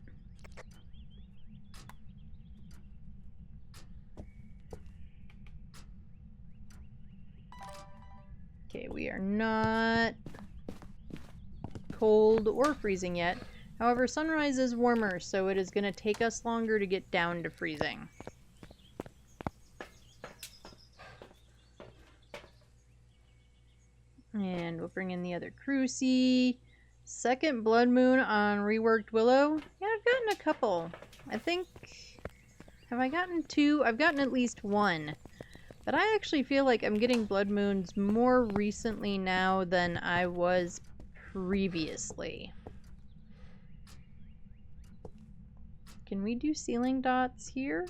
Okay, we are not cold or freezing yet. However, sunrise is warmer, so it is going to take us longer to get down to freezing. And we'll bring in the other Crucie. Second blood moon on reworked Willow. Yeah, I've gotten a couple. I think... Have I gotten two? I've gotten at least one. But I actually feel like I'm getting blood moons more recently now than I was previously. Can we do ceiling dots here?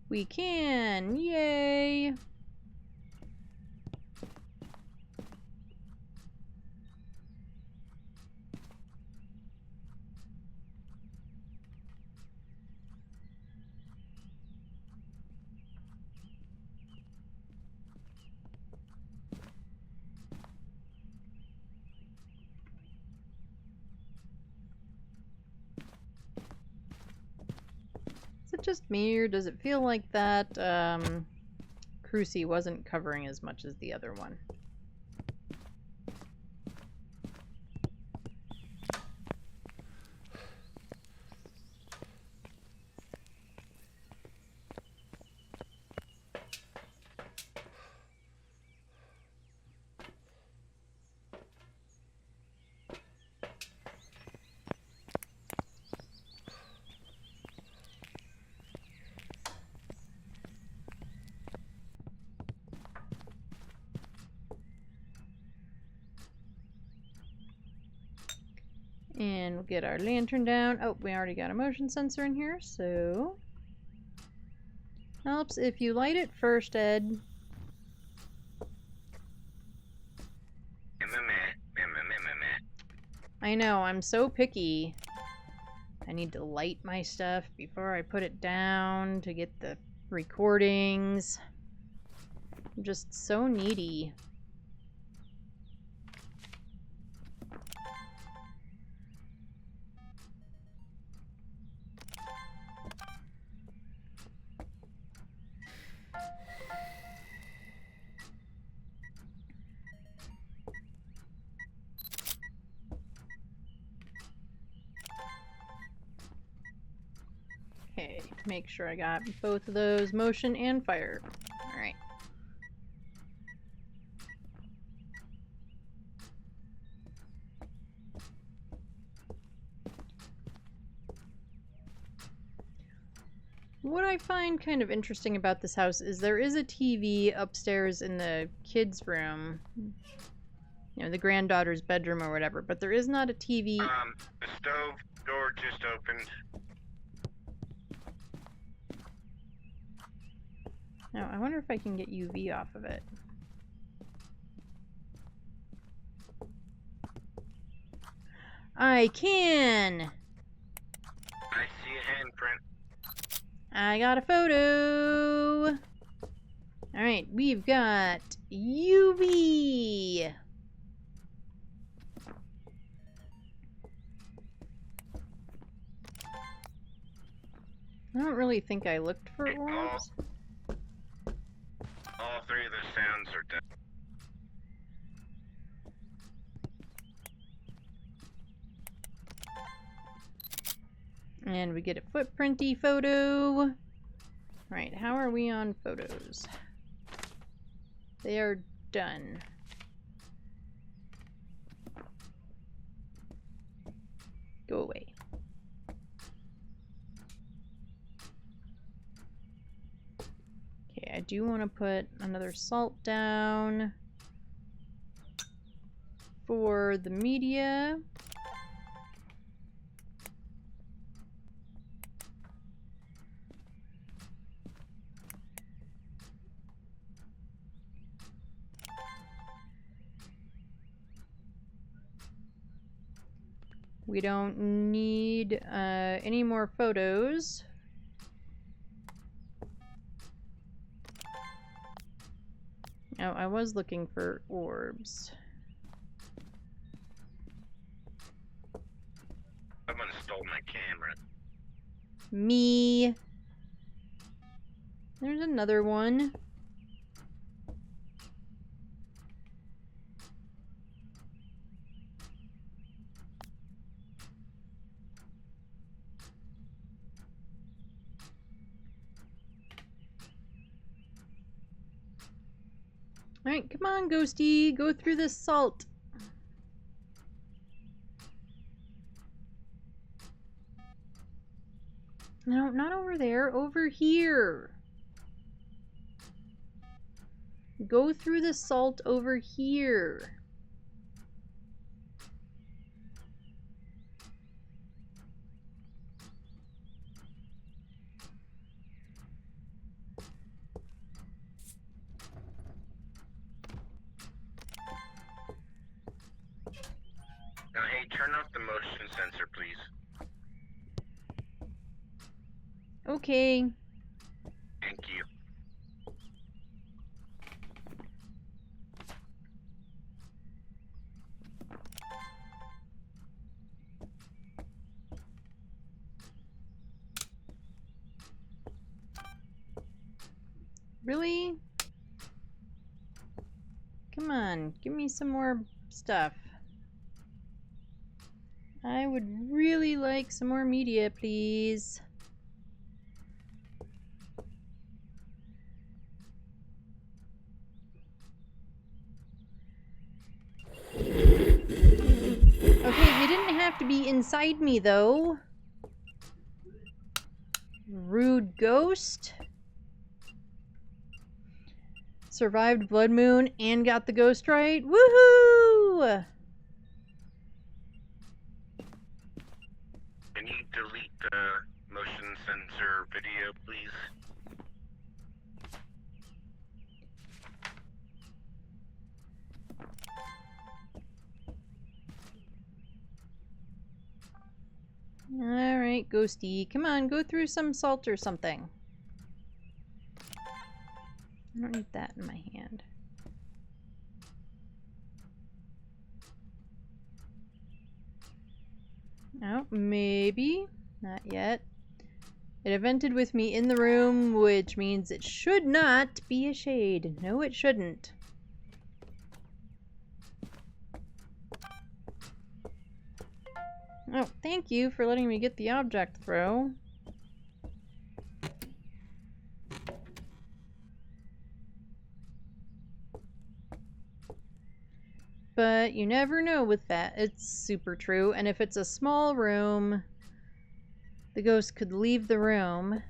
We can! Yay! Is it just me, or does it feel like that Crucie wasn't covering as much as the other one? And we'll get our lantern down. Oh, we already got a motion sensor in here, so... Helps if you light it first, Ed. I know, I'm so picky. I need to light my stuff before I put it down to get the recordings. I'm just so needy. Okay, make sure I got both of those, motion and fire. Alright. What I find kind of interesting about this house is there is a TV upstairs in the kids' room. You know, the granddaughter's bedroom or whatever, but there is not a TV. The stove door just opened. Now, I wonder if I can get UV off of it. I can! I see a handprint. I got a photo! Alright, we've got UV! I don't really think I looked for orbs. All three of the sounds are done. And we get a footprinty photo. Right, how are we on photos? They are done. Go away. Okay, I do want to put another salt down for the media. We don't need any more photos. Oh, I was looking for orbs. Someone stole my camera. Me. There's another one. Alright, come on, Ghosty. Go through this salt. No, not over there. Over here. Go through the salt over here. Now, hey, turn off the motion sensor, please. Okay. Thank you. Really? Come on, give me some more stuff. I would really like some more media, please. Okay, you didn't have to be inside me, though. Rude ghost. Survived Blood Moon and got the ghost right. Woohoo! Can you delete the motion sensor video, please? Alright, Ghosty. Come on, go through some salt or something. I don't need that in my hand. Oh, maybe. Not yet. It evented with me in the room, which means it should not be a shade. No, it shouldn't. Oh, thank you for letting me get the object throw. But you never know with that. It's super true. And if it's a small room, the ghost could leave the room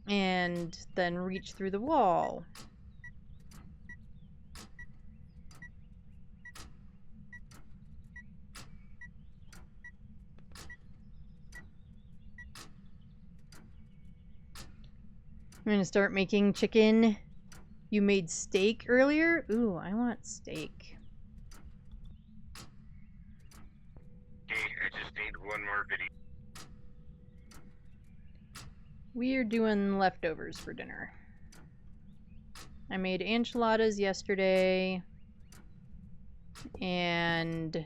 and then reach through the wall. I'm gonna start making chicken. You made steak earlier? Ooh, I want steak. Okay, I just need one more video. We are doing leftovers for dinner. I made enchiladas yesterday, and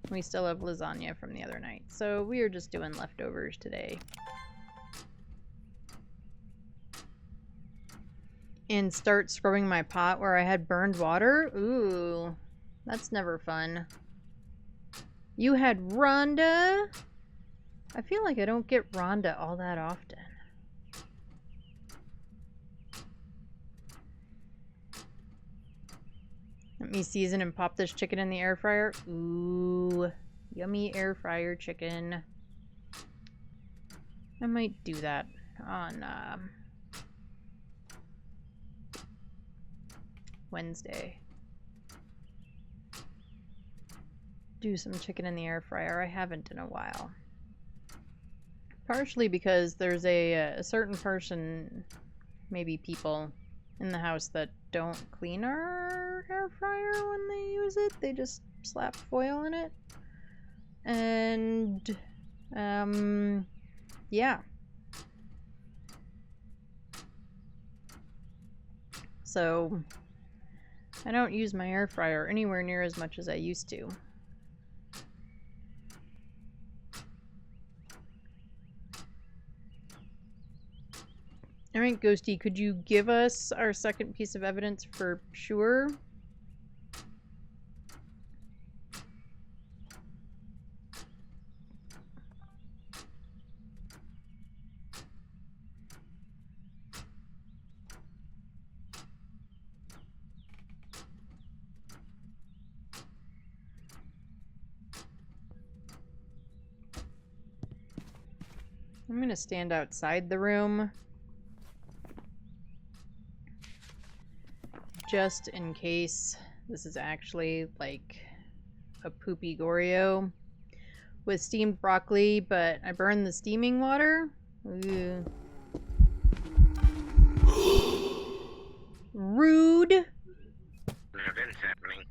we still have lasagna from the other night. So we are just doing leftovers today. And start scrubbing my pot where I had burned water? Ooh, that's never fun. You had Rhonda? I feel like I don't get Rhonda all that often. Let me season and pop this chicken in the air fryer. Ooh, yummy air fryer chicken. I might do that on Wednesday. Do some chicken in the air fryer. I haven't in a while. Partially because there's a certain person, maybe people, in the house that don't clean our air fryer when they use it. They just slap foil in it. And, yeah. So, I don't use my air fryer anywhere near as much as I used to. Alright, Ghosty, could you give us our second piece of evidence for sure? I'm gonna stand outside the room. Just in case this is actually like a poopy Goreo with steamed broccoli, but I burned the steaming water. Ooh. Rude. Events happening.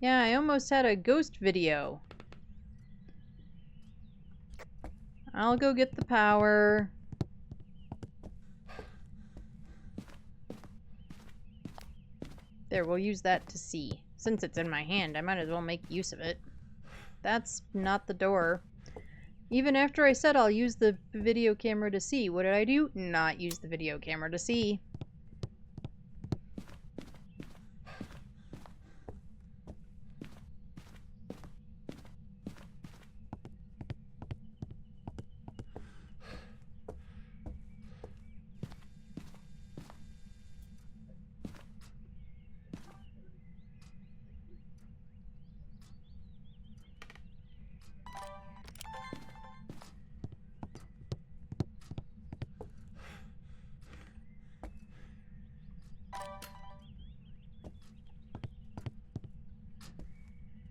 Yeah, I almost had a ghost video. I'll go get the power. There, we'll use that to see. Since it's in my hand, I might as well make use of it. That's not the door. Even after I said I'll use the video camera to see, what did I do? Not use the video camera to see.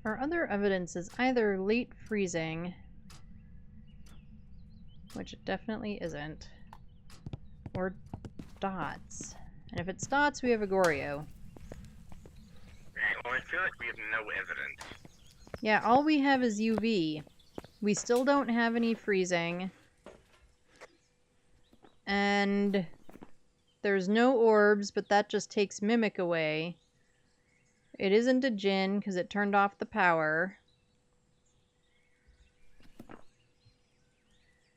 Our other evidence is either late freezing, which it definitely isn't, or dots. And if it's dots, we have a Goreo. Right, well, I feel like we have no evidence. Yeah, all we have is UV. We still don't have any freezing. And there's no orbs, but that just takes Mimic away. It isn't a Djinn, because it turned off the power.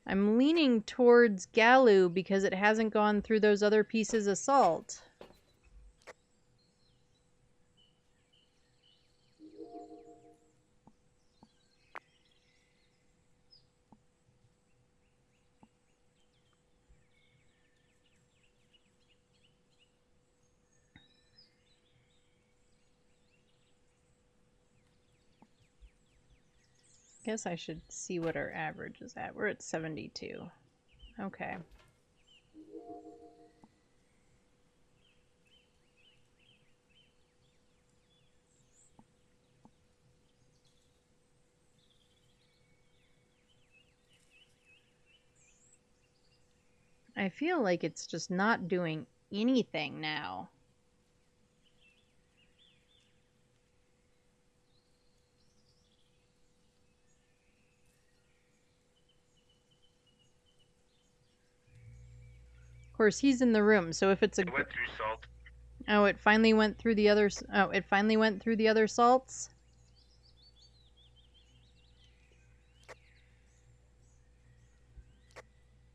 I'm leaning towards Galu because it hasn't gone through those other pieces of salt. Guess I should see what our average is at. We're at 72. Okay. I feel like it's just not doing anything now. Of course, he's in the room, so if it's a... It went through salt. Oh, it finally went through the other... Oh, it finally went through the other salts?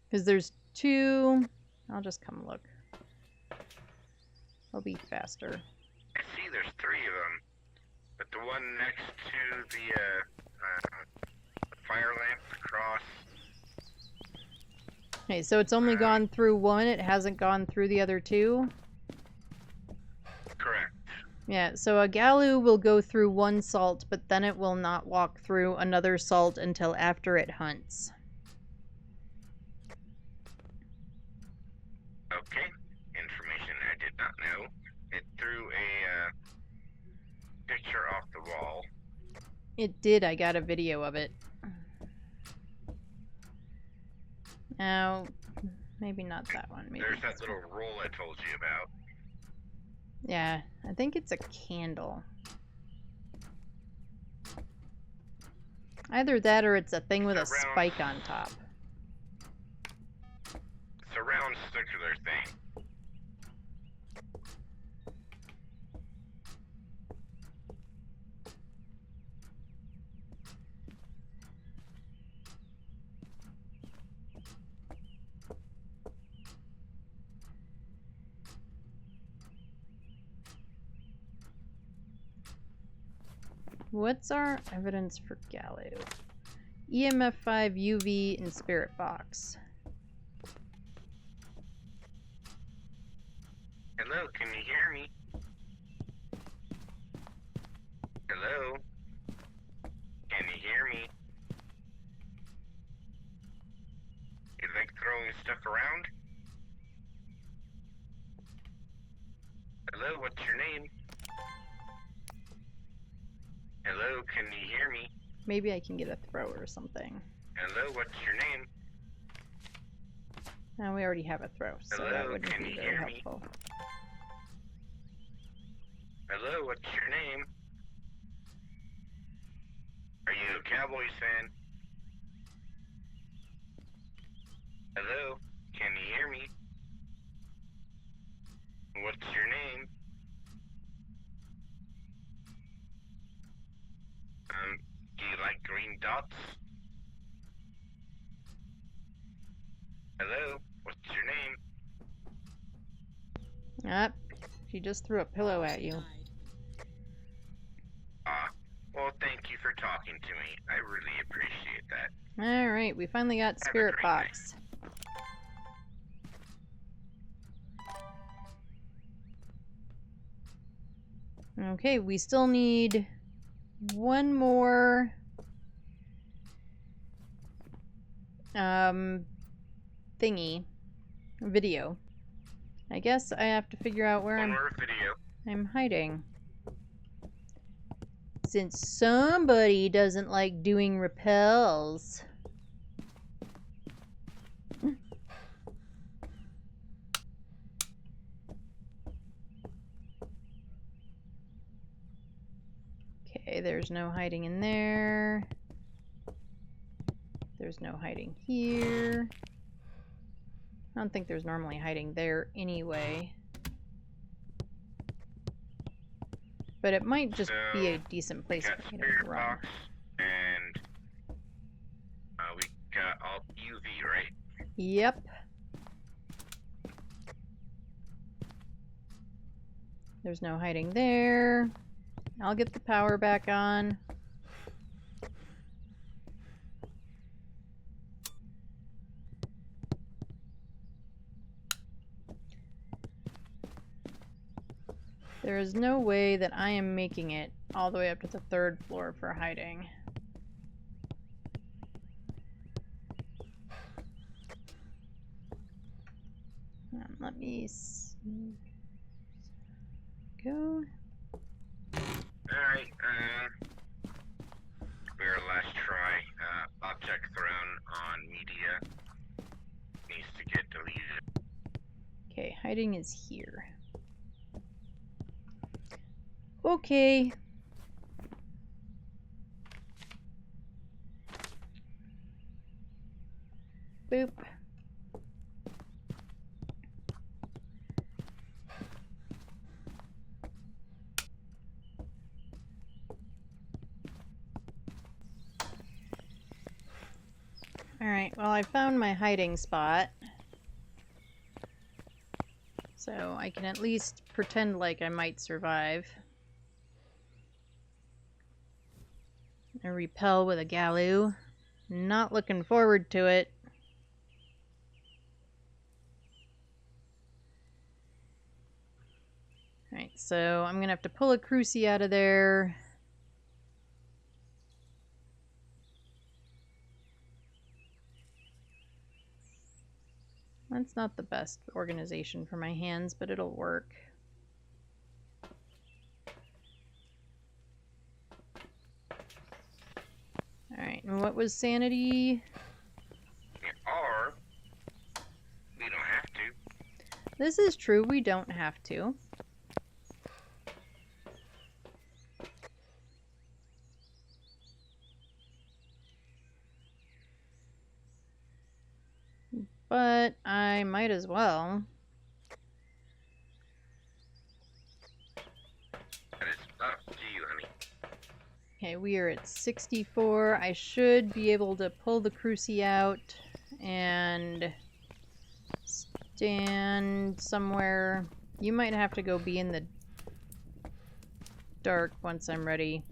Because there's two... I'll just come look. I'll be faster. I see there's 3 of them, but the one next to the fire lamp across. Okay, so it's only gone through one, it hasn't gone through the other two? Correct. Yeah, so a Galu will go through one salt, but then it will not walk through another salt until after it hunts. Okay. Information I did not know. It threw a picture off the wall. It did, I got a video of it. Now, maybe not that one. Maybe There's that this little one. roll I told you about. Yeah, I think it's a candle. Either that or it's a thing with a spike on top. It's a round circular thing. What's our evidence for Galu? EMF 5, UV, and Spirit Box. Hello, can you hear me? Hello? Can you hear me? You like throwing stuff around? Hello, what's your name? Hello, can you hear me? Maybe I can get a throw or something. Hello, what's your name? No, we already have a throw, so that Hello, wouldn't can be you very hear me? helpful. Hello, what's your name? Are you a Cowboys fan? Hello, can you hear me? What's your name? Do you like green dots? Hello, what's your name? Ah, she just threw a pillow at you. Well, thank you for talking to me. I really appreciate that. Alright, we finally got a Spirit great Box. Okay, we still need one more thingy. Video. I guess I have to figure out where One more video. I'm hiding. Since somebody doesn't like doing repels. Okay, there's no hiding in there. There's no hiding here. I don't think there's normally hiding there anyway. But it might just be a decent place got for me spirit to run. box, and we got alt UV, right? Yep. There's no hiding there. I'll get the power back on. There is no way that I am making it all the way up to the 3rd floor for hiding. Let me go. Alright, for our last try, object thrown on media needs to get deleted. Okay, hiding is here. Okay. Boop. Alright, well I found my hiding spot. So I can at least pretend like I might survive. I repel with a Galoo. Not looking forward to it. Alright, so I'm gonna have to pull a Cruci out of there. That's not the best organization for my hands, but it'll work. Alright, and what was sanity? Or, we don't have to. This is true, we don't have to. But I might as well. That is up to you, honey. Okay, we are at 64. I should be able to pull the Cruci out and stand somewhere. You might have to go be in the dark once I'm ready.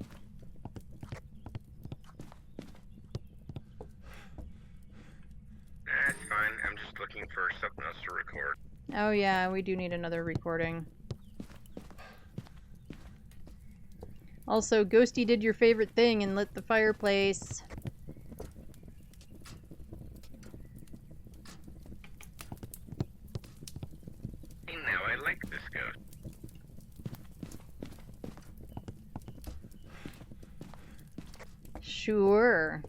That's fine. I'm just looking for something else to record. Oh yeah, we do need another recording. Also, Ghosty did your favorite thing and lit the fireplace. Hey, now I like this ghost. Sure.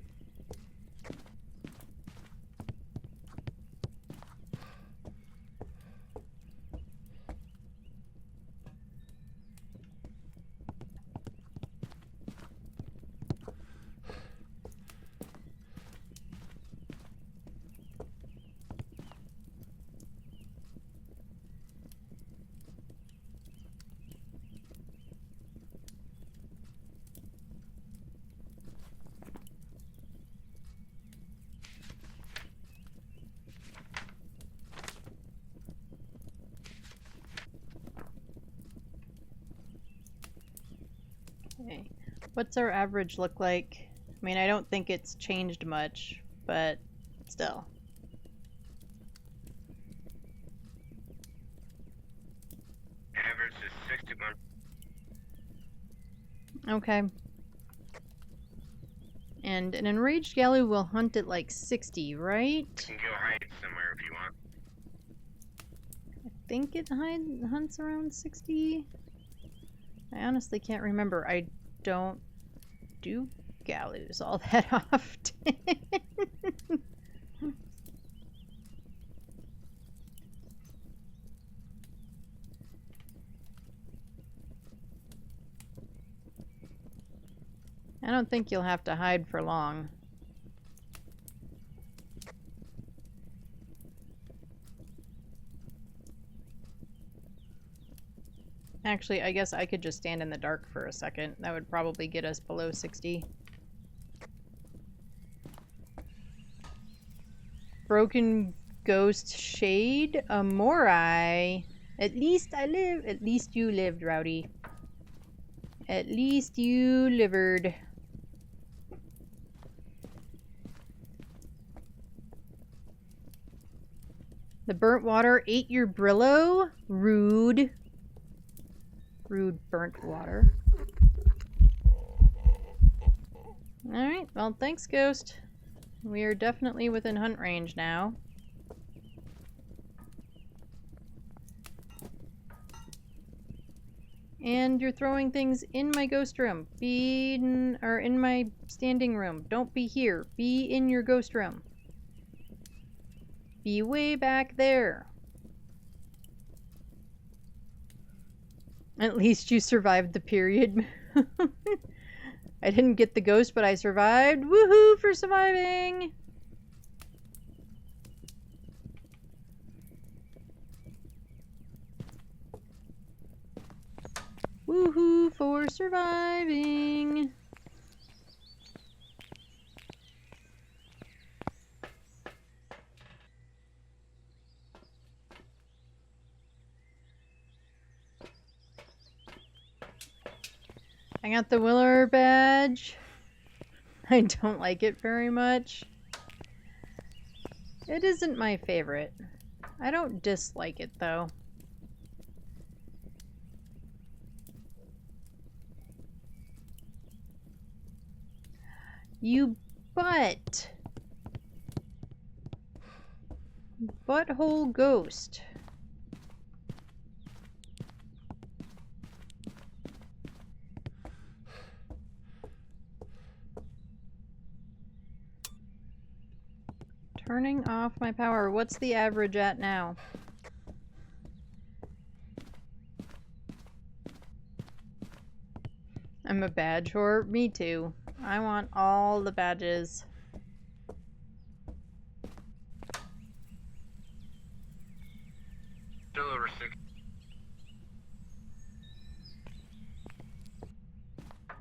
Okay. What's our average look like? I mean, I don't think it's changed much, but still. Average is 61. Okay. And an enraged Galoo will hunt at like 60, right? You can go hide somewhere if you want. I think it hunts around 60. I honestly can't remember. I don't do Galoos all that often. I don't think you'll have to hide for long. Actually, I guess I could just stand in the dark for a second. That would probably get us below 60. Broken Ghost Shade Amorai. At least I live. At least you lived, Rowdy. At least you livered. The burnt water ate your Brillo? Rude. Rude burnt water. Alright, well, thanks, Ghost. We are definitely within hunt range now. And you're throwing things in my ghost room. Be in, or in my standing room. Don't be here. Be in your ghost room. Be way back there. At least you survived the period. I didn't get the ghost, but I survived. Woohoo for surviving! Woohoo for surviving! I got the Willer badge. I don't like it very much. It isn't my favorite. I don't dislike it though. You butt. Butthole ghost. Turning off my power. What's the average at now? I'm a badge whore. Me too. I want all the badges. Still over 6.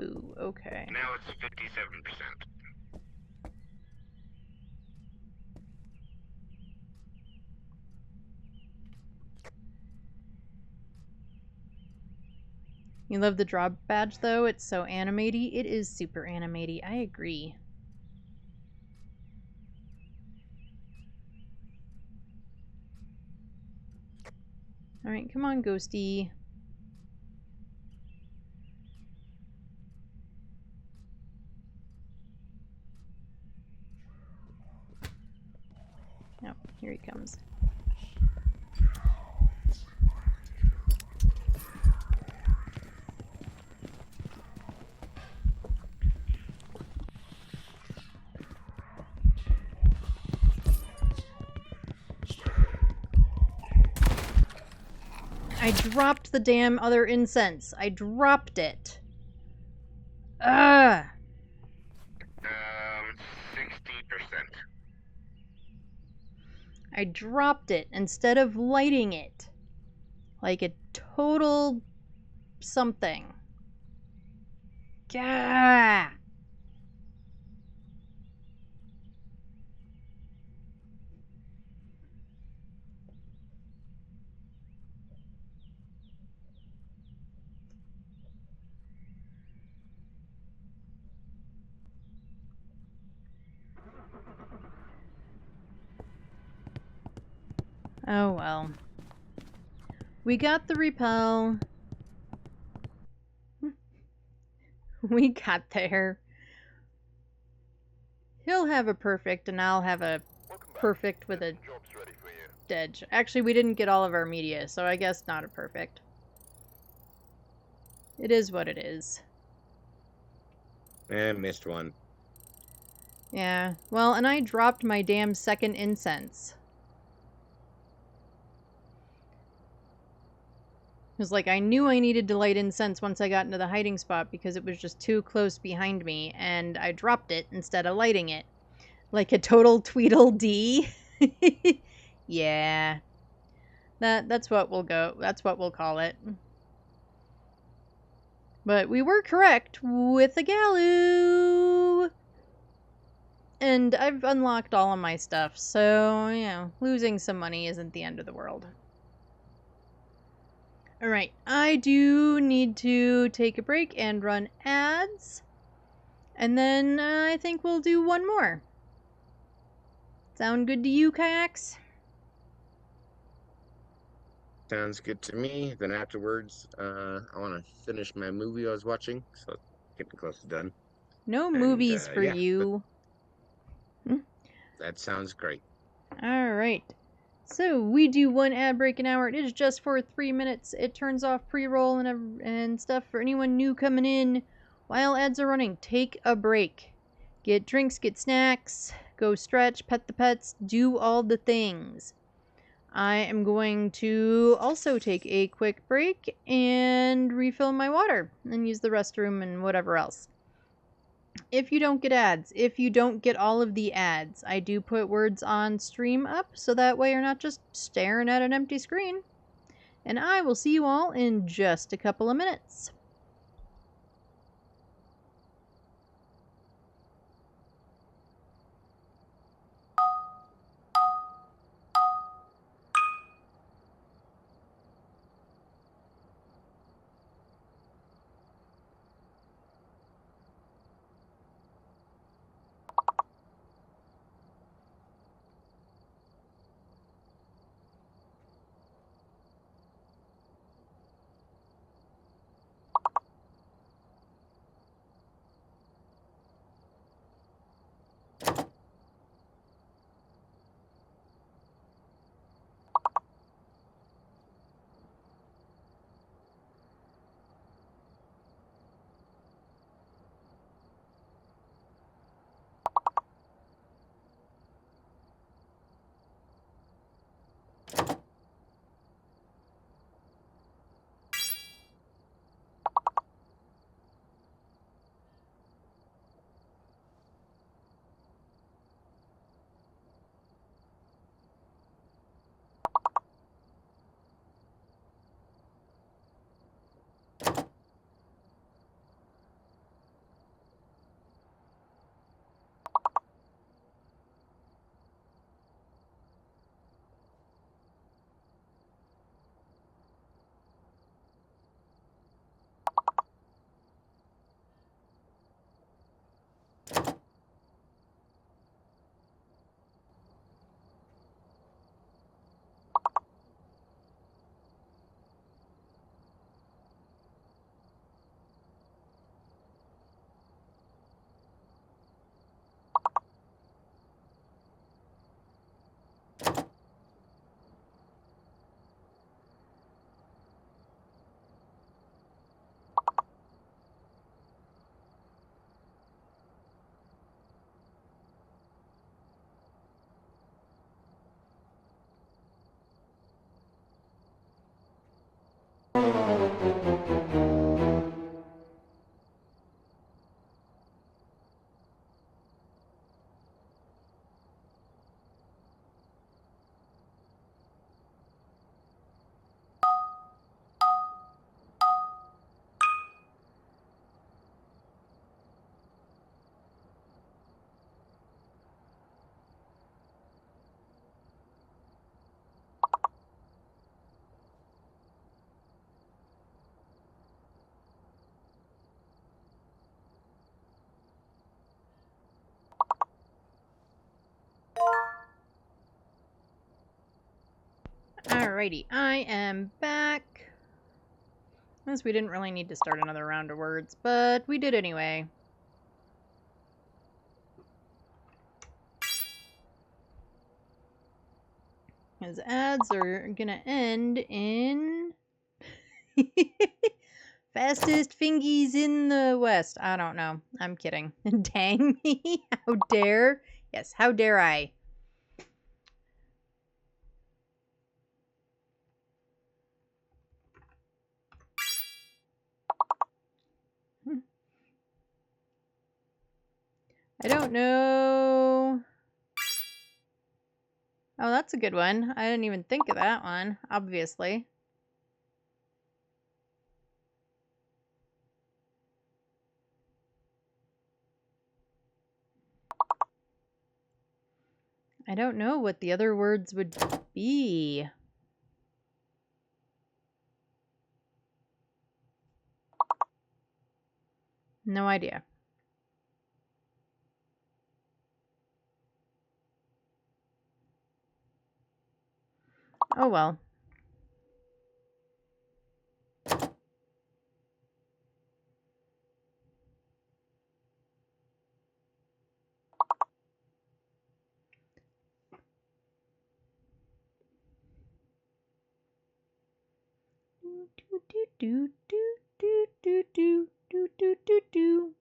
Ooh, okay. Now it's 57%. You love the drop badge though? It's so animaty. It is super animaty. I agree. Alright, come on, Ghosty. Oh, here he comes. I dropped the damn other incense. I dropped it. Ugh. 60%. I dropped it instead of lighting it. Like a total something. Gah! Oh well. We got the repel. We got there. He'll have a perfect and I'll have a perfect with a Job's ready for you. edge. Actually, we didn't get all of our media, so I guess not a perfect. It is what it is. Missed one. Yeah. Well, and I dropped my damn second incense. was like, I knew I needed to light incense once I got into the hiding spot because it was just too close behind me, and I dropped it instead of lighting it. Like a total Tweedledee. Yeah. That's what we'll go. That's what we'll call it. But we were correct with the Galoo. And I've unlocked all of my stuff, so, you know, losing some money isn't the end of the world. Alright, I do need to take a break and run ads. And then I think we'll do one more. Sound good to you, Kiacs? Sounds good to me. Then afterwards, I want to finish my movie I was watching, so getting close to done. No And movies for yeah, you. that sounds great. Alright. So we do one ad break an hour. It is just for 3 minutes. It turns off pre-roll and stuff for anyone new coming in. While ads are running, take a break. Get drinks, get snacks, go stretch, pet the pets, do all the things. I am going to also take a quick break and refill my water and use the restroom and whatever else. If you don't get ads, if you don't get all of the ads, I do put words on stream up so that way you're not just staring at an empty screen. And I will see you all in just a couple of minutes. Alrighty, I am back. As we didn't really need to start another round of words, but we did anyway. His ads are gonna end in fastest fingies in the West. I don't know. I'm kidding. Dang me. How dare. Yes, how dare I. I don't know. Oh, that's a good one. I didn't even think of that one, obviously. I don't know what the other words would be. No idea. Oh well. Do do do do do do do do do do do.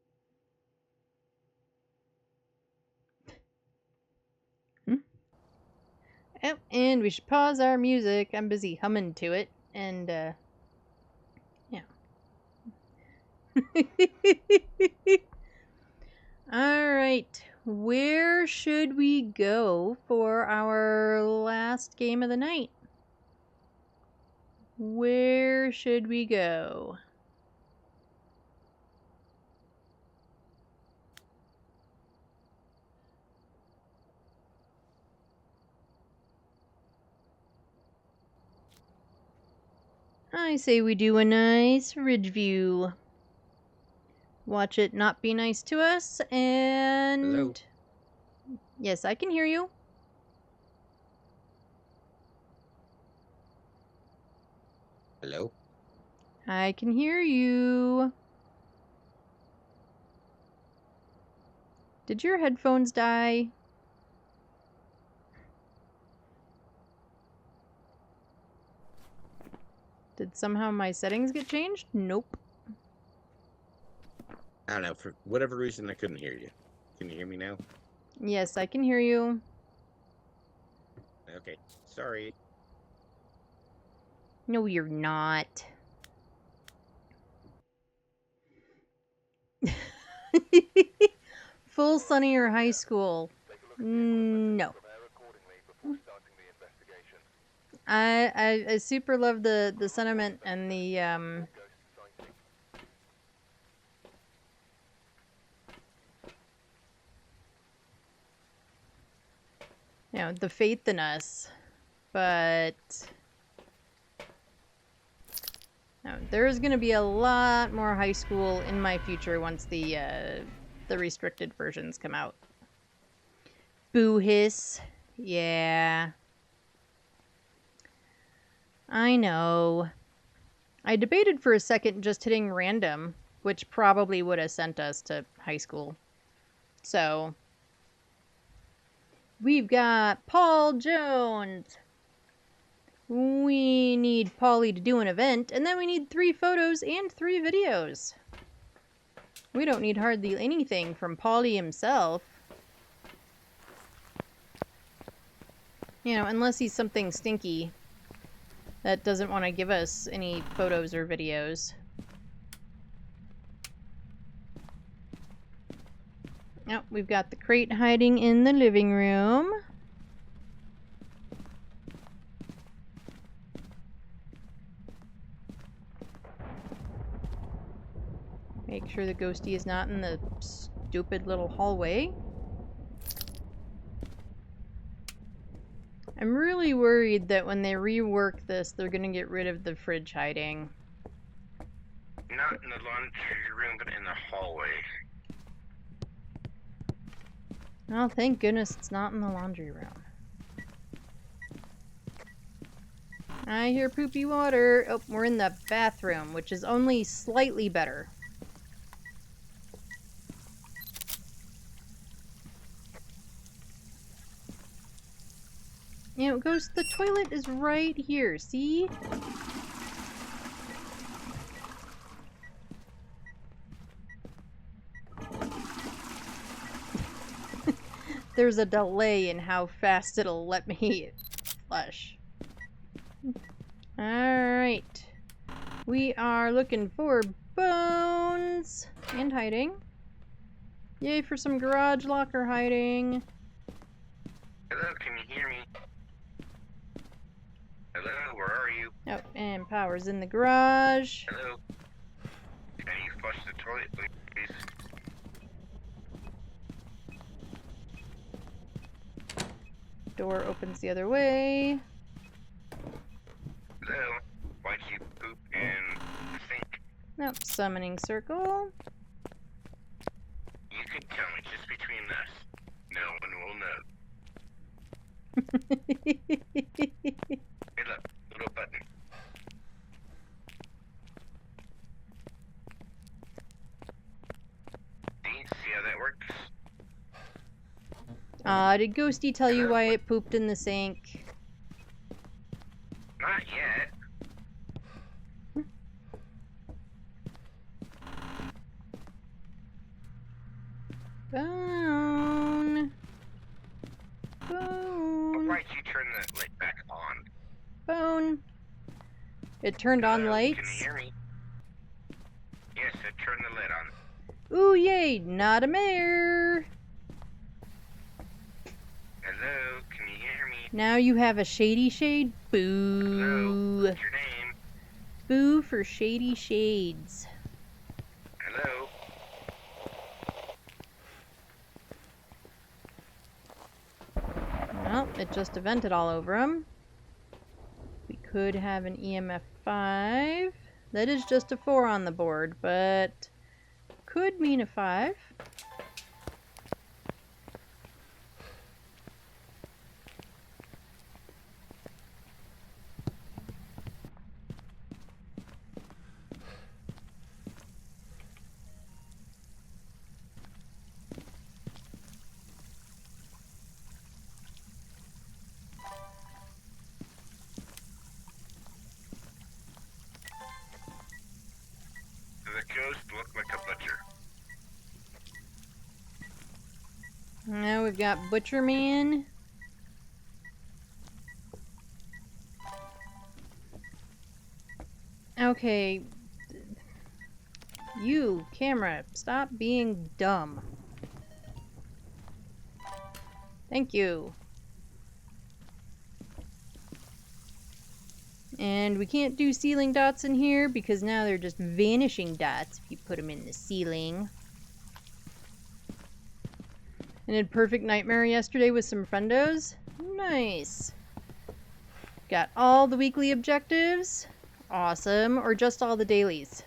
Oh, and we should pause our music. I'm busy humming to it, and yeah. All right, where should we go for our last game of the night? Where should we go? I say we do a nice ridge view. Watch it not be nice to us, and... Hello? Yes, I can hear you. Hello? I can hear you. Did your headphones die? Did somehow my settings get changed? Nope. I don't know. For whatever reason, I couldn't hear you. Can you hear me now? Yes, I can hear you. Okay. Sorry. No, you're not. Full Sunny or high school? No. I super love the sentiment and the the faith in us, but no, there's gonna be a lot more high school in my future once the restricted versions come out. Boo hiss. Yeah. I know. I debated for a second just hitting random, which probably would have sent us to high school. So, we've got Paul Jones. We need Paulie to do an event, and then we need 3 photos and 3 videos. We don't need hardly anything from Paulie himself. You know, unless he's something stinky that doesn't want to give us any photos or videos. Oh, we've got the crate hiding in the living room. Make sure the ghostie is not in the stupid little hallway. I'm really worried that when they rework this, they're gonna get rid of the fridge hiding. Not in the laundry room, but in the hallway. Oh, thank goodness it's not in the laundry room. I hear poopy water. Oh, we're in the bathroom, which is only slightly better. You know, Ghost, the toilet is right here, see? There's a delay in how fast it'll let me flush. Alright. We are looking for bones and hiding. Yay for some garage locker hiding. Hello, can you hear me? Hello, where are you? Oh, and power's in the garage. Hello? Can you flush the toilet, please? Door opens the other way. Hello? Why'd you poop in the sink? Nope, summoning circle. You can tell me just between us. No one will know. Hey, look, little button. See how that works? Did Ghosty tell you why it pooped in the sink? Not yet. Bone. Bone. Why'd you turn the light back on? Bone. It turned on Hello, lights. Can you hear me? Yes, it turned the light on. Ooh, yay, not a mare. Hello, can you hear me? Now you have a shady shade. Hello, Boo. what's your name? Boo for shady shades. Hello? Well, it just vented all over him. We could have an EMF 5. That is just a 4 on the board, but could mean a 5. Does the ghost look like a butcher? Now we've got Butcher Man. Okay. You, camera, stop being dumb. Thank you. And we can't do ceiling dots in here because now they're just vanishing dots if you put them in the ceiling. And did Perfect Nightmare yesterday with some friendos. Nice. Got all the weekly objectives. Awesome. Or just all the dailies.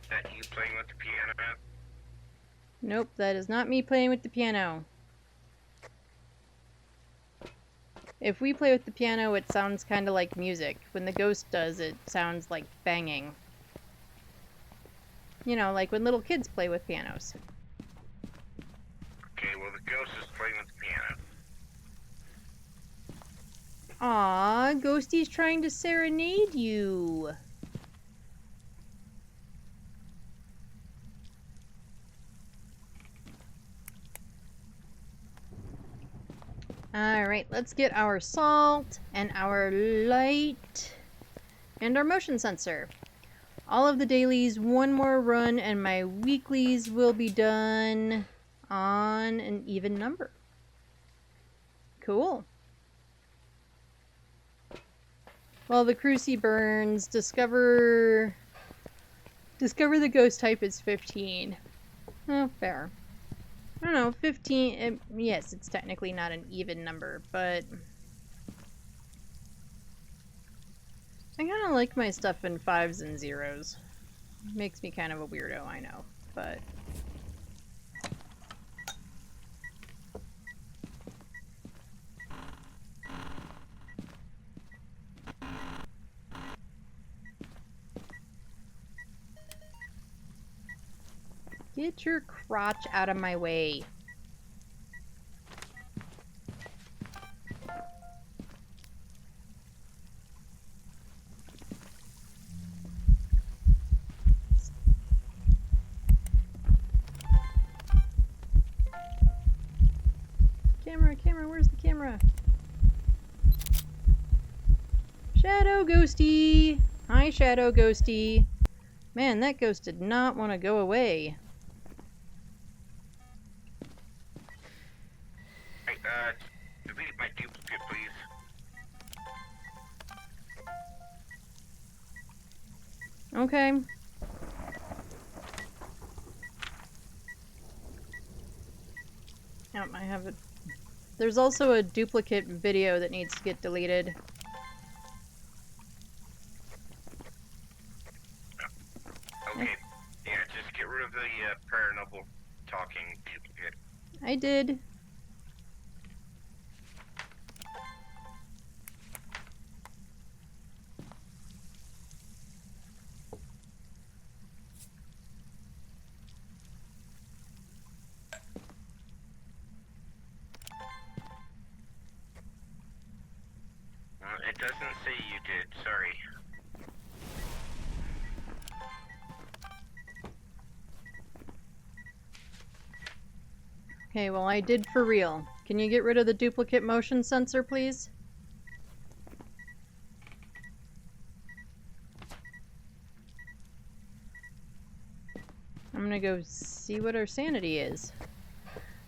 That you playing with the piano? Nope, that is not me playing with the piano. If we play with the piano, it sounds kind of like music. When the ghost does, it sounds like banging. You know, like when little kids play with pianos. Okay, well the ghost is playing with the piano. Aw, Ghosty's trying to serenade you. Alright, let's get our salt and our light and our motion sensor. All of the dailies, one more run, and my weeklies will be done on an even number. Cool. Well, the Cruci burns. Discover the ghost type is 15. Oh, fair. I don't know, 15, yes, it's technically not an even number, but I kind of like my stuff in 5s and 0s. Makes me kind of a weirdo, I know, but get your crotch out of my way. Camera, where's the camera? Shadow Ghosty! Hi, Shadow Ghosty. Man, that ghost did not want to go away. Hey, delete my duplicate, please. Okay. Yep, I have it. There's also a duplicate video that needs to get deleted. Okay. Yeah, just get rid of the paranormal talking duplicate. I did. It doesn't say you did, sorry. Okay, well, I did for real. Can you get rid of the duplicate motion sensor, please? I'm gonna go see what our sanity is.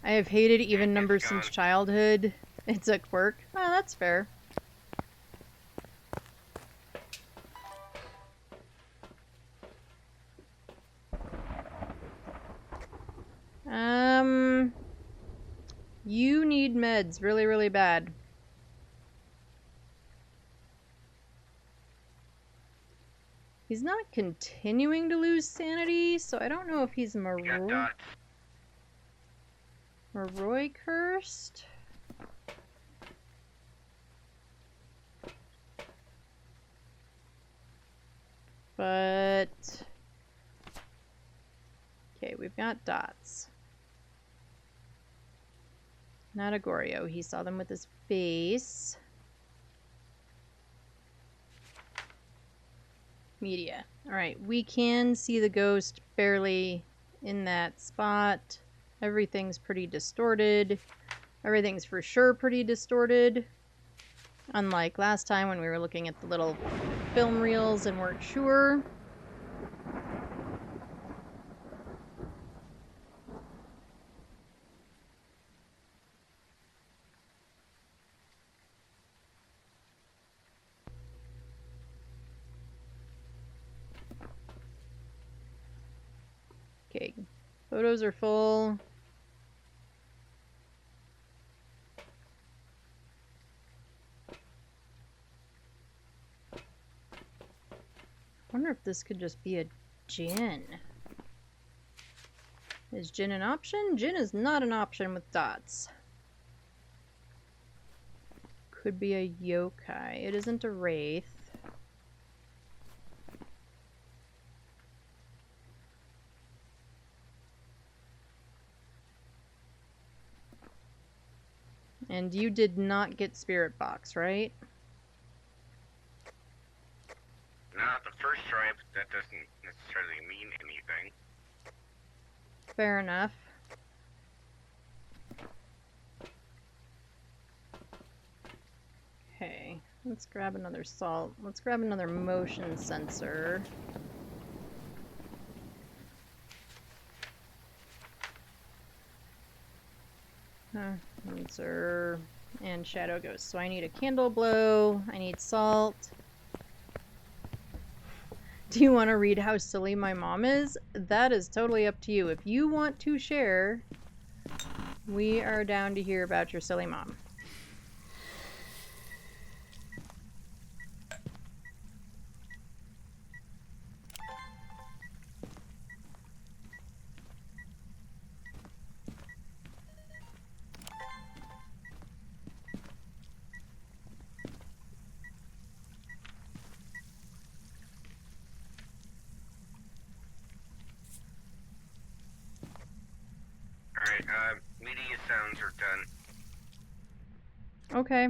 I have hated even numbers since childhood. It's a quirk. Oh, that's fair. You need meds really, really bad. He's not continuing to lose sanity, so I don't know if he's Maroi cursed. But okay, we've got dots. Not a Goryo. He saw them with his face. Media. Alright, we can see the ghost barely in that spot. Everything's pretty distorted. Everything's for sure pretty distorted. Unlike last time when we were looking at the little film reels and weren't sure. Okay, photos are full. I wonder if this could just be a Jinn. Is Jinn an option? Jinn is not an option with dots. Could be a yokai. It isn't a wraith. And you did not get Spirit Box, right? Not the first try, but that doesn't necessarily mean anything. Fair enough. Okay, let's grab another salt. Let's grab another motion sensor. Sensor and shadow ghost. So I need a candle blow. I need salt. Do you want to read how silly my mom is? That is totally up to you. If you want to share, we are down to hear about your silly mom. Alright, media sounds are done. Okay.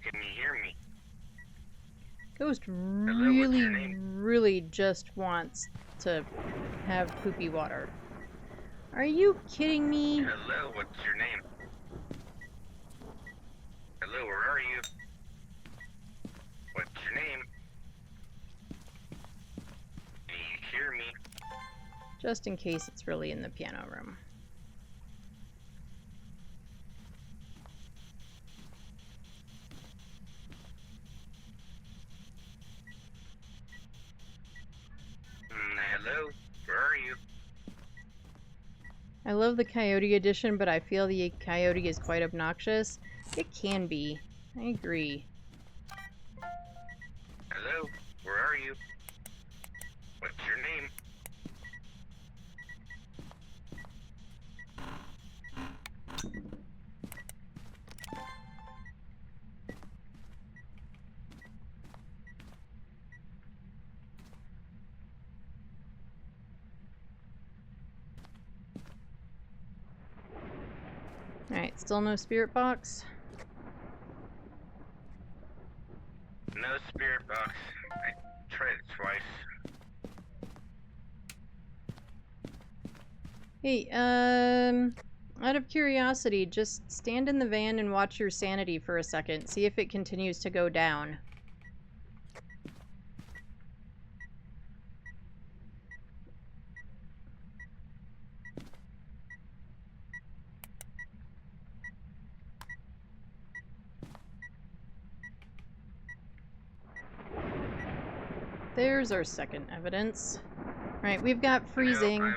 can you hear me? Ghost what's your really, name? really just wants to have poopy water. Are you kidding me? Hello, what's your name? Hello, where are you? What's your name? Can you hear me? Just in case it's really in the piano room. Hello, where are you? I love the coyote edition, but I feel the coyote is quite obnoxious. It can be. I agree. Hello, where are you? What's your name? Alright, still no spirit box? No spirit box. I tried it twice. Hey, out of curiosity, just stand in the van and watch your sanity for a second. See if it continues to go down. There's our second evidence. Right, we've got freezing. No, I'm,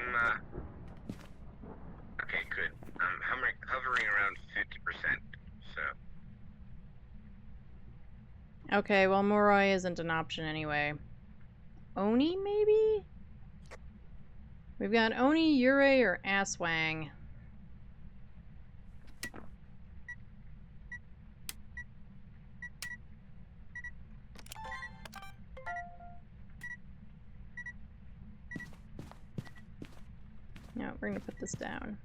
okay, good. I'm hovering around 50%, so... Okay, well, Moroi isn't an option anyway. Oni, maybe? We've got Oni, Yurei, or Aswang. No, we're gonna put this down.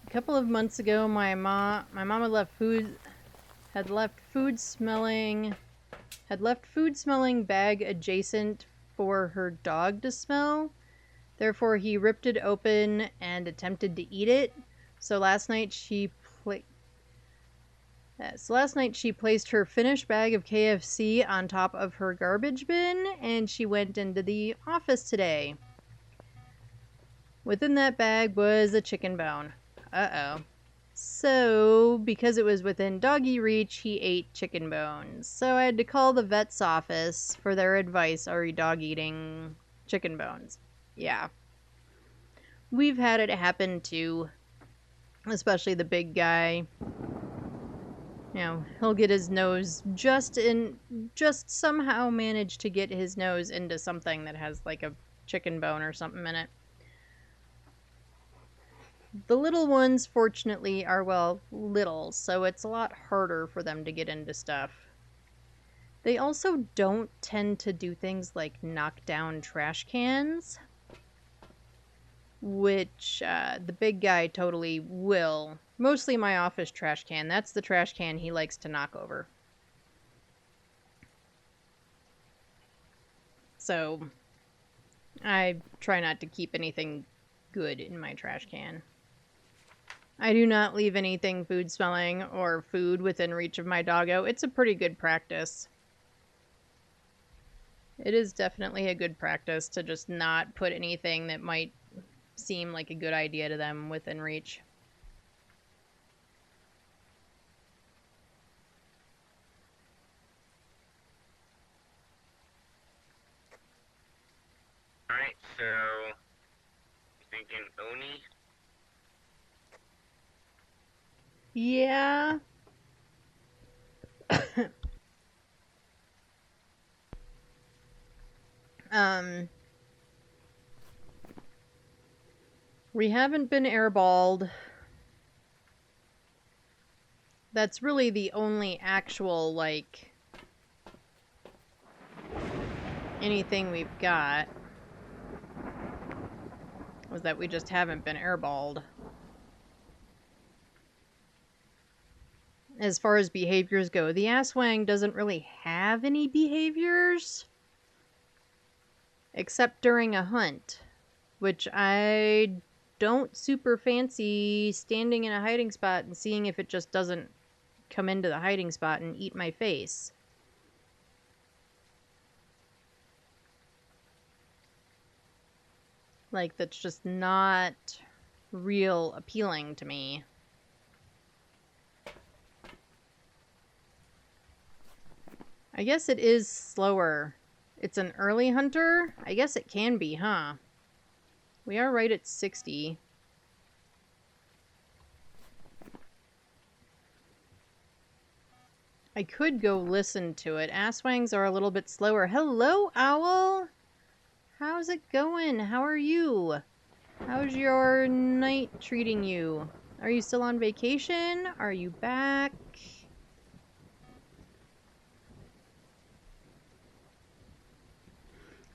A couple of months ago, my mom had left food smelling bag adjacent for her dog to smell. Therefore, he ripped it open and attempted to eat it. So last night she placed her finished bag of KFC on top of her garbage bin, and she went into the office today. Within that bag was a chicken bone. Uh-oh. So, because it was within doggy reach, he ate chicken bones. So I had to call the vet's office for their advice. Are you dog eating chicken bones? Yeah. We've had it happen too. Especially the big guy. You know, he'll get his nose just somehow manage to get his nose into something that has like a chicken bone or something in it. The little ones, fortunately, are, well, little, so it's a lot harder for them to get into stuff. They also don't tend to do things like knock down trash cans, which the big guy totally will. Mostly my office trash can. That's the trash can he likes to knock over. So I try not to keep anything good in my trash can. I do not leave anything food smelling or food within reach of my doggo. It's a pretty good practice. It is definitely a good practice to just not put anything that might seem like a good idea to them within reach. Alright, so... Thinking Oni? Yeah. We haven't been airballed. That's really the only actual, like, anything we've got. was that we just haven't been airballed. As far as behaviors go, the Aswang doesn't really have any behaviors. Except during a hunt. Which I don't super fancy standing in a hiding spot and seeing if it just doesn't come into the hiding spot and eat my face. Like, that's just not real appealing to me. I guess it is slower. It's an early hunter? I guess it can be, huh? We are right at 60. I could go listen to it. Asswangs are a little bit slower. Hello, Owl! How's it going? How are you? How's your night treating you? Are you still on vacation? Are you back?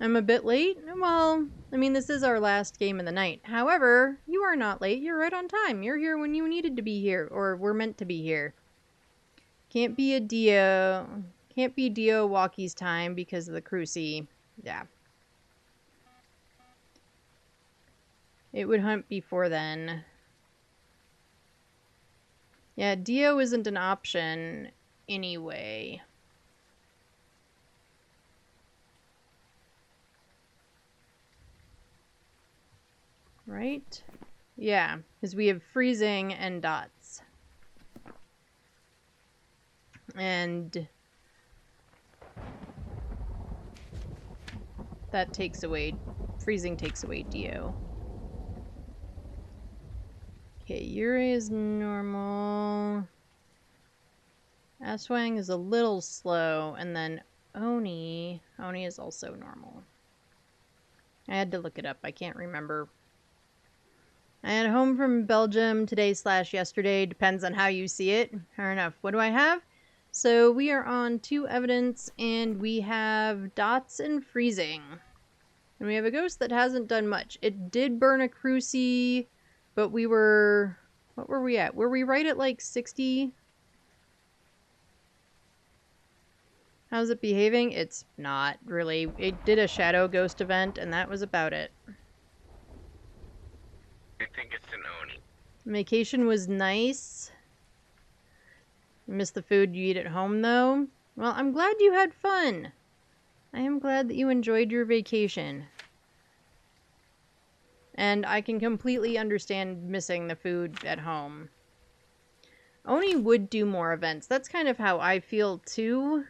I'm a bit late? Well, I mean, this is our last game of the night. However, you are not late. You're right on time. You're here when you needed to be here, or were meant to be here. Can't be a Dio. Can't be Dio Walkie's time because of the Cruci. Yeah. It would hunt before then. Yeah, Dio isn't an option anyway. Right? Yeah, because we have freezing and dots. And that takes away, freezing takes away Dio. Okay, Yuri is normal. Aswang is a little slow, and then Oni is also normal. I had to look it up, I can't remember. I had home from Belgium today/yesterday, depends on how you see it. Fair enough. What do I have? So we are on 2 evidence, and we have dots and freezing. And we have a ghost that hasn't done much. It did burn a Cruci, but we were... What were we at? Were we right at like 60? How's it behaving? It's not really. It did a shadow ghost event, and that was about it. I think it's an Oni. Vacation was nice. Miss the food you eat at home, though. Well, I'm glad you had fun. I am glad that you enjoyed your vacation. And I can completely understand missing the food at home. Oni would do more events. That's kind of how I feel, too.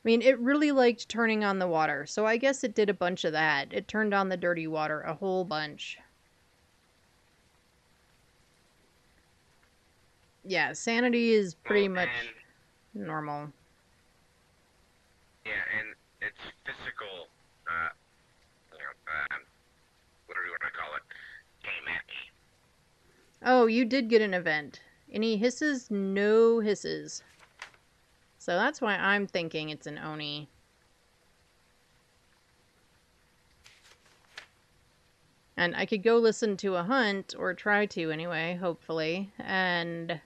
I mean, it really liked turning on the water, so I guess it did a bunch of that. It turned on the dirty water a whole bunch. Yeah, sanity is pretty much normal. Yeah, and it's physical, whatever you want to call it, came at me. Oh, you did get an event. Any hisses? No hisses. So that's why I'm thinking it's an Oni. And I could go listen to a hunt, or try to anyway, hopefully, and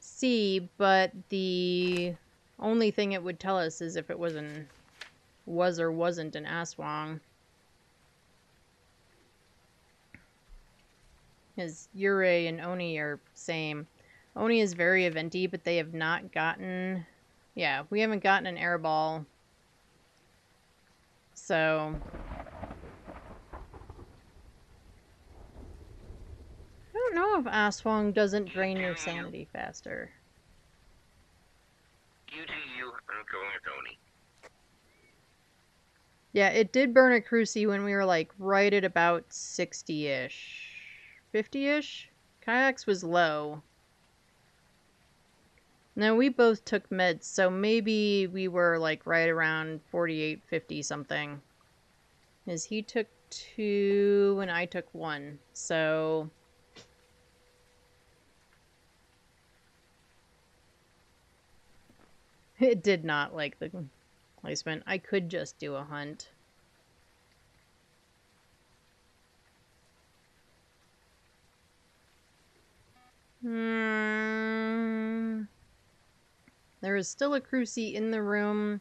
see, but the only thing it would tell us is if it was or wasn't an Aswang. Because Yurei and Oni are same. Oni is very eventy, but they have not gotten... Yeah, we haven't gotten an airball. So... I don't know if Aswang doesn't drain your sanity faster. You do you, I'm going with Oni. Yeah, it did burn a Cruci when we were like right at about 60-ish. 50-ish? Kiacs was low. No, we both took meds, so maybe we were like right around 48, 50 something. Because he took 2 and I took 1, so... It did not like the placement. I could just do a hunt. There is still a crucie in the room.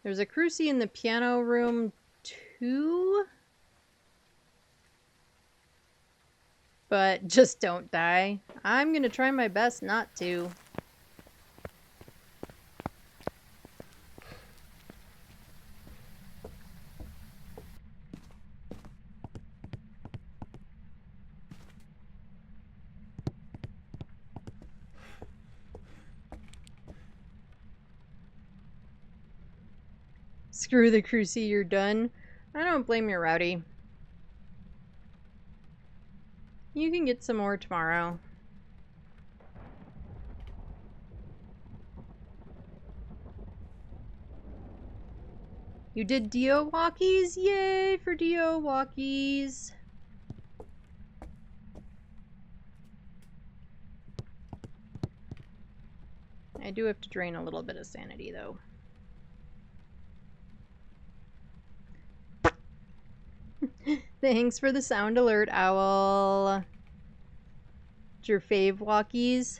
There's a crucie in the piano room too. But just don't die. I'm gonna try my best not to. Screw the crucie, you're done. I don't blame you, Rowdy. You can get some more tomorrow. You did Dio walkies? Yay for Dio walkies. I do have to drain a little bit of sanity though. Thanks for the sound alert, Owl. It's your fave walkies?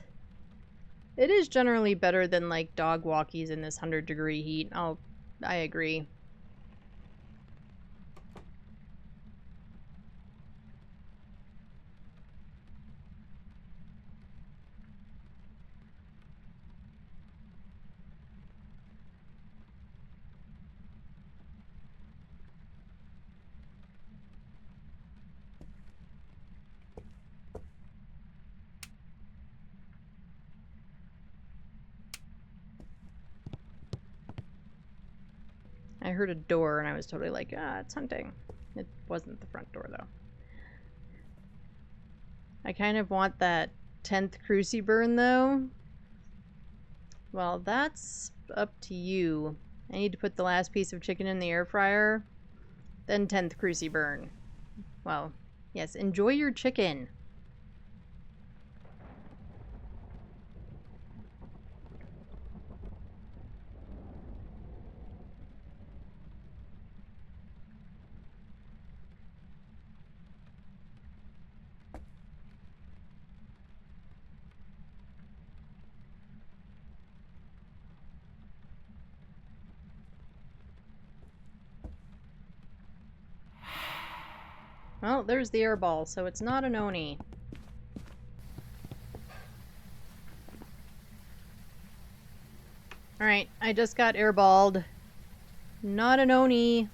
It is generally better than like dog walkies in this 100-degree heat. I agree. I heard a door and I was totally like, it's hunting. It wasn't the front door though. I kind of want that 10th crucie burn though. Well, that's up to you. I need to put the last piece of chicken in the air fryer. Then 10th crucie burn. Well, yes, enjoy your chicken. Well, there's the air ball, so it's not an Oni. Alright, I just got airballed. Not an Oni.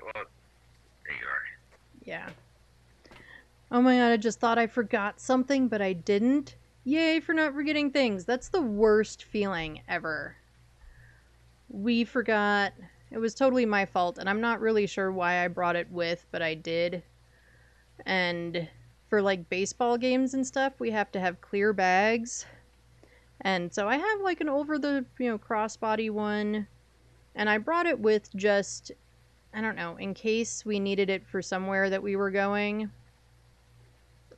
Well, there you are. Yeah. Oh my god, I just thought I forgot something, but I didn't. Yay for not forgetting things. That's the worst feeling ever. We forgot. It was totally my fault, and I'm not really sure why I brought it with, but I did. And for like baseball games and stuff, we have to have clear bags. And so I have like an over the, crossbody one. And I brought it with just, I don't know, in case we needed it for somewhere that we were going.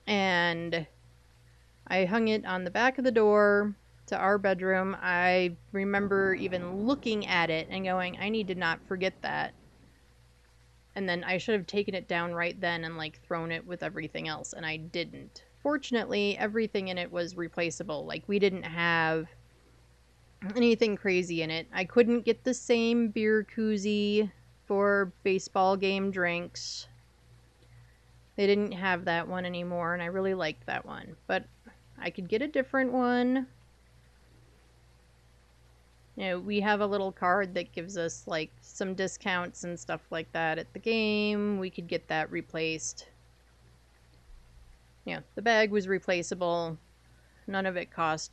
And I hung it on the back of the door to our bedroom. I remember even looking at it and going, I need to not forget that. And then I should have taken it down right then and like thrown it with everything else, and I didn't. Fortunately, everything in it was replaceable. Like, we didn't have anything crazy in it. I couldn't get the same beer koozie for baseball game drinks. They didn't have that one anymore, and I really liked that one. But I could get a different one. We have a little card that gives us, like, some discounts and stuff like that at the game. We could get that replaced. The bag was replaceable. None of it cost,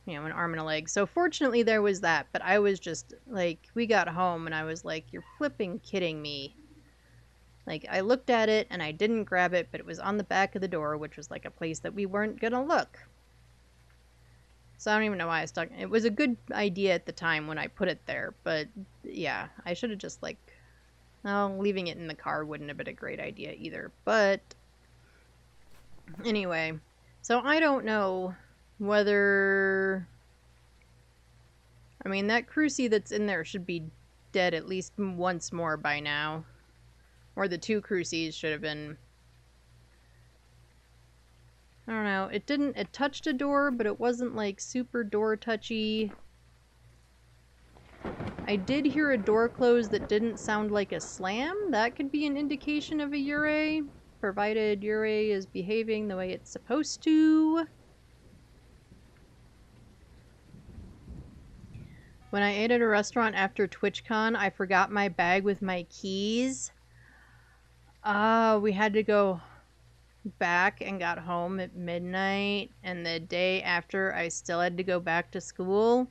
an arm and a leg. So fortunately there was that, but I was just, like, we got home and I was like, you're flipping kidding me. Like, I looked at it and I didn't grab it, but it was on the back of the door, which was like a place that we weren't gonna look. So I don't even know why I stuck. It was a good idea at the time when I put it there, but yeah, I should have just leaving it in the car wouldn't have been a great idea either. But anyway, so I don't know whether I mean, that Crucie that's in there should be dead at least once more by now. Or the 2 Crucies should have been... I don't know. It touched a door, but it wasn't like super door touchy. I did hear a door close that didn't sound like a slam. That could be an indication of a Yurei, provided Yurei is behaving the way it's supposed to. When I ate at a restaurant after TwitchCon, I forgot my bag with my keys. We had to go back and got home at midnight, and the day after I still had to go back to school.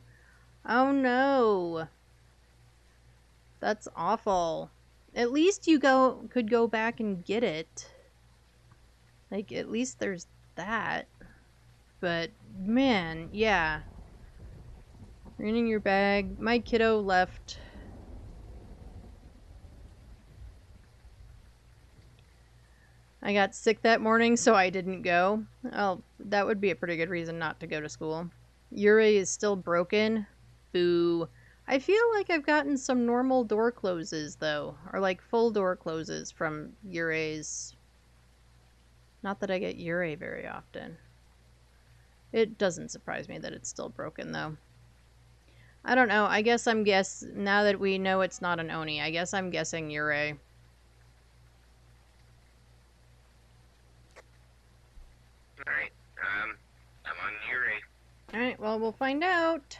Oh no. That's awful. At least you could go back and get it. Like, at least there's that. But, man, yeah. Reading your bag. My kiddo left. I got sick that morning, so I didn't go. Oh, that would be a pretty good reason not to go to school. Yurei is still broken. Boo. I feel like I've gotten some normal door closes, though. Or, like, full door closes from Yurei's. Not that I get Yurei very often. It doesn't surprise me that it's still broken, though. I don't know. I guess now that we know it's not an Oni, I guess I'm guessing Yurei. Alright, I'm on Yuri. Alright, well, we'll find out.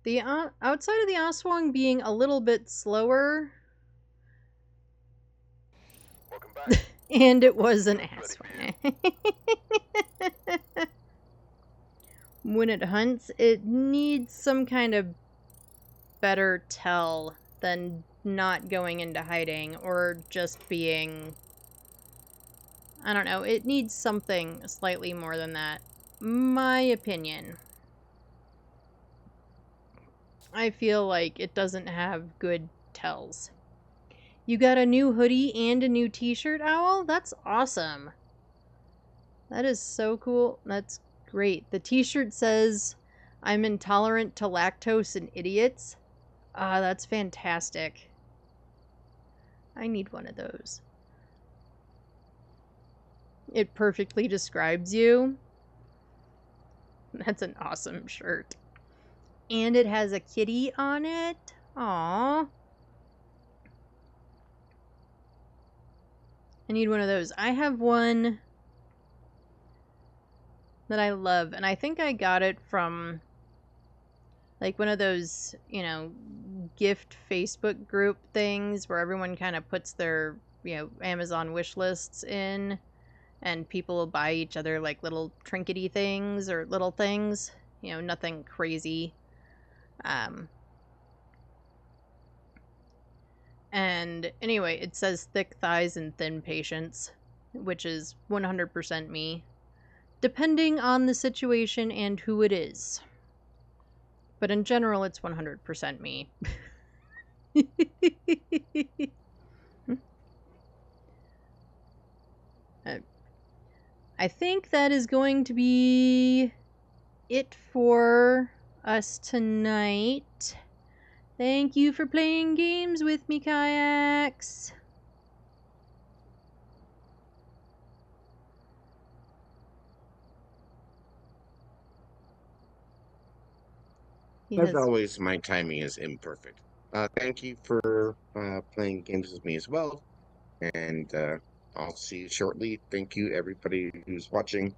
The outside of the Aswang being a little bit slower, Welcome back. and it was an Aswang. When it hunts, it needs some kind of better tell than not going into hiding or just being... I don't know, it needs something slightly more than that. My opinion. I feel like it doesn't have good tells. You got a new hoodie and a new t-shirt, Owl? That's awesome. That is so cool. That's great. The t-shirt says, I'm intolerant to lactose and idiots. Ah, that's fantastic. I need one of those. It perfectly describes you. That's an awesome shirt. And it has a kitty on it. Aww. I need one of those. I have one that I love, and I think I got it from like one of those, you know, gift Facebook group things where everyone kind of puts their, you know, Amazon wish lists in, and people will buy each other like little trinkety things or little things, you know, nothing crazy. And anyway, it says thick thighs and thin patience, which is 100% me, depending on the situation and who it is. But in general, it's 100% me. I think that is going to be it for us tonight. Thank you for playing games with me, Kiacs. As always, my timing is imperfect. Thank you for playing games with me as well. And I'll see you shortly. Thank you, everybody who's watching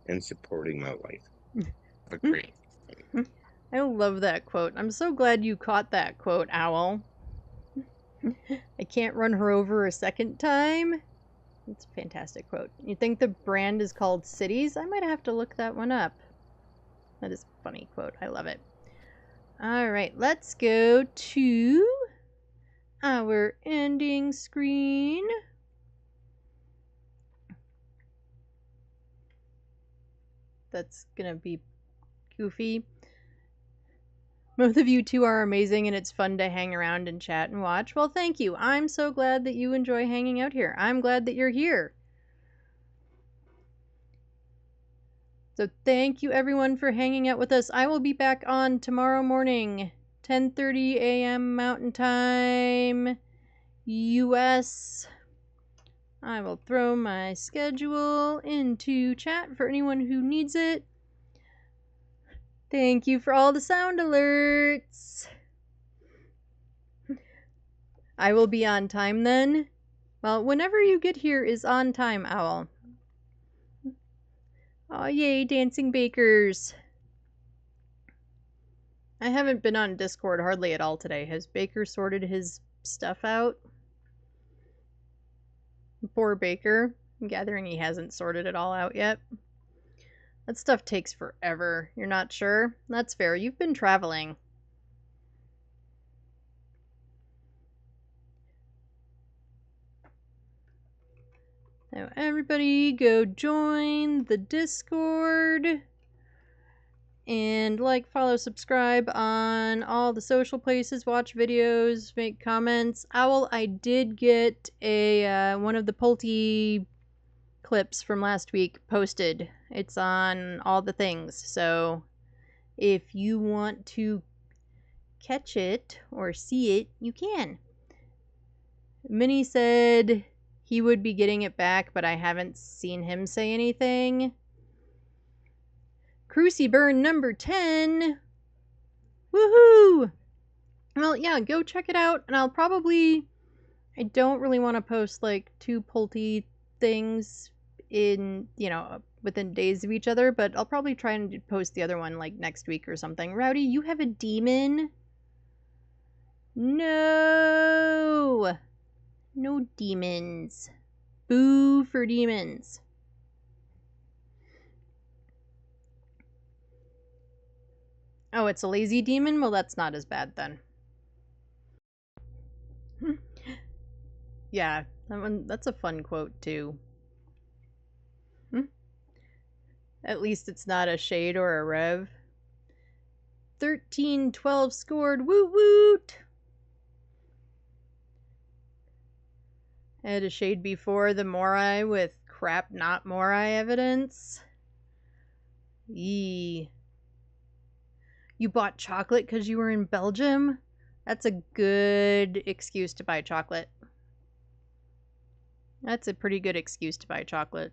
and supporting my life. Have a great day. I love that quote. I'm so glad you caught that quote, Owl. I can't run her over a second time. It's a fantastic quote. You think the brand is called Cities? I might have to look that one up. That is a funny quote. I love it. Alright, let's go to our ending screen. That's gonna be goofy. Both of you two are amazing, and it's fun to hang around and chat and watch. Well, thank you. I'm so glad that you enjoy hanging out here. I'm glad that you're here. So thank you everyone for hanging out with us. I will be back on tomorrow morning, 10:30 a.m. Mountain Time, US. I will throw my schedule into chat for anyone who needs it. Thank you for all the sound alerts. I will be on time then. Well, whenever you get here is on time, Owl. Oh yay, dancing bakers. I haven't been on Discord hardly at all today. Has Baker sorted his stuff out? Poor Baker. I'm gathering he hasn't sorted it all out yet. That stuff takes forever. You're not sure? That's fair. You've been traveling. Now everybody go join the Discord. And like, follow, subscribe on all the social places, watch videos, make comments. Owl, I did get a one of the Pulte clips from last week posted. It's on all the things, so if you want to catch it or see it, you can. Minnie said he would be getting it back, but I haven't seen him say anything. Cruci Burn number 10. Woohoo! Well, yeah, go check it out, and I don't really want to post like 2 Pulte things in, within days of each other, but I'll probably try and post the other one like next week or something. Rowdy, you have a demon? No! No demons. Boo for demons. Oh, it's a lazy demon? Well, that's not as bad then. Yeah, that's a fun quote too. At least it's not a shade or a rev. 13-12 scored. Woot woot! I had a shade before the Morai with crap not Morai evidence. Yee. You bought chocolate because you were in Belgium? That's a good excuse to buy chocolate. That's a pretty good excuse to buy chocolate.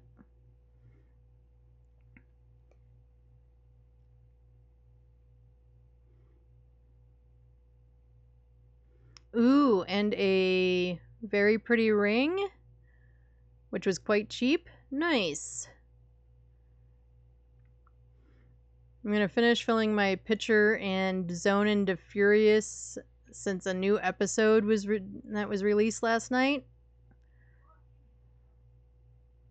Ooh, and a very pretty ring, which was quite cheap. Nice. I'm going to finish filling my pitcher and zone into Furious since a new episode was released last night.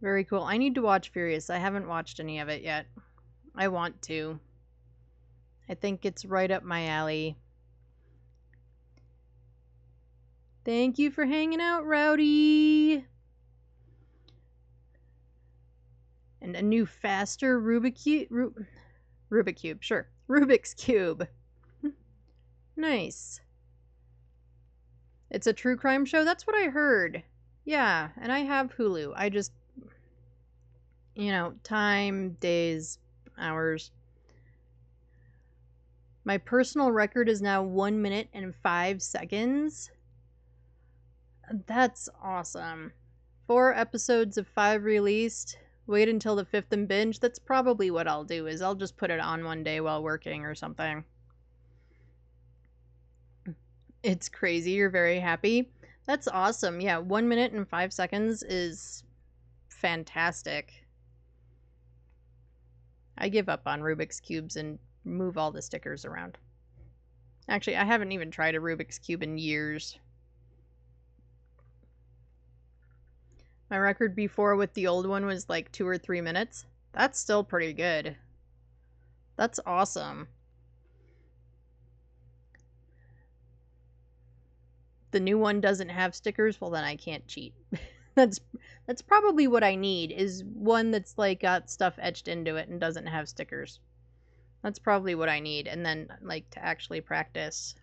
Very cool. I need to watch Furious. I haven't watched any of it yet. I want to. I think it's right up my alley. Thank you for hanging out, Rowdy. And a new faster Rubik's Cube, sure. Rubik's Cube. Nice. It's a true crime show? That's what I heard. Yeah, and I have Hulu. I just, time, days, hours. My personal record is now 1 minute and 5 seconds. That's awesome. 4 episodes of 5 released. Wait until the 5th and binge. That's probably what I'll do, is I'll just put it on one day while working or something. It's crazy. You're very happy. That's awesome. Yeah, 1 minute and 5 seconds is fantastic. I give up on Rubik's Cubes and move all the stickers around. Actually, I haven't even tried a Rubik's Cube in years. My record before with the old one was like 2 or 3 minutes. That's still pretty good. That's awesome. The new one doesn't have stickers, well then I can't cheat. That's probably what I need, is one that's like got stuff etched into it and doesn't have stickers. That's probably what I need, and then, like, to actually practice.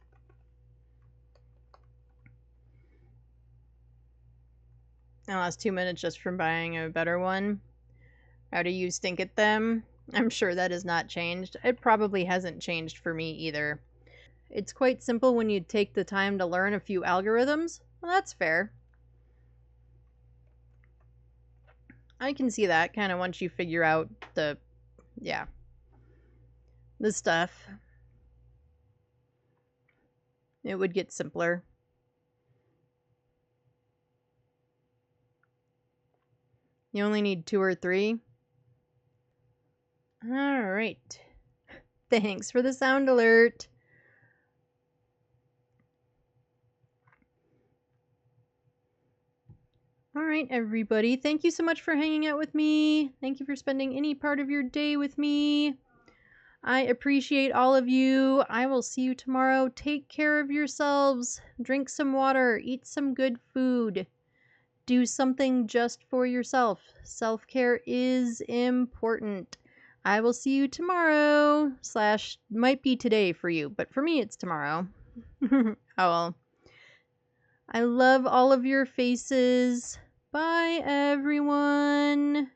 I lost 2 minutes just from buying a better one. How do you stink at them? I'm sure that has not changed. It probably hasn't changed for me either. It's quite simple when you take the time to learn a few algorithms. Well, that's fair. I can see that kind of once you figure out the stuff. It would get simpler. You only need 2 or 3. Alright. Thanks for the sound alert. Alright, everybody. Thank you so much for hanging out with me. Thank you for spending any part of your day with me. I appreciate all of you. I will see you tomorrow. Take care of yourselves. Drink some water. Eat some good food. Do something just for yourself. Self-care is important. I will see you tomorrow. / might be today for you, but for me it's tomorrow. Oh well. I love all of your faces. Bye, everyone.